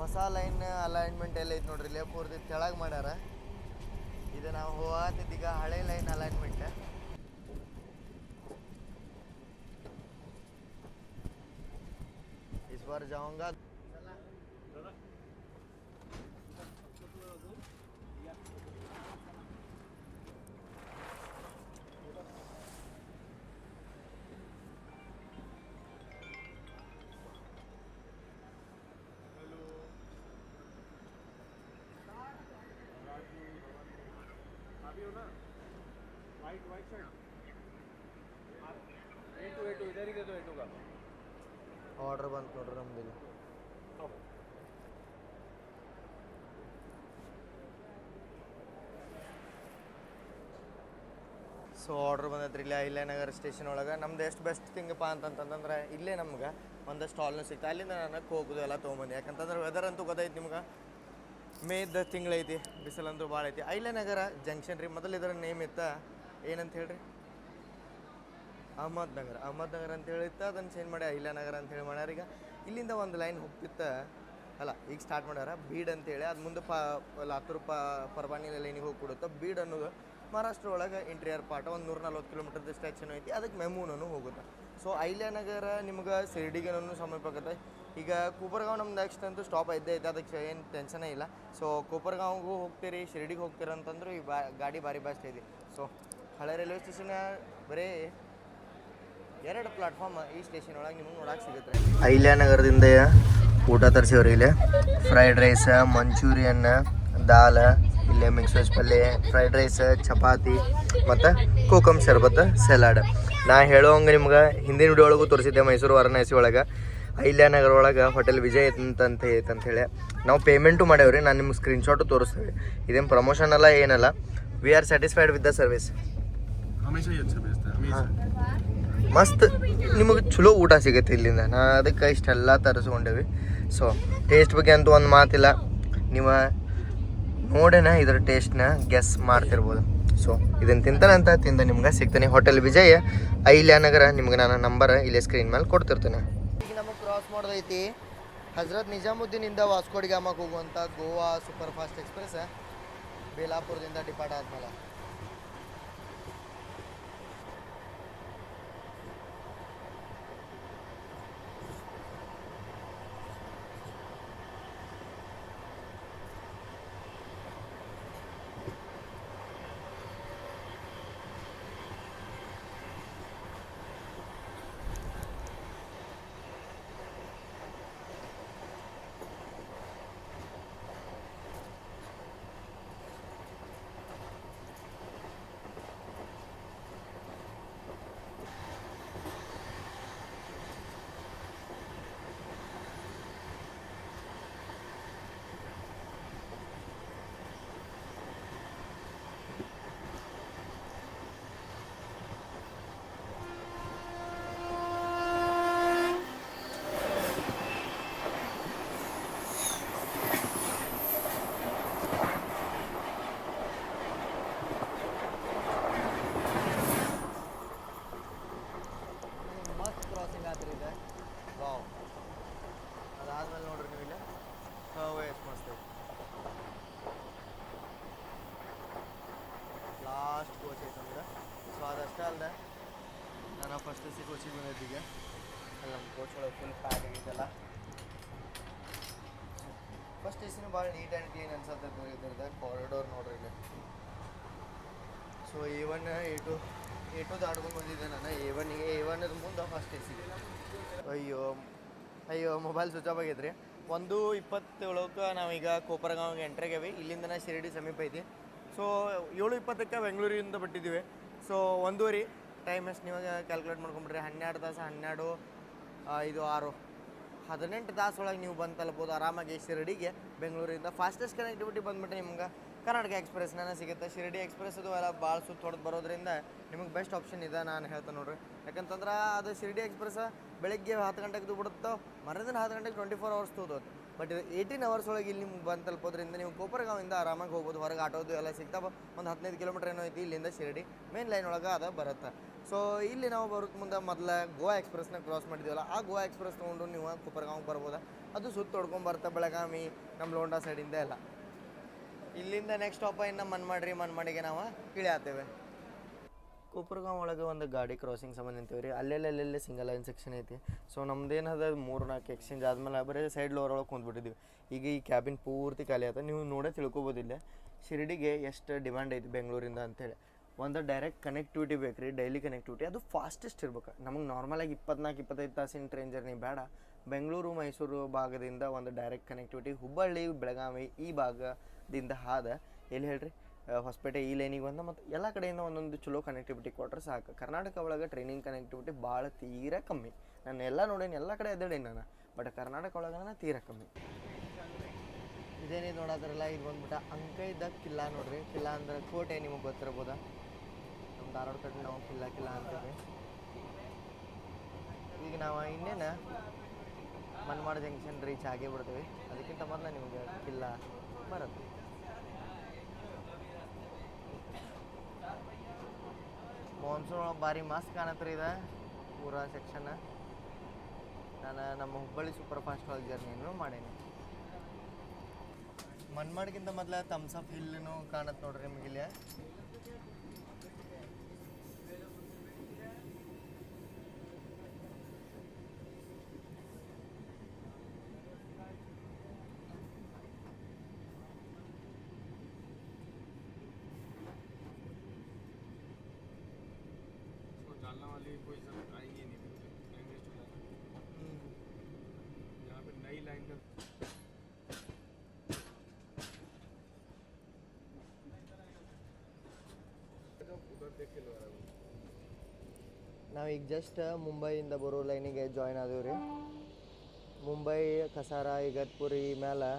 ಹೊಸ ಲೈನ್ ಅಲೈನ್ಮೆಂಟ್ ಎಲ್ಲ ಐತೆ ನೋಡ್ರಿ, ಇಲ್ಲೇ ಪೂರ್ತಿ ತೆಳಗೆ ಮಾಡ್ಯಾರ. ಇದು ನಾವು ಹೋಗತ್ತಿದ್ದು ಈಗ ಹಳೆ ಲೈನ್ ಅಲೈನ್ಮೆಂಟ್. इस बार जाऊंगा. वाइट शर्ट A2 इधर ही दे दो A2 का ಆರ್ಡರ್ ಬಂತು ನೋಡ್ರಿ ನಮ್ದು. ಸೊ ಆರ್ಡ್ರ್ ಬಂದೈತ್ರಿ ಇಲ್ಲೇ ಅಹಿಲ್ಯಾನಗರ ಸ್ಟೇಷನ್ ಒಳಗೆ. ನಮ್ದು ಎಷ್ಟು ಬೆಸ್ಟ್ ಥಿಂಗಪ್ಪ ಅಂತಂತಂದ್ರೆ ಇಲ್ಲೇ ನಮ್ಗೆ ಒಂದು ಸ್ಟಾಲ್ನು ಸಿಗ್ತಾ, ಅಲ್ಲಿಂದ ನನಗೆ ಹೋಗೋದು ಎಲ್ಲ ತೊಗೊಂಬಂದು. ಯಾಕಂತಂದ್ರೆ ವೆದರ್ ಅಂತೂ ಗೊತ್ತೈತಿ ನಿಮ್ಗೆ, ಮೇದ ತಿಂಗಳೈತಿ, ಬಿಸಿಲಂತೂ ಭಾಳ ಐತಿ. ಅಹಿಲ್ಯಾನಗರ ಜಂಕ್ಷನ್ ರೀ, ಮೊದಲು ಇದರ ನೇಮ್ ಇತ್ತ ಏನಂತ ಹೇಳ್ರಿ, ಅಹಮದ್ ನಗರ ಅಂತ ಹೇಳಿತ್ತ, ಅದನ್ನು ಚೇಂಜ್ ಮಾಡಿ ಅಹಿಲ್ಯಾನಗರ ಅಂತ ಹೇಳಿ ಮಾಡ್ಯಾರ. ಈಗ ಇಲ್ಲಿಂದ ಒಂದು ಲೈನ್ ಹೋಗ್ತಿತ್ತ ಅಲ್ಲ, ಈಗ ಸ್ಟಾರ್ಟ್ ಮಾಡ್ಯಾರ ಬೀಡ್ ಅಂತೇಳಿ. ಅದು ಮುಂದೆ ಲಾತೂರ್ ಪರ್ಬಾನಿ ಲೈನಿಗೆ ಹೋಗಿ ಕೊಡುತ್ತೆ. ಬೀಡ್ ಅನ್ನೋದು ಮಹಾರಾಷ್ಟ್ರ ಒಳಗೆ ಇಂಟೀರಿಯರ್ ಪಾರ್ಟ್, ಒಂದು 140 ಕಿಲೋಮೀಟರ್ದು ಸ್ಟ್ರೆಚ್ ಐತಿ. ಅದಕ್ಕೆ ಮೆಮೂನೂ ಹೋಗುತ್ತೆ. ಸೊ ಅಹಿಲ್ಯಾನಗರ ನಿಮ್ಗೆ ಶಿರ್ಡಿಗೇನೂ ಸಮೀಪ ಆಗುತ್ತೆ. ಈಗ ಕೂಪರ್ಗಾಂವ್ ನಮ್ದು ನೆಕ್ಸ್ಟ್ ಅಂತೂ ಸ್ಟಾಪ್ ಇದ್ದೇ ಐತೆ, ಅದಕ್ಕೆ ಏನು ಟೆನ್ಷನೇ ಇಲ್ಲ. ಸೊ ಕೂಪರ್ಗಾಂವ್ಗೂ ಹೋಗ್ತೀರಿ, ಶಿರ್ಡಿಗೆ ಹೋಗ್ತೀರ ಅಂತಂದ್ರೆ ಈ ಗಾಡಿ ಭಾರಿ ಬೆಸ್ಟ್ ಐತಿ. ಸೊ ಹಳೆ ರೈಲ್ವೆ ಸ್ಟೇಷನ್ ಬರೀ 2 ಪ್ಲಾಟ್ಫಾರ್ಮ್ ಈ ಸ್ಟೇಷನ್ ಒಳಗೆ ನಿಮ್ಗೆ ನೋಡಕ್ಕೆ ಸಿಗುತ್ತೆ. ಅಹಿಲ್ಯಾನಗರದಿಂದ ಊಟ ತರಿಸಿವ್ರಿ. ಇಲ್ಲೇ ಫ್ರೈಡ್ ರೈಸ್, ಮಂಚೂರಿಯನ್, ದಾಲ್, ಇಲ್ಲೇ ಮಿಕ್ಸ್ ವೆಜ್ ಪಲ್ಯ, ಫ್ರೈಡ್ ರೈಸ್, ಚಪಾತಿ ಮತ್ತು ಕೋಕಮ್ ಶರ್ಬತ್, ಸಲಾಡ್. ನಾ ಹೇಳೋಂಗೆ ನಿಮ್ಗೆ ಹಿಂದಿನ ವಿಡಿಯೋ ಒಳಗೂ ತೋರಿಸಿದ್ದೆ, ಮೈಸೂರು ವಾರಣಾಸಿ ಒಳಗೆ ಅಹಿಲ್ಯಾನಗರ ಒಳಗೆ ಹೋಟೆಲ್ ವಿಜಯ್ ಅಂತ ಹೇಳಿ ನಾವು ಪೇಮೆಂಟು ಮಾಡ್ಯಾವ್ರಿ. ನಾನು ನಿಮ್ಗೆ ಸ್ಕ್ರೀನ್ಶಾಟು ತೋರಿಸ್ತೀವಿ. ಇದೇನು ಪ್ರಮೋಷನ್ ಅಲ್ಲ ಏನಲ್ಲ, we are satisfied with the service. हमेशा ही अच्छा भेजता है हमेशा ಮಸ್ತ್ ನಿಮಗೆ ಚಲೋ ಊಟ ಸಿಗುತ್ತೆ ಇಲ್ಲಿಂದ. ನಾ ಅದಕ್ಕೆ ಇಷ್ಟೆಲ್ಲ ತರಿಸ್ಕೊಂಡೇವಿ. ಸೊ ಟೇಸ್ಟ್ ಬಗ್ಗೆ ಅಂತೂ ಒಂದು ಮಾತಿಲ್ಲ, ನೀವು ನೋಡೇನ ಇದರ ಟೇಸ್ಟ್ನ ಗೆಸ್ ಮಾಡ್ತಿರ್ಬೋದು. ಸೊ ಇದನ್ನು ತಿಂತಾನಂತ ತಿಂದ ನಿಮ್ಗೆ ಸಿಗ್ತಾನೆ. ಹೋಟೆಲ್ ವಿಜಯ್ ಅಹಿಲ್ಯಾನಗರ. ನಿಮ್ಗೆ ನಾನು ನಂಬರ್ ಇಲ್ಲೇ ಸ್ಕ್ರೀನ್ ಮೇಲೆ ಕೊಡ್ತಿರ್ತೇನೆ. ಈಗ ನಮಗೆ ಕ್ರಾಸ್ ಮಾಡೋದೈತಿ ಹಜರತ್ ನಿಜಾಮುದ್ದೀನಿಂದ ವಾಸ್ಕೋಡಿ ಗಾಮಕ್ಕೆ ಹೋಗುವಂಥ ಗೋವಾ ಸೂಪರ್ ಫಾಸ್ಟ್ ಎಕ್ಸ್ಪ್ರೆಸ್ ಬೇಲಾಪುರದಿಂದ ಡಿಪಾರ್ಟ್ ಆದ್ಮೇಲೆ. ನಾನು ಫಸ್ಟ್ ಸಿ ಕೋಚಿಗೆ ಬಂದಿದ್ದೀಗ. ಅಲ್ಲಿ ನಮ್ಮ ಕೋಚ್ ಒಳಗೆ ಫುಲ್ ಪ್ಯಾಕ್ ಆಗಿದ್ದಲ್ಲ. ಫಸ್ಟ್ ಎಸಿನೂ ಭಾಳ ನೀಟ್ ಆ್ಯಂಡ್ ಕ್ಲೀನ್ ಅನ್ಸತ್ತೆ ಇದ್ರದ್ದು ಕಾರಿಡೋರ್ ನೋಡ್ರಿ ಇಲ್ಲಿ. ಸೊ A1 A2 ದಾಡ್ಕೊಂಡು ಬಂದಿದ್ದೆ ನಾನು. A1 ಮುಂದೆ ಫಸ್ಟ್ ಎಸಿಗೆ. ಅಯ್ಯೋ ಮೊಬೈಲ್ ಸ್ವಿಚ್ ಆಫ್ ಆಗೈತೆ ರೀ. 1:27ಕ್ಕೆ ನಾವೀಗ ಕೋಪರಗಾಂವ್ಗೆ ಎಂಟ್ರಾಗೇವಿ. ಇಲ್ಲಿಂದ ಶಿರಡಿ ಸಮೀಪ ಐತಿ. ಸೊ 7:20ಕ್ಕೆ ಬೆಂಗಳೂರಿಂದ ಬಿಟ್ಟಿದ್ದೀವಿ. ಸೊ 1:30 ಟೈಮ್ ಎಷ್ಟು ನೀವಾಗ ಕ್ಯಾಲ್ಕುಲೇಟ್ ಮಾಡ್ಕೊಂಬಿಡ್ರಿ. 12 ತಾಸು, 12, 5, 6, 18 ತಾಸು ಒಳಗೆ ನೀವು ಬಂದು ತಲುಪೋದು ಆರಾಮಾಗಿ ಶಿರಡಿಗೆ. ಬೆಂಗಳೂರಿಂದ ಫಾಸ್ಟೆಸ್ಟ್ ಕನೆಕ್ಟಿವಿಟಿ ಬಂದ್ಬಿಟ್ಟು ನಿಮ್ಗೆ ಕರ್ನಾಟಕ ಎಕ್ಸ್ಪ್ರೆಸ್ನ ಸಿಗುತ್ತೆ. ಶಿರಡಿ ಎಕ್ಸ್ಪ್ರೆಸ್ ಅದು ಎಲ್ಲ ಭಾಳ ಸುತ್ತ ಹೊಡೆದು ಬರೋದ್ರಿಂದ ನಿಮಗೆ ಬೆಸ್ಟ್ ಆಪ್ಷನ್ ಇದೆ ನಾನು ಹೇಳ್ತೇನೆ ನೋಡ್ರಿ. ಯಾಕಂತಂದ್ರೆ ಅದು ಶಿರಡಿ ಎಕ್ಸ್ಪ್ರೆಸ್ ಬೆಳಗ್ಗೆ 10 ಗಂಟೆಗೆ ಬಿಡುತ್ತೋ, ಮರದಿನ 10 ಗಂಟೆಗೆ 24 hours ತೋದೋದು. ಬಟ್ ಇದು 18 hours ಒಳಗೆ ಇಲ್ಲಿ ನಿಮ್ಗೆ ಬಂದು ತಲುಪೋದ್ರಿಂದ ನೀವು ಕೋಪರಗಾಂವಿಂದ ಆರಾಮಾಗಿ ಹೋಗ್ಬೋದು. ಹೊರಗೆ ಆಟೋದು ಎಲ್ಲ ಸಿಗ್ತಾವೆ. ಒಂದು 15 ಕಿಲೋಮೀಟ್ರ್ ಏನೋ ಐತಿ ಇಲ್ಲಿಂದ ಶಿರಡಿ. ಮೇನ್ ಲೈನ್ ಒಳಗೆ ಅದು ಬರುತ್ತೆ. ಸೊ ಇಲ್ಲಿ ನಾವು ಬರೋಕ್ಕೆ ಮುಂದೆ ಮೊದಲು ಗೋವಾ ಎಕ್ಸ್ಪ್ರೆಸ್ನ ಕ್ರಾಸ್ ಮಾಡಿದ್ದೀವಲ್ಲ, ಆ ಗೋವಾ ಎಕ್ಸ್ಪ್ರೆಸ್ ತೊಗೊಂಡು ನೀವು ಕೋಪರಗಾಂವ್ಗೆ ಬರ್ಬೋದು. ಅದು ಸುತ್ತ ಹೊಡ್ಕೊಂಬರ್ತಾ ಬೆಳಗಾವಿ ನಮ್ಮ ಲೋಂಡಾ ಸೈಡಿಂದ ಎಲ್ಲ. ಇಲ್ಲಿಂದ ನೆಕ್ಸ್ಟ್ ಸ್ಟಾಪ ಇನ್ನು ಮನ್ಮಾಡಿಗೆ ನಾವು ಇಳಿಯಾತೇವೆ. ಕೋಪರ್ಗಾಂವ್ ಒಳಗೆ ಒಂದು ಗಾಡಿ ಕ್ರಾಸಿಂಗ್ ಸಂಬಂಧ ನಿಂತೀವಿ ರೀ. ಅಲ್ಲೆಲ್ಲೇ ಸಿಂಗಲ್ ಲೈನ್ ಸೆಕ್ಷನ್ ಐತಿ. ಸೊ ನಮ್ದೇನದ 3-4 ಎಕ್ಸ್ಚೇಂಜ್ ಆದ್ಮೇಲೆ ಬರೀ ಸೈಡ್ ಲೋರ್ ಒಳಗೆ ಕುಂತ್ಬಿಟ್ಟಿದ್ದೀವಿ. ಈಗ ಈ ಕ್ಯಾಬಿನ್ ಪೂರ್ತಿ ಖಾಲಿ ಆಯ್ತು. ನೀವು ನೋಡೇ ತಿಳ್ಕೊಬೋದಿಲ್ಲ ಶಿರಡಿಗೆ ಎಷ್ಟು ಡಿಮ್ಯಾಂಡ್ ಐತಿ ಬೆಂಗಳೂರಿಂದ ಅಂತೇಳಿ. ಒಂದು ಡೈರೆಕ್ಟ್ ಕನೆಕ್ಟಿವಿಟಿ ಬೇಕು ರೀ, ಡೈಲಿ ಕನೆಕ್ಟಿವಿಟಿ. ಅದು ಫಾಸ್ಟೆಸ್ಟ್ ಇರ್ಬೇಕು. ನಮಗೆ ನಾರ್ಮಲಾಗಿ 24-25 ತಾಸಿನ ಟ್ರೈನ್ ಜರ್ನಿ ಬೇಡ. ಬೆಂಗಳೂರು ಮೈಸೂರು ಭಾಗದಿಂದ ಒಂದು ಡೈರೆಕ್ಟ್ ಕನೆಕ್ಟಿವಿಟಿ ಹುಬ್ಬಳ್ಳಿ ಬೆಳಗಾವಿ ಈ ಭಾಗದಿಂದ ಹಾದ ಎಲ್ಲಿ ಹೇಳ್ರಿ ಹೊಸಪೇಟೆ ಈ ಲೈನಿಗೆ ಬಂದ ಮತ್ತು ಎಲ್ಲ ಕಡೆಯಿಂದ ಒಂದೊಂದು ಚಲೋ ಕನೆಕ್ಟಿವಿಟಿ ಕೊಟ್ರೆ ಸಾಕು. ಕರ್ನಾಟಕ ಒಳಗೆ ಟ್ರೈನಿಂಗ್ ಕನೆಕ್ಟಿವಿಟಿ ಭಾಳ ತೀರಾ ಕಮ್ಮಿ. ನಾನು ಎಲ್ಲ ನೋಡೇನಿ, ಎಲ್ಲ ಕಡೆ ಎದ್ದೇಳೀನಿ ನಾನು, ಬಟ್ ಕರ್ನಾಟಕ ಒಳಗೆ ತೀರಾ ಕಮ್ಮಿ. ಇದೇನಿದು ನೋಡೋದ್ರಲ್ಲ, ಇದು ಬಂದ್ಬಿಟ್ಟು ಅಂಕೈದ ಕಿಲ್ಲಾ ನೋಡ್ರಿ. ಕಿಲ್ಲಾ ಅಂದ್ರೆ ಕೋಟೆ, ನಿಮಗೆ ಗೊತ್ತಿರ್ಬೋದಾ. ನಮ್ಮ ಧಾರವಾಡ ಕಡೆ ನಾವು ಕಿಲ್ಲಾ ಅಂತೀವಿ. ಈಗ ನಾವು ಇನ್ನೇನು ಮನ್ಮಾಡ್ ಜಂಕ್ಷನ್ ರೀಚ್ ಆಗೇ ಬಿಡ್ತೀವಿ. ಅದಕ್ಕಿಂತ ಮೊದಲು ನಿಮಗೆ ಕಿಲ್ಲಾ ಬರುತ್ತೆ. ಮಾನ್ಸೂನ್ ಒಳಗೆ ಭಾರಿ ಮಸ್ತ್ ಕಾಣತ್ರಿ ಇದೆ ಪೂರಾ ಸೆಕ್ಷನ್. ನಾನು ನಮ್ಮ ಹುಬ್ಬಳ್ಳಿ ಸೂಪರ್ ಫಾಸ್ಟ್ ಒಳಗೆ ಜರ್ನಿಯನ್ನು ಮಾಡೀನಿ. ಮನ್ಮಾಡ್ಗಿಂತ ಮೊದಲು ಥಮ್ಸಪ್ ಹಿಲ್ನು ಕಾಣತ್ತೆ ನೋಡ್ರಿ ನಿಮಗಿಲ್ಲಿ. डालने वाली कोई जरूरत आएगी नहीं, यहाँ पे नई लाइन का उधर देख के लो रहा है. ನಾವೀಗ ಜಸ್ಟ್ ಮುಂಬೈಯಿಂದ ಬರೋ ಲೈನಿಗೆ ಜಾಯ್ನ್ ಆದೇವು ರೀ. ಮುಂಬೈ ಕಸಾರ ಇಗತ್ಪುರಿ ಮೇಲೆ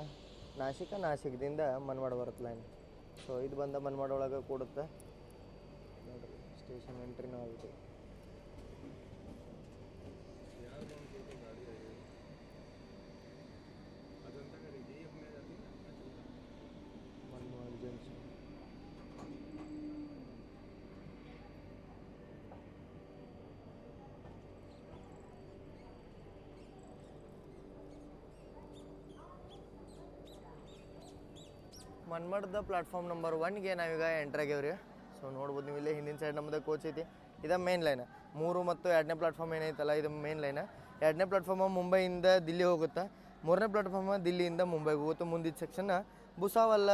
ನಾಸಿಕದಿಂದ ಮನ್ಮಾಡ್ ಬರುತ್ತೆ ಲೈನ್. ಸೊ ಇದು ಬಂದ ಮನ್ಮಾಡ್ ಒಳಗೆ ಕೂಡುತ್ತೆ ನೋಡಿರಿ. ಸ್ಟೇಷನ್ ಎಂಟ್ರಿನೂ ಆಗುತ್ತೆ. ಮನ್ಮಾಡ್ ಜಂಕ್ಷನ್ ಮನ್ಮಾಡ್ದ ಪ್ಲಾಟ್ಫಾರ್ಮ್ ನಂಬರ್ 1ಗೆ ನಾವೀಗ ಎಂಟ್ರ್ ಆಗ್ಯಾವ್ರಿ. ಸೊ ನೋಡ್ಬೋದು ನೀವು ಇಲ್ಲೇ ಹಿಂದಿನ ಸೈಡ್ ನಮ್ಮದು ಕೋಚ್ ಐತಿ. ಇದು ಮೇನ್ ಲೈನ್. 3 ಮತ್ತು 2ನೇ ಪ್ಲಾಟ್ಫಾರ್ಮ್ ಏನೈತಲ್ಲ ಇದು ಮೇನ್ ಲೈನ್. 2ನೇ ಪ್ಲಾಟ್ಫಾರ್ಮ್ ಮುಂಬೈಯಿಂದ ದಿಲ್ಲಿ ಹೋಗುತ್ತೆ. 3ನೇ ಪ್ಲಾಟ್ಫಾರ್ಮ್ ದಿಲ್ಲಿಯಿಂದ ಮುಂಬೈಗೆ ಹೋಗುತ್ತೆ. ಮುಂದಿನ ಸೆಕ್ಷನ್ ಭುಸಾವಲ್ಲ,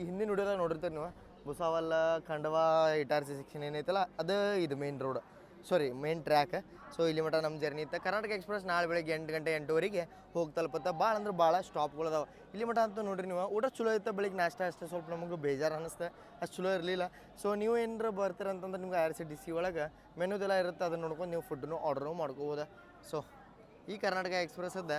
ಹಿಂದಿನ ವಿಡಿಯೋದಾಗ ನೋಡಿರ್ತೀರಿ ನೀವು. ಭುಸಾವಲ್ಲ ಖಂಡವಾ ಇಟಾರ್ಸಿ ಸೆಕ್ಷನ್ ಏನೈತಲ್ಲ ಅದು ಇದು ಮೇನ್ ರೋಡ್, ಸಾರಿ ಮೇನ್ ಟ್ರ್ಯಾಕ್. ಸೊ ಇಲ್ಲಿ ಮಟ್ಟ ನಮ್ಮ ಜರ್ನಿ ಇತ್ತು. ಕರ್ನಾಟಕ ಎಕ್ಸ್ಪ್ರೆಸ್ ನಾಳೆ ಬೆಳಗ್ಗೆ 8 ಗಂಟೆ 8:15 ಹೋಗಿ ತಲುಪುತ್ತೆ. ಭಾಳ ಅಂದ್ರೆ ಭಾಳ ಸ್ಟಾಪ್ಗಳು ಅದಾವೆ ಇಲ್ಲಿ ಮಟ್ಟ ಅಂತೂ ನೋಡ್ರಿ ನೀವು. ಊಟ ಚಲೋ ಇತ್ತು. ಬೆಳಿಗ್ಗೆ ನಾಷ್ಟ ಅಷ್ಟೇ ಸ್ವಲ್ಪ ನಮಗೆ ಬೇಜಾರು ಅನ್ನಿಸ್ತೆ, ಅಷ್ಟು ಚಲೋ ಇರಲಿಲ್ಲ. ಸೊ ನೀವು ಏನಾರ ಬರ್ತೀರಂತಂದ್ರೆ ನಿಮ್ಗೆ IRCTC ಒಳಗೆ ಮೆನುದೆಲ್ಲ ಇರುತ್ತೆ. ಅದನ್ನು ನೋಡ್ಕೊಂಡು ನೀವು ಫುಡ್ನು ಆರ್ಡ್ರು ಮಾಡ್ಕೋಬೋದ. ಸೊ ಈ ಕರ್ನಾಟಕ ಎಕ್ಸ್ಪ್ರೆಸ್ಸದ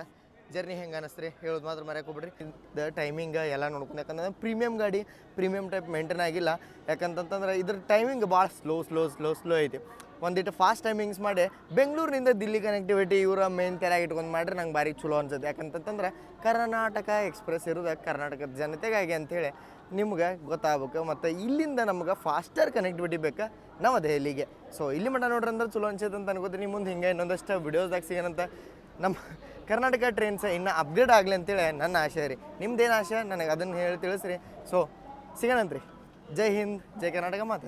ಜರ್ನಿ ಹೆಂಗೆ ಅನ್ನಿಸ್ರಿ ಹೇಳೋದು ಮಾತ್ರ ಮರ್ಯಾಕೆ ಹೋಗ್ಬಿಡ್ರಿ. ಇದು ಟೈಮಿಂಗ್ ಎಲ್ಲ ನೋಡ್ಕೊಂಡು, ಯಾಕಂದ್ರೆ ಪ್ರೀಮಿಯಮ್ ಗಾಡಿ ಪ್ರೀಮಿಯಮ್ ಟೈಪ್ ಮೇಂಟೈನ್ ಆಗಿಲ್ಲ. ಯಾಕಂತಂದ್ರೆ ಇದ್ರ ಟೈಮಿಂಗ್ ಭಾಳ ಸ್ಲೋ ಐತಿ. ಒಂದಿಟ್ಟು ಫಾಸ್ಟ್ ಟೈಮಿಂಗ್ಸ್ ಮಾಡಿ ಬೆಂಗಳೂರಿನಿಂದ ದಿಲ್ಲಿ ಕನೆಕ್ಟಿವಿಟಿ ಇವರ ಮೇನ್ ತೆರಾಗಿ ಇಟ್ಕೊಂಡು ಮಾಡ್ರೆ ನಂಗೆ ಭಾರಿ ಚಲೋ ಅನ್ಸುತ್ತೆ. ಯಾಕಂತಂದ್ರೆ ಕರ್ನಾಟಕ ಎಕ್ಸ್ಪ್ರೆಸ್ ಇರೋದು ಕರ್ನಾಟಕದ ಜನತೆಗಾಗಿ ಅಂಥೇಳಿ ನಿಮ್ಗೆ ಗೊತ್ತಾಗಬೇಕು. ಮತ್ತು ಇಲ್ಲಿಂದ ನಮ್ಗೆ ಫಾಸ್ಟರ್ ಕನೆಕ್ಟಿವಿಟಿ ಬೇಕು ನಮ್ಮ ದೆಹಲಿಗೆ. ಸೊ ಇಲ್ಲಿ ಮಟ್ಟ ನೋಡ್ರಿ ಅಂದ್ರೆ ಚಲೋ ಅನ್ಸುತ್ತೆ ಅಂತ ಅನ್ಕೋತೀನಿ. ಮುಂದೆ ಹಿಂಗೆ ಇನ್ನೊಂದಷ್ಟು ವಿಡಿಯೋಸ್ದಾಗ ಸಿಗೋಣಂತ. ನಮ್ಮ ಕರ್ನಾಟಕ ಟ್ರೈನ್ಸ್ ಇನ್ನೂ ಅಪ್ಗ್ರೇಡ್ ಆಗಲಿ ಅಂತೇಳಿ ನನ್ನ ಆಶೆ ರೀ. ನಿಮ್ದೇನು ಆಶೆ ನನಗೆ ಅದನ್ನು ಹೇಳಿ ತಿಳಿಸ್ರಿ. ಸೊ ಸಿಗೋಣಂತ್ರಿ. ಜೈ ಹಿಂದ್, ಜೈ ಕರ್ನಾಟಕ ಮಾತೆ.